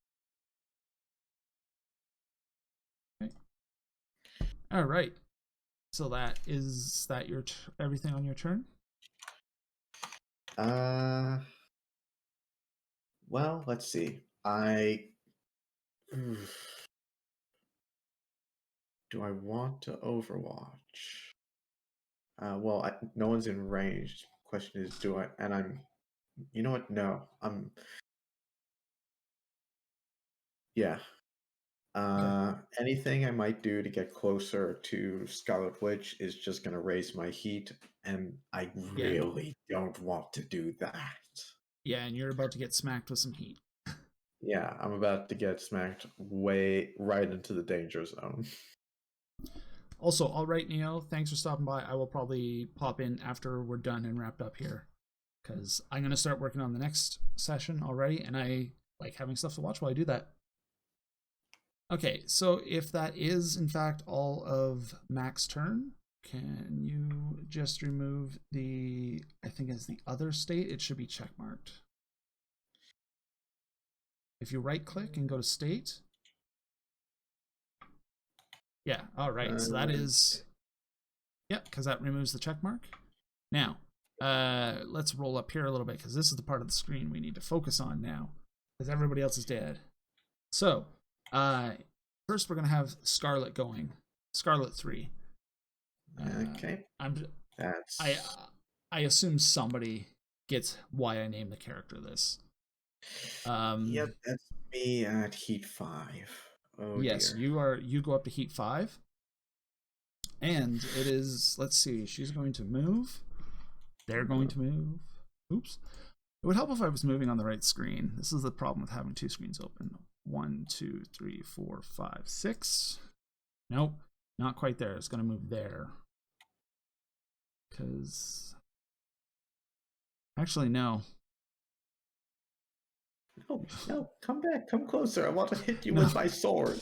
Okay. All right. So is that your everything on your turn? Well, let's see. Do I want to Overwatch? Well, no one's in range. Question is, do I? And I'm. You know what? No, I'm. Yeah. Okay. Anything I might do to get closer to Scarlet Witch is just gonna raise my heat, and I really don't want to do that. Yeah, and you're about to get smacked with some heat. Yeah, I'm about to get smacked way right into the danger zone. Also, all right, Neo, thanks for stopping by. I will probably pop in after we're done and wrapped up here, because I'm going to start working on the next session already, and I like having stuff to watch while I do that. Okay, so if that is, in fact, all of Mack's turn, can you just remove the, I think it's the other state, it should be checkmarked. If you right-click and go to state, yeah, all right, so that is, yep, because that removes the check mark. Now, let's roll up here a little bit, because this is the part of the screen we need to focus on now, because everybody else is dead. So, first we're going to have Scarlet going. Scarlet 3. Okay. I assume somebody gets why I named the character this. Yep, that's me at heat 5. Oh, yes, dear. you go up to heat 5. And it is, let's see, she's going to move. They're going to move. Oops. It would help if I was moving on the right screen. This is the problem with having 2 screens open. 1, 2, 3, 4, 5, 6. Nope, not quite there. It's going to move there. Because... Actually, no. No, come back, come closer. I want to hit you with my sword.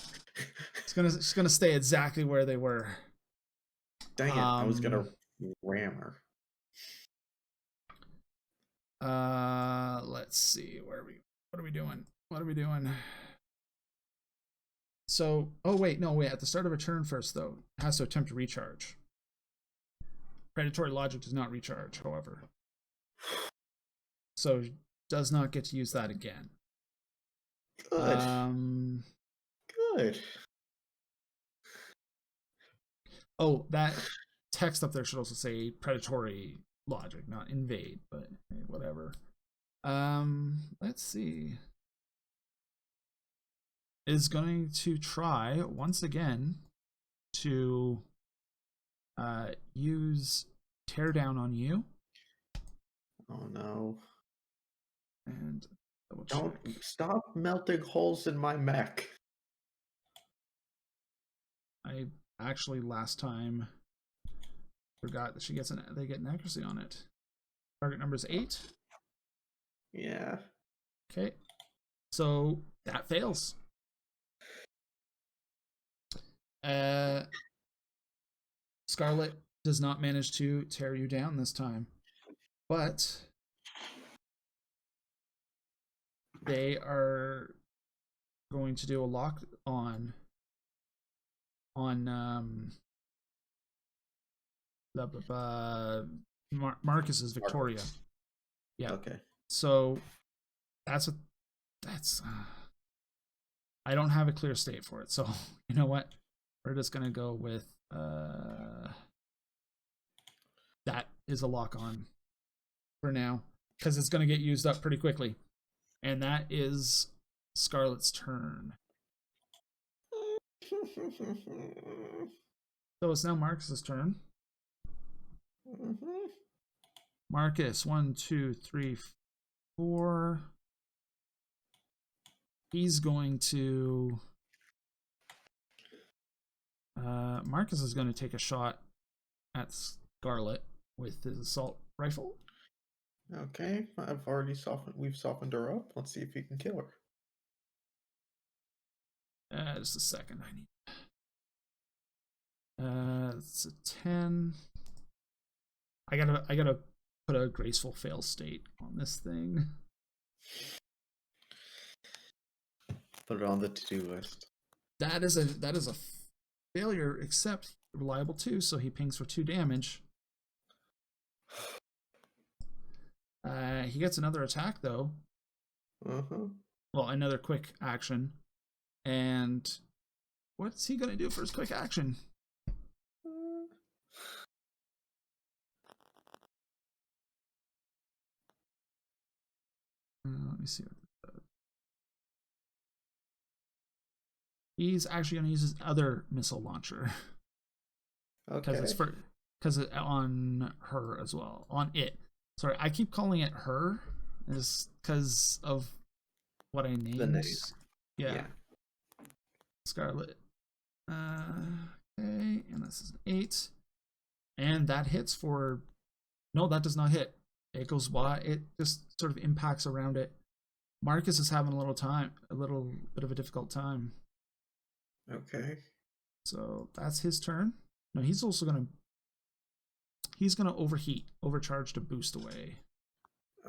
It's gonna stay exactly where they were. Dang it, I was gonna ram her. Let's see, what are we doing? So, oh wait, at the start of a turn first though, it has to attempt to recharge. Predatory logic does not recharge, however. So does not get to use that again. Good. Good. Oh, that text up there should also say predatory logic, not invade, but hey, whatever. Let's see. Is going to try once again to use tear down on you. Oh no. And don't stop melting holes in my mech. I actually last time forgot that they get an accuracy on it. Target number is 8. Yeah. Okay. So that fails. Scarlet does not manage to tear you down this time, but they are going to do a lock on on Marcus's Victoria. Yeah. Okay. So that's I don't have a clear state for it. So you know what? We're just gonna go with that is a lock on for now because it's gonna get used up pretty quickly, and that is Scarlet's turn. So it's now Marcus's turn. Marcus, 1, 2, 3, 4. He's going to. Marcus is going to take a shot at Scarlet with his assault rifle. Okay, we've softened her up. Let's see if we can kill her. Just a second, I need. It's a 10. I gotta put a graceful fail state on this thing. Put it on the to-do list. That is a failure, except reliable 2, so he pings for 2 damage. He gets another attack though. Well, another quick action. And what's he gonna do for his quick action? Let me see what this does. He's actually going to use his other missile launcher. Okay. Because it's on her as well. On it. Sorry, I keep calling it her. Is because of what I named. The name. Yeah. Scarlet. Okay, and this is an 8. And that hits for... No, that does not hit. It goes wide. It just sort of impacts around it. Marcus is having a little bit of a difficult time. Okay. So that's his turn. No, he's gonna overcharge to boost away.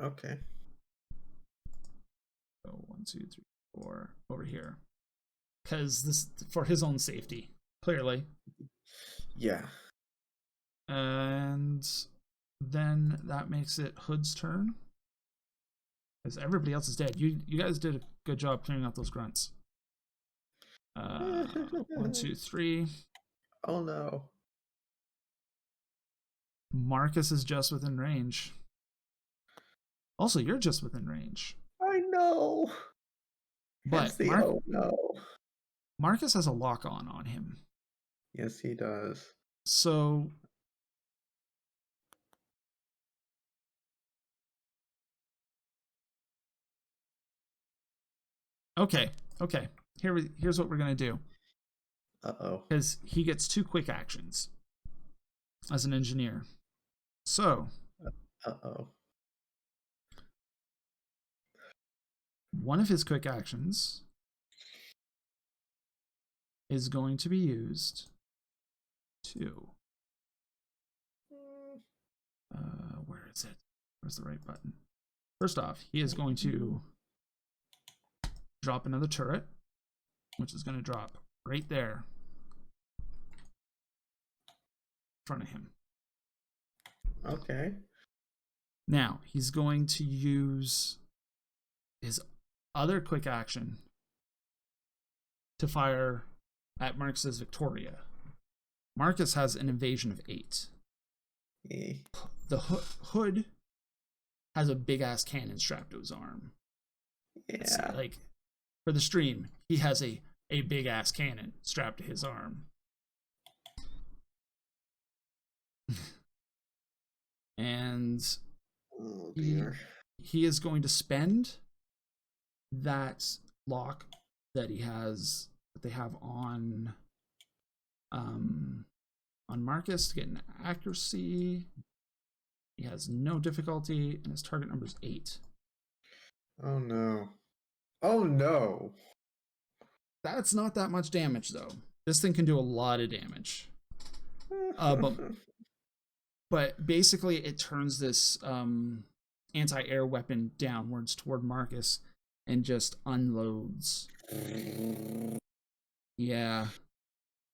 Okay. So 1, 2, 3, 4 over here, because this for his own safety, clearly. Yeah. And then that makes it Hood's turn. Because everybody else is dead. You guys did a good job clearing out those grunts. 1, 2, 3. Oh no. Marcus is just within range. Also, you're just within range. I know. But oh no. Marcus has a lock on him. Yes, he does. So Okay. Here's what we're gonna do. Uh-oh. Because he gets 2 quick actions as an engineer. So Uh-oh. one of his quick actions is going to be used to where is it? Where's the right button? First off, he is going to drop another turret, which is going to drop right there in front of him. Okay. Now, he's going to use his other quick action to fire at Marcus's Victoria. Marcus has an evasion of 8. The Hood has a big-ass cannon strapped to his arm. Yeah. Like, for the stream, he has a big-ass cannon strapped to his arm. And oh dear. He is going to spend that lock that they have on Marcus to get an accuracy. He has no difficulty, and his target number is 8. Oh no. Oh no. That's not that much damage, though. This thing can do a lot of damage. But basically, it turns this anti-air weapon downwards toward Marcus and just unloads. Yeah.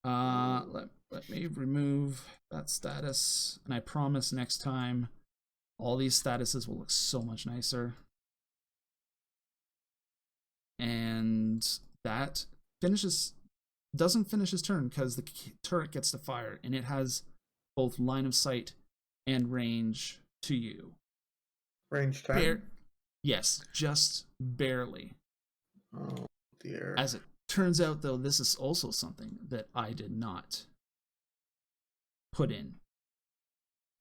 Let me remove that status, and I promise next time all these statuses will look so much nicer. And that doesn't finish his turn because the turret gets to fire, and it has both line of sight and range to you. Range 10? Yes, just barely. Oh, dear. As it turns out, though, this is also something that I did not put in.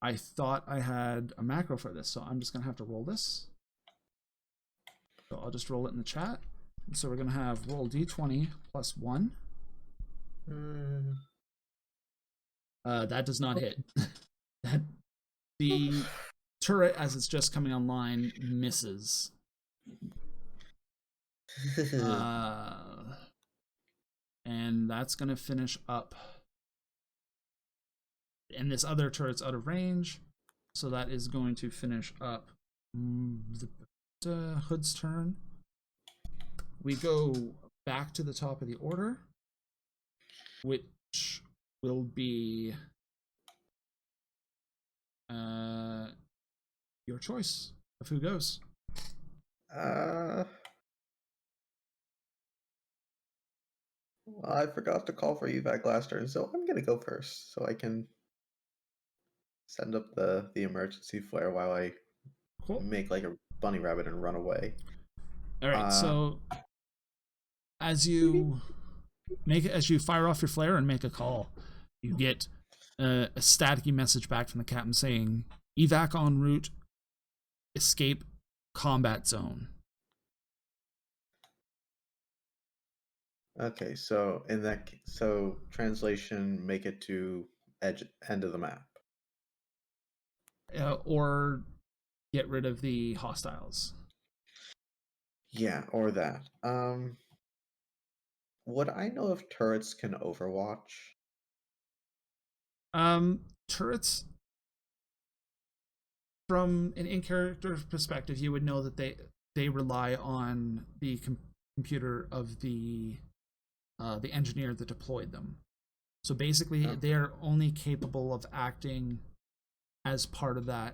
I thought I had a macro for this, so I'm just going to have to roll this. So I'll just roll it in the chat. So we're going to have roll d20 plus 1. That does not hit. The turret, as it's just coming online, misses. And that's going to finish up. And this other turret's out of range, so that is going to finish up the Hood's turn. We go back to the top of the order, which will be your choice of who goes. Well, I forgot to call for evac last turn, so I'm gonna go first, so I can send up the emergency flare while I make like a bunny rabbit and run away. All right, so as you fire off your flare and make a call, you get a staticky message back from the captain saying, "Evac en route, escape combat zone." Okay, so translation, make it to end of the map. Or get rid of the hostiles. Yeah, or that. Would I know if turrets can overwatch? Turrets, from an in-character perspective, you would know that they rely on the computer of the engineer that deployed them. So basically, they are only capable of acting as part of the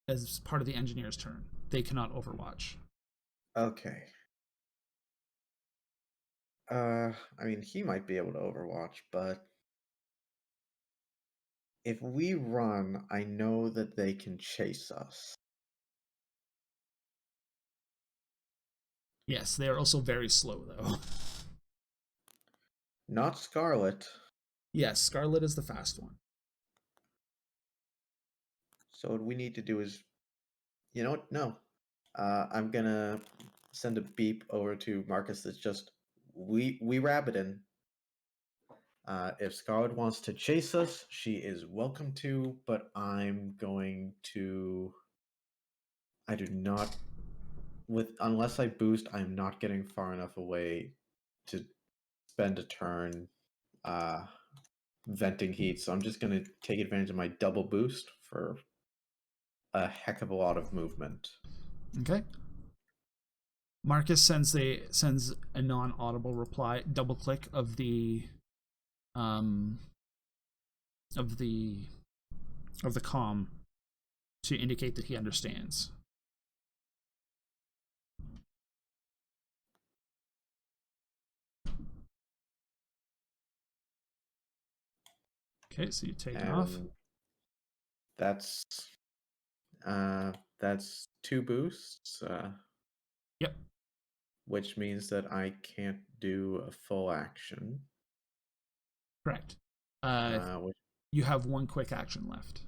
engineer's turn. They cannot overwatch. Okay. I mean, he might be able to overwatch, but if we run, I know that they can chase us. Yes, they are also very slow, though. Not Scarlet. Yes, Scarlet is the fast one. So what we need to do is, you know what? No. I'm gonna send a beep over to Marcus that's just, we rabbitin. If Scarlet wants to chase us, she is welcome to, but I'm going to... I do not... unless I boost, I'm not getting far enough away to spend a turn venting heat, so I'm just going to take advantage of my double boost for a heck of a lot of movement. Okay. Marcus sends a non-audible reply, double click of the comm to indicate that he understands. Okay, so you take it off. That's 2 boosts. Yep. Which means that I can't do a full action. Correct. You have 1 quick action left.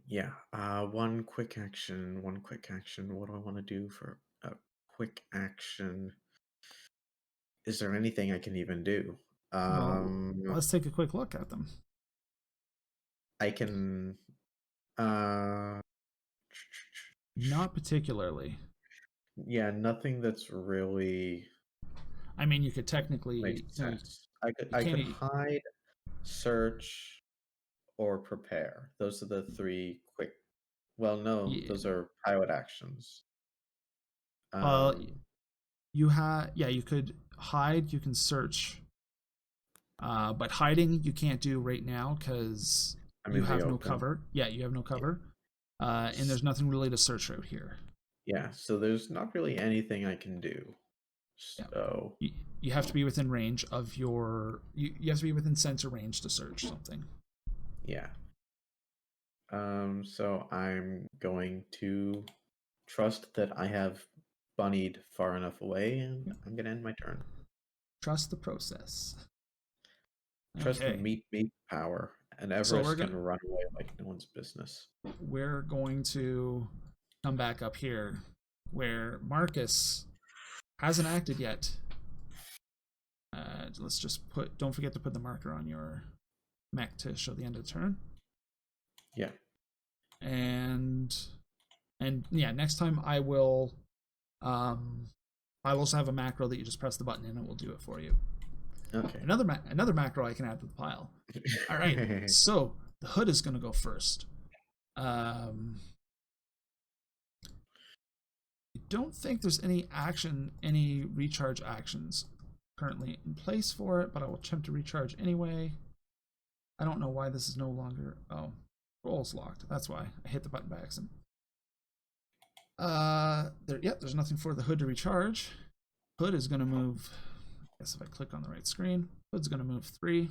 Yeah. 1 quick action. 1 quick action. What do I want to do for a quick action? Is there anything I can even do? Let's take a quick look at them. I can... Not particularly. Yeah, nothing that's really... I mean, you could technically... Makes sense. I could hide, search, or prepare. Those are the 3 quick... Well, no, those are pilot actions. You could hide, you can search. But hiding you can't do right now because you have no cover. Yeah, you have no cover. And there's nothing really to search out here. Yeah, so there's not really anything I can do. So you have to be within range of your. You have to be within sensor range to search something. Yeah. So I'm going to trust that I have bunnied far enough away, and I'm gonna end my turn. Trust the process. Trust the meat power, and Everest can run away like no one's business. We're going to come back up here, where Marcus hasn't acted yet. Let's just don't forget to put the marker on your mech to show the end of the turn. Yeah. And yeah, next time I will also have a macro that you just press the button and it will do it for you. Okay. Another macro I can add to the pile. All right. So the hood is going to go first. I don't think there's any recharge actions currently in place for it, but I will attempt to recharge anyway. I don't know why this is no longer. Oh, roll's locked. That's why I hit the button by accident. There's nothing for the hood to recharge. Hood is going to move. I guess if I click on the right screen, hood's going to move 3.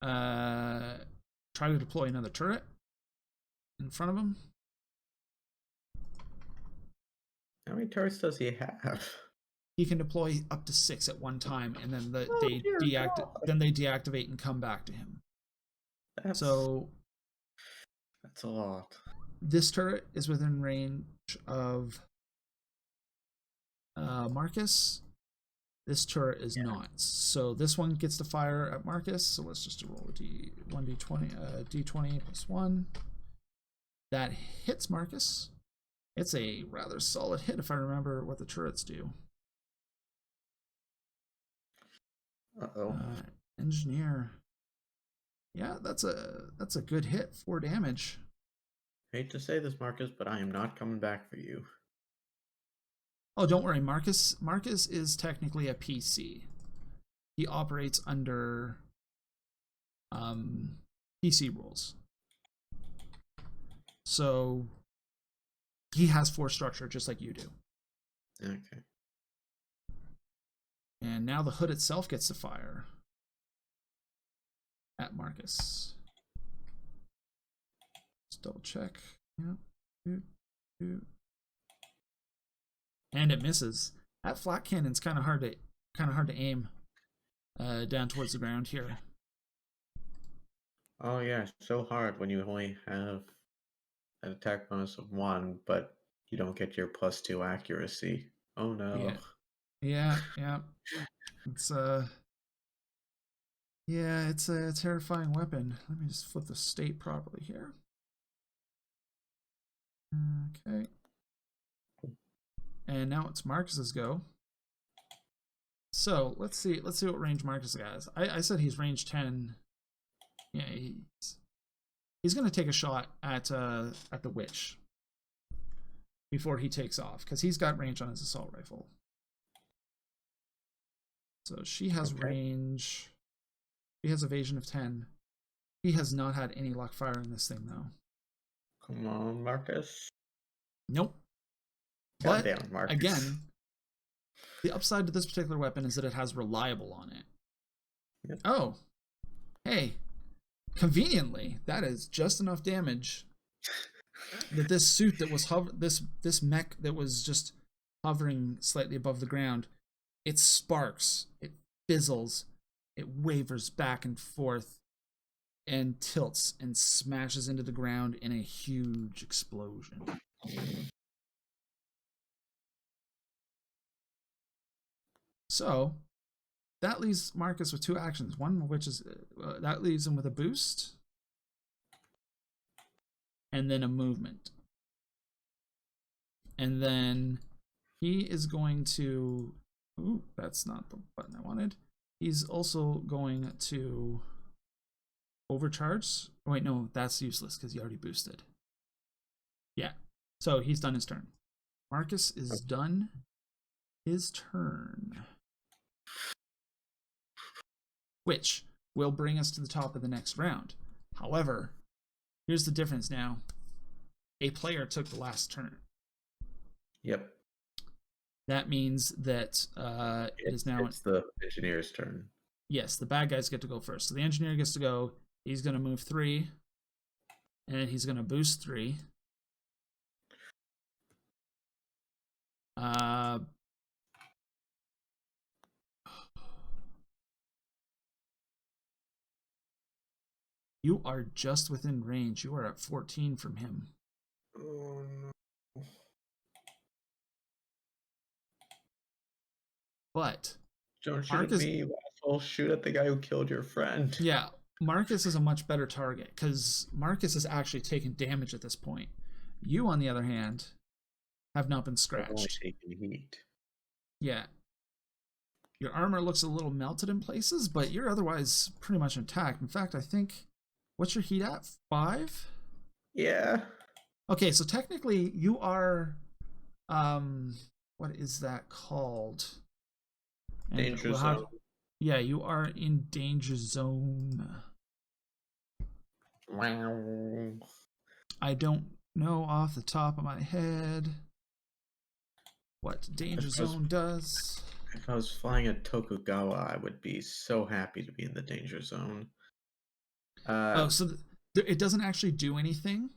Try to deploy another turret in front of him. How many turrets does he have? He can deploy up to 6 at one time, and then they deactivate and come back to him. That's a lot. This turret is within range of Marcus. This turret is not. So this one gets to fire at Marcus. So let's just roll a D20 plus 1. That hits Marcus. It's a rather solid hit if I remember what the turrets do. Engineer. Yeah, that's a good hit. 4 damage. Hate to say this, Marcus, but I am not coming back for you. Oh, don't worry, Marcus is technically a PC. He operates under PC rules. So he has force structure just like you do. Okay. And now the hood itself gets to fire at Marcus. Let's double check. Yeah. And it misses. That flat cannon's kind of hard to aim down towards the ground here. Oh yeah, so hard when you only have an attack bonus of 1, but you don't get your +2 accuracy. Oh no. Yeah. It's it's a terrifying weapon. Let me just flip the state properly here. Okay. And now it's Marcus's go. So let's see what range Marcus has. I said he's range 10. Yeah, he's gonna take a shot at the witch before he takes off, because he's got range on his assault rifle. So she has range. She has evasion of 10. He has not had any luck firing this thing though. Come on, Marcus. Nope. But damn, Marcus. Again, the upside to this particular weapon is that it has reliable on it. Yep. Oh, hey, conveniently, that is just enough damage that this suit that was this mech that was just hovering slightly above the ground, it sparks, it fizzles, it wavers back and forth, and tilts and smashes into the ground in a huge explosion. So that leaves Marcus with 2 actions. One of which is that leaves him with a boost and then a movement. And then he is going to... Ooh, that's not the button I wanted. He's also going to overcharge. Oh, wait, no, that's useless because he already boosted. Yeah, so he's done his turn. Marcus is done his turn. which will bring us to the top of the next round. However, here's the difference now. A player took the last turn. Yep. That means that it is now... It's the engineer's turn. Yes, the bad guys get to go first. So the engineer gets to go. He's going to move 3. And then he's going to boost 3. You are just within range. You are at 14 from him. Oh, no. But Don't shoot Marcus, at me, you asshole. Shoot at the guy who killed your friend. Yeah, Marcus is a much better target because Marcus has actually taken damage at this point. You, on the other hand, have not been scratched. Only taking heat. Yeah. Your armor looks a little melted in places, but you're otherwise pretty much intact. In fact, I think... What's your heat at? 5? Yeah. Okay, so technically you are... what is that called? Danger zone. Yeah, you are in danger zone. Wow. I don't know off the top of my head what danger zone does. If I was flying a Tokugawa, I would be so happy to be in the danger zone. So it doesn't actually do anything?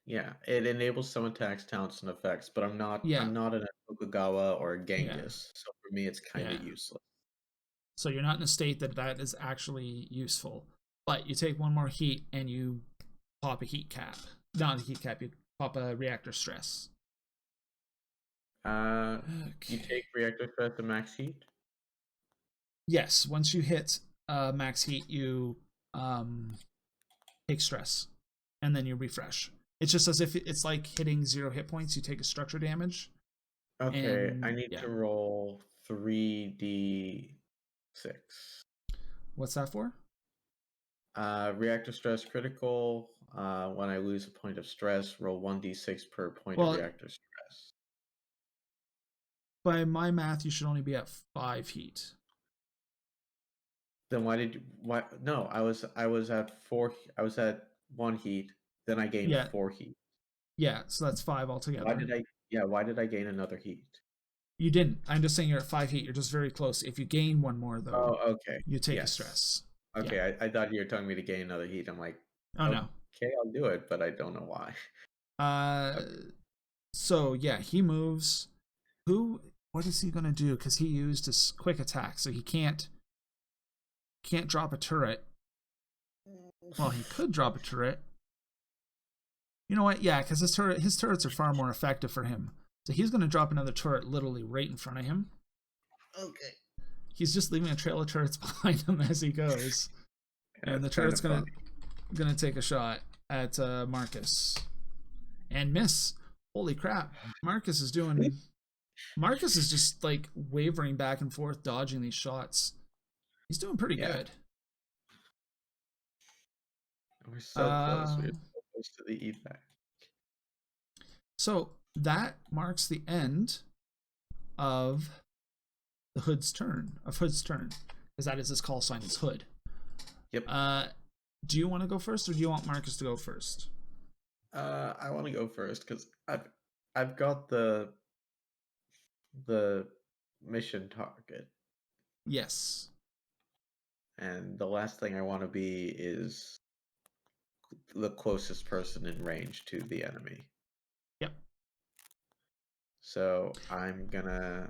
Yeah, it enables some attacks, talents, and effects, but I'm not in a Tokugawa or a Genghis, so for me it's kind of useless. So you're not in a state that is actually useful. But you take one more heat and you pop a heat cap. Not a heat cap, you pop a reactor stress. You take reactor stress to max heat? Yes, once you hit max heat, you take stress. And then you refresh. It's just as if it's like hitting 0 hit points, you take a structure damage. Okay, and, I need to roll 3d6. What's that for? Reactor stress critical. When I lose a point of stress, roll 1d6 per point of reactor stress. By my math, you should only be at 5 heat. Then why? No, I was at 4. I was at 1 heat. Then I gained 4 heat. Yeah, so that's 5 altogether. Why did I gain another heat? You didn't. I'm just saying you're at 5 heat. You're just very close. If you gain one more, though, you take a stress. Okay, yeah. I thought you were telling me to gain another heat. I'm like, no. Okay, I'll do it, but I don't know why. So yeah, he moves. What is he gonna do? Because he used his quick attack, so he can't drop a turret. Well, he could drop a turret. You know what? Yeah, because his turrets are far more effective for him. So he's gonna drop another turret literally right in front of him. Okay. He's just leaving a trail of turrets behind him as he goes. And the turret's gonna take a shot at Marcus. And miss. Holy crap. Marcus is just like wavering back and forth, dodging these shots. He's doing pretty good. We're so close. We're so close to the evac. So that marks the end of Hood's turn. Because that is his call sign, is Hood. Yep. Do you want to go first, or do you want Marcus to go first? I want to go first because I've got the mission target. Yes. And the last thing I want to be is the closest person in range to the enemy. Yep. So I'm gonna...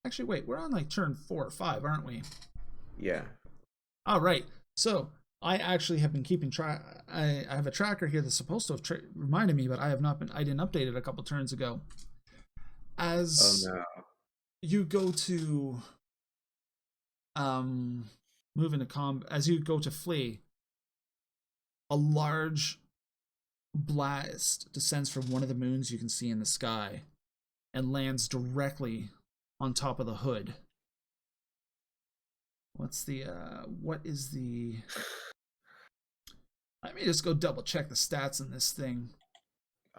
Actually, wait, we're on like turn 4 or 5, aren't we? Yeah. All right. So I actually have been keeping track. I have a tracker here that's supposed to have reminded me, but I have not been. I didn't update it a couple turns ago. As you go to move into combat, as you go to flee, a large blast descends from one of the moons you can see in the sky and lands directly on top of the Hood. What is the... Let me just go double check the stats in this thing.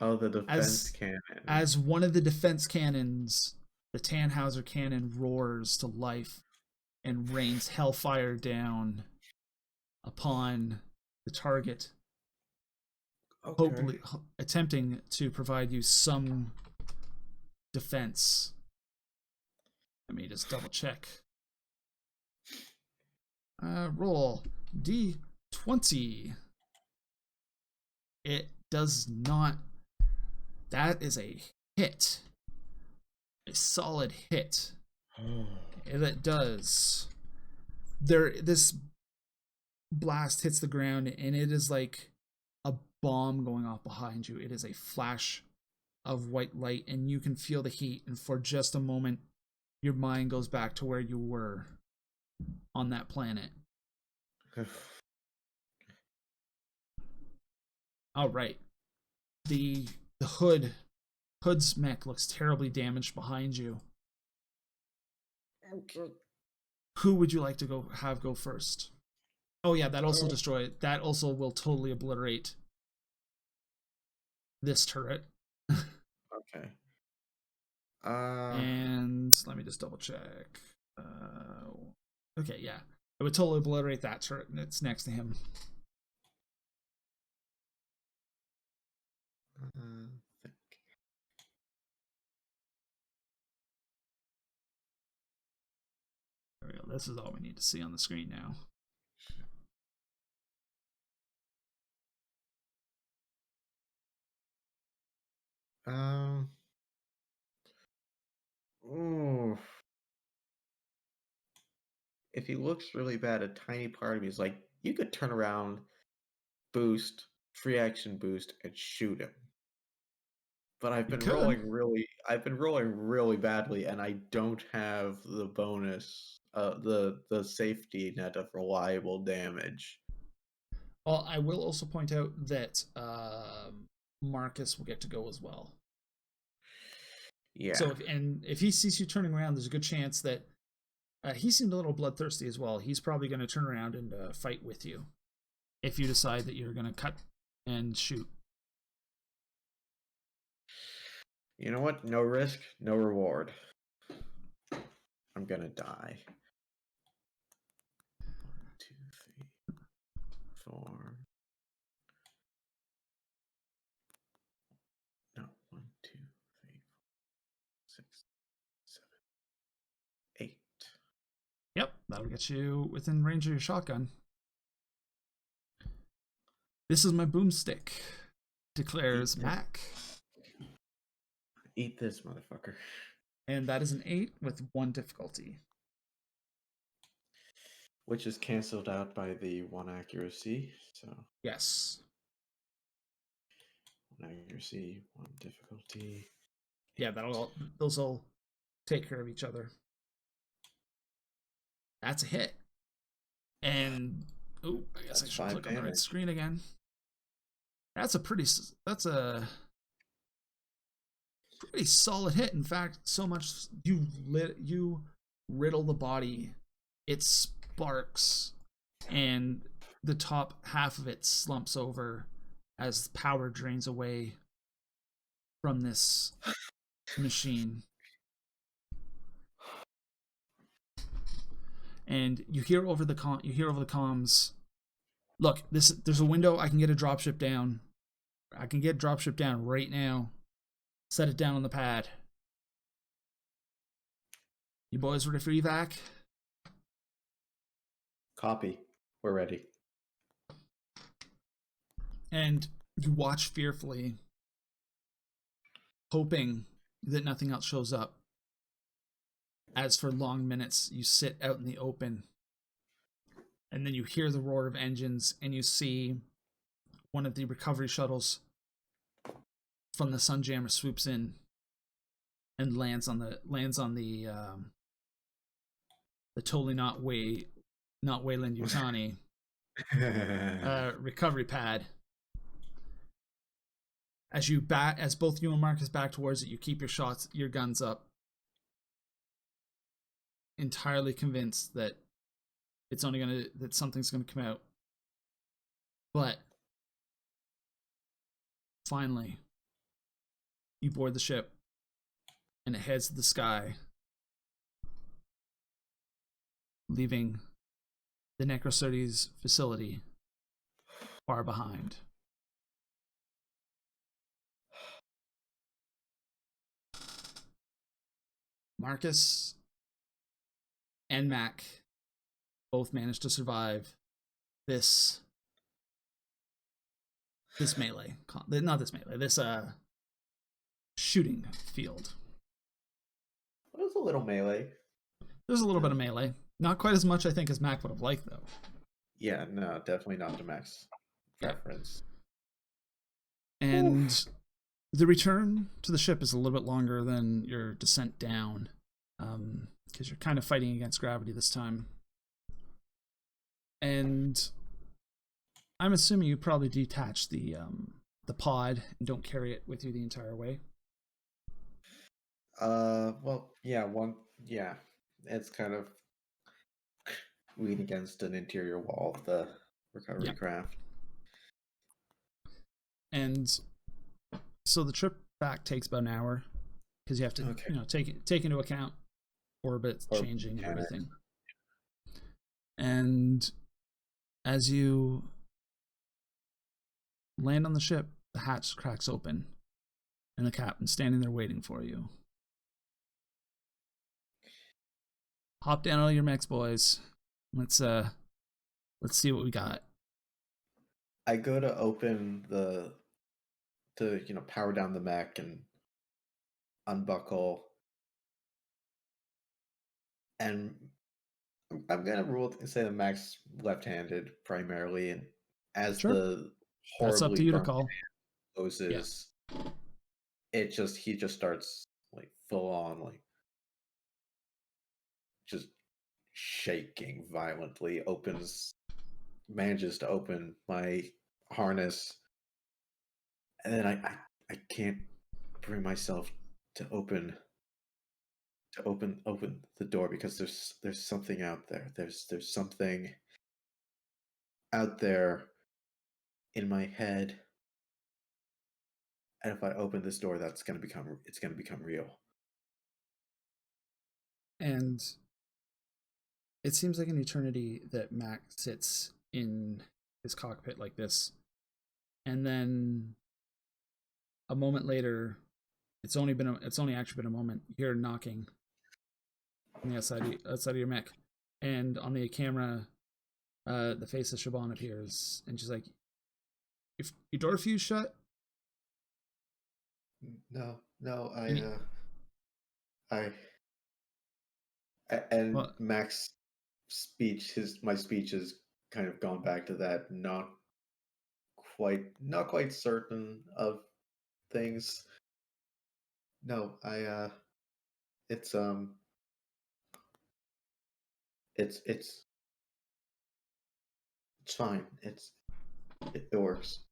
Oh, the defense cannon. As one of the defense cannons, the Tannhauser cannon roars to life and rains hellfire down upon the target, Okay. hopefully attempting to provide you some defense. Let me just double check. Roll D20. It does not. That is a hit. A solid hit. It does. This blast hits the ground, and it is like a bomb going off behind you. It is a flash of white light, and you can feel the heat, and for just a moment your mind goes back to where you were on that planet. All right. The hood's mech looks terribly damaged behind you. Okay. Who would you like to go first? Oh yeah, that also that also will totally obliterate this turret. Okay. And let me just double check. Okay, yeah. It would totally obliterate that turret that's next to him. Think. There we go. This is all we need to see on the screen now. Ooh. If he looks really bad, a tiny part of me is like, you could turn around, boost, free action boost, and shoot him. But I've been rolling really badly, and I don't have the bonus, the safety net of reliable damage. Well, I will also point out that Marcus will get to go as well. Yeah. So if he sees you turning around, there's a good chance that he seemed a little bloodthirsty as well. He's probably going to turn around and fight with you if you decide that you're going to cut and shoot. You know what? No risk, no reward. I'm gonna die. 1, 2, 3, 4. No, 1, 2, 3, 4, 6, 7, 8. Yep, that'll get you within range of your shotgun. This is my boomstick, declares Mack. Eat this, motherfucker. And that is an 8 with 1 difficulty. Which is cancelled out by the 1 accuracy, so... Yes. 1 accuracy, 1 difficulty. Yeah, those will take care of each other. That's a hit. And I guess I should click on the right screen again. That's a pretty solid hit. In fact, so much you riddle the body. It sparks, and the top half of it slumps over as power drains away from this machine. And you hear over the comms, look, there's a window. I can get a dropship down. I can get dropship down right now. Set it down on the pad. You boys ready for evac? Copy. We're ready. And you watch fearfully, hoping that nothing else shows up. As for long minutes, you sit out in the open, and then you hear the roar of engines, and you see one of the recovery shuttles from the Sunjammer swoops in and lands on the totally not Wayland Yutani recovery pad. As both you and Marcus back towards it, you keep your guns up, entirely convinced that that something's gonna come out. But finally, you board the ship, and it heads to the sky, leaving the Necrosurgery's facility far behind. Marcus and Mack both managed to survive this melee. Not this melee, this shooting field. It was a little melee. There's a little bit of melee. Not quite as much, I think, as Mack would have liked, though. Yeah, no, definitely not to Max preference. And the return to the ship is a little bit longer than your descent down, because you're kind of fighting against gravity this time. And I'm assuming you probably detach the pod and don't carry it with you the entire way. Well, yeah, it's kind of leaning against an interior wall of the recovery craft. And so the trip back takes about an hour because you have to, take into account orbit changing and everything. And as you land on the ship, the hatch cracks open, and the captain's standing there waiting for you. Hop down all your mechs, boys. Let's see what we got. I go to open power down the mech and unbuckle, and I'm gonna say the mech's left-handed primarily, and as the horribly that's up to you to call. Closes, he just starts like full on like just shaking violently. Manages to open my harness, and then I can't bring myself to open the door because there's something out there. There's something out there in my head, and if I open this door, it's gonna become real. And it seems like an eternity that Mack sits in his cockpit like this, and then a moment later, it's only actually been a moment. You hear knocking on the outside of your mech, and on the camera, the face of Siobhan appears, and she's like, "If your door fuse shut?" No, and Well, Mac's my speech has kind of gone back to that not quite certain of things. No, it's fine. It works.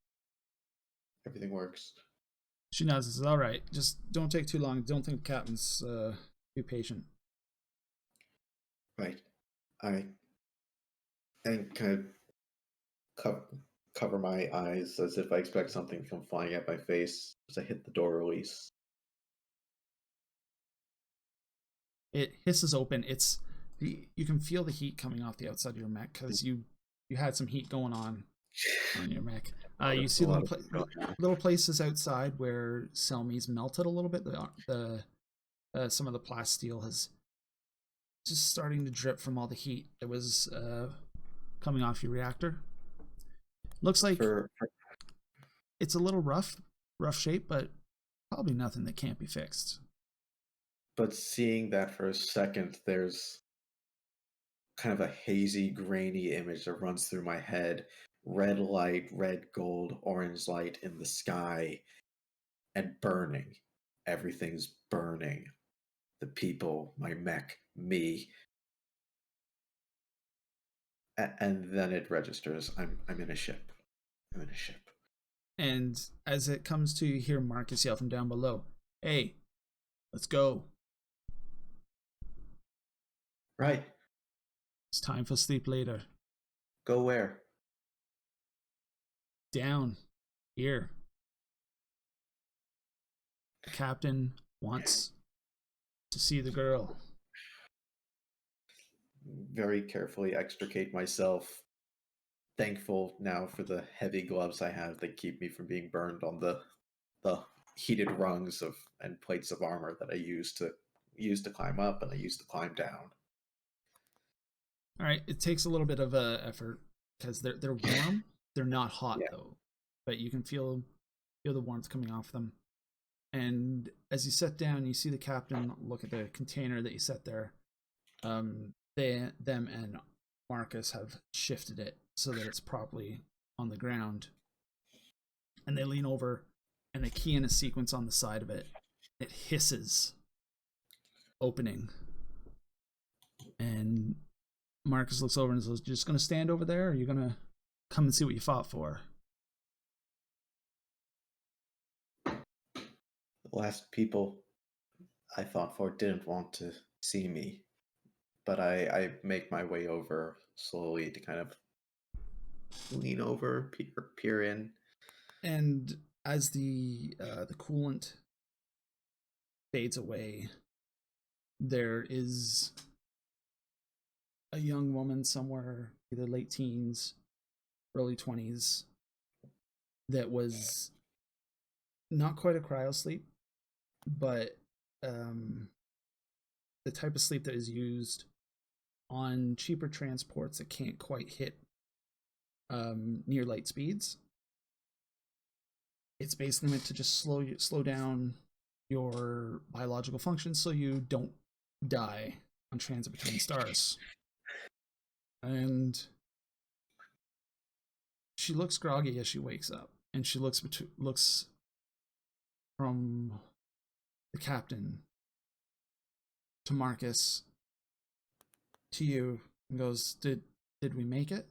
Everything works. she nods and says, "All right, just don't take too long. Don't think the captain's too patient." Right. And kind of cover my eyes as if I expect something to come flying at my face as I hit the door release. It hisses open. You can feel the heat coming off the outside of your mech because you had some heat going on your mech. You see little places outside where Selmy's melted a little bit. Some of the plasteel has just starting to drip from all the heat that was coming off your reactor. Looks like it's a little rough shape, but probably nothing that can't be fixed. But seeing that for a second, there's kind of a hazy, grainy image that runs through my head. Red light, red, gold, orange light in the sky, and burning. Everything's burning. The people, my mech, me. And then it registers. I'm in a ship. I'm in a ship. And as it comes to, you hear Marcus yell from down below, "Hey, let's go. Right. It's time for sleep later." Go where? Down here. The captain wants to see the girl. very carefully extricate myself. Thankful now for the heavy gloves I have that keep me from being burned on the heated rungs of and plates of armor that I use to climb up and I use to climb down. All right, it takes a little bit of effort because they're warm. They're not hot though, but you can feel the warmth coming off them. And as you sit down, you see the captain look at the container that you set there. Them and Marcus have shifted it so that it's properly on the ground. And they lean over and they key in a sequence on the side of it. It hisses, opening. And Marcus looks over and says, "You're just going to stand over there, or are you going to come and see what you fought for?" The last people I fought for didn't want to see me, but I make my way over slowly to kind of lean over, peer in. And as the coolant fades away, there is a young woman somewhere, either late teens, early 20s, that was not quite a cryosleep, but the type of sleep that is used on cheaper transports that can't quite hit near light speeds. It's basically meant to just slow down your biological functions so you don't die on transit between stars. And she looks groggy as she wakes up, and she looks from the captain to Marcus to you and goes, Did we make it?"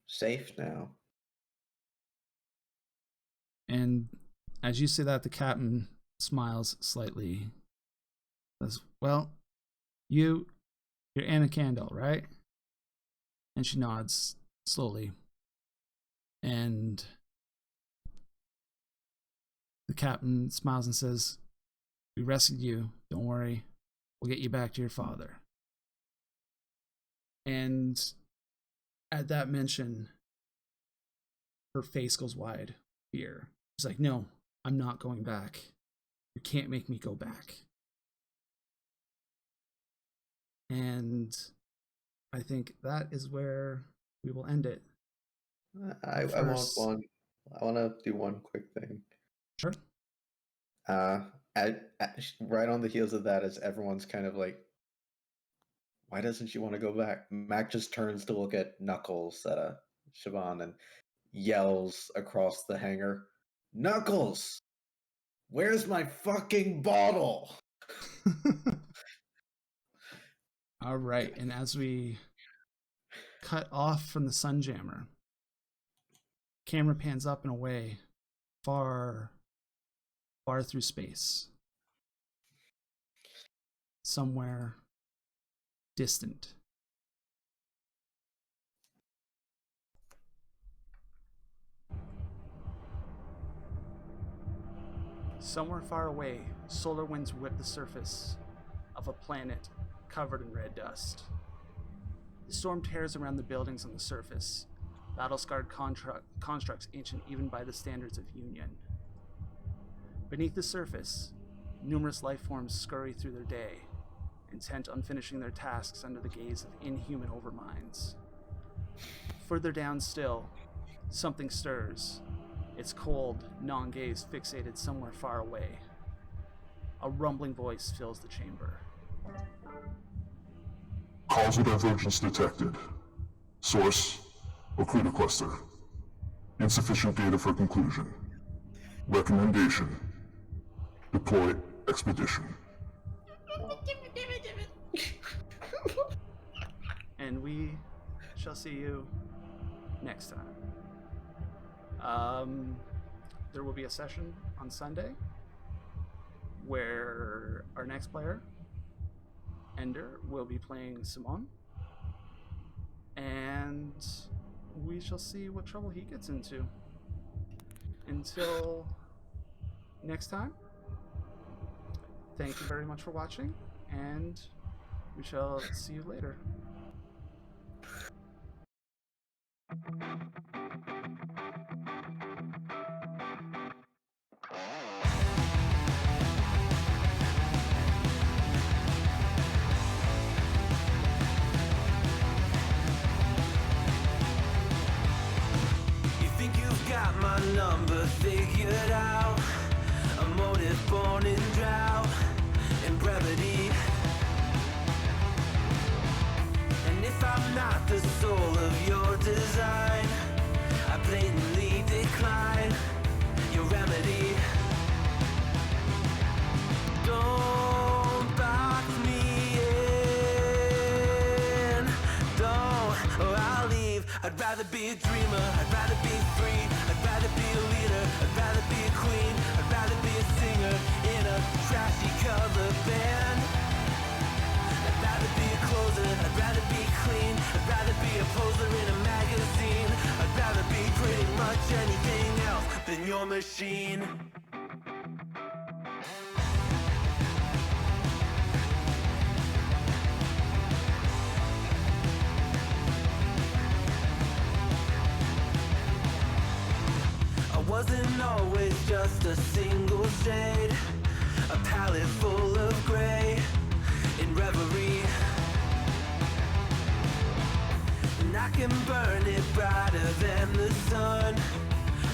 Safe now. And as you say that, the captain smiles slightly. Says, "Well, you're Anna Candle, right?" And she nods slowly. And the captain smiles and says, "We rescued you. Don't worry. We'll get you back to your father." And at that mention, her face goes wide. Fear. She's like, "No, I'm not going back. You can't make me go back." And I think that is where we will end it. I want to do one quick thing. Sure. Right on the heels of that, as everyone's kind of like, why doesn't she want to go back? Mack just turns to look at Knuckles, Siobhan, and yells across the hangar, "Knuckles! Where's my fucking bottle?" All right. And as we cut off from the Sunjammer, camera pans up and away, far through space. Somewhere distant. Somewhere far away, solar winds whip the surface of a planet covered in red dust. The storm tears around the buildings on the surface, battle-scarred constructs ancient even by the standards of Union. Beneath the surface, numerous life forms scurry through their day, intent on finishing their tasks under the gaze of inhuman overminds. Further down still, something stirs, its cold, non-gaze fixated somewhere far away. A rumbling voice fills the chamber. Causal divergence detected. Source, Okuda cluster. Insufficient data for conclusion. Recommendation, deploy expedition. And we shall see you next time. There will be a session on Sunday where our next player, Ender, will be playing Simon. And we shall see what trouble he gets into. until next time, thank you very much for watching, and we shall see you later. Got my number figured out, a motive born in drought and brevity. And if I'm not the soul of your design, I blatantly decline your remedy. Don't box me in, don't, or I'll leave. I'd rather be a dreamer, I'd rather be free, I'd rather be a leader, I'd rather be a queen, I'd rather be a singer in a trashy cover band. I'd rather be a closer, I'd rather be clean, I'd rather be a poser in a magazine, I'd rather be pretty much anything else than your machine. Wasn't always just a single shade, a palette full of gray in reverie. And I can burn it brighter than the sun.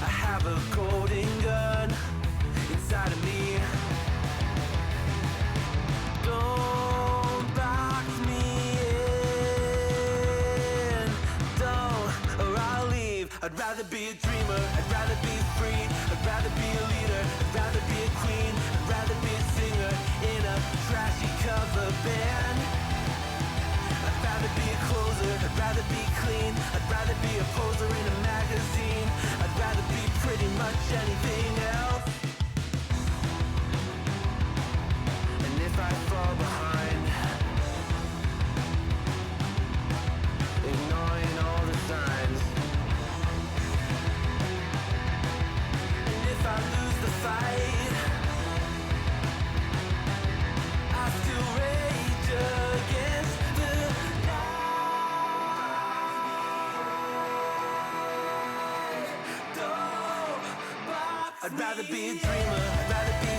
I have a golden gun inside of me. Don't box me in, don't, or I'll leave. I'd rather be a dreamer, I'd rather be free, I'd rather be a leader, I'd rather be a queen, I'd rather be a singer in a trashy cover band. I'd rather be a closer, I'd rather be clean, I'd rather be a poser in a magazine, I'd rather be pretty much anything else. And if I fall behind, ignoring all the signs, if I lose the fight, I still rage against the night. I'd rather be a dreamer, I'd rather be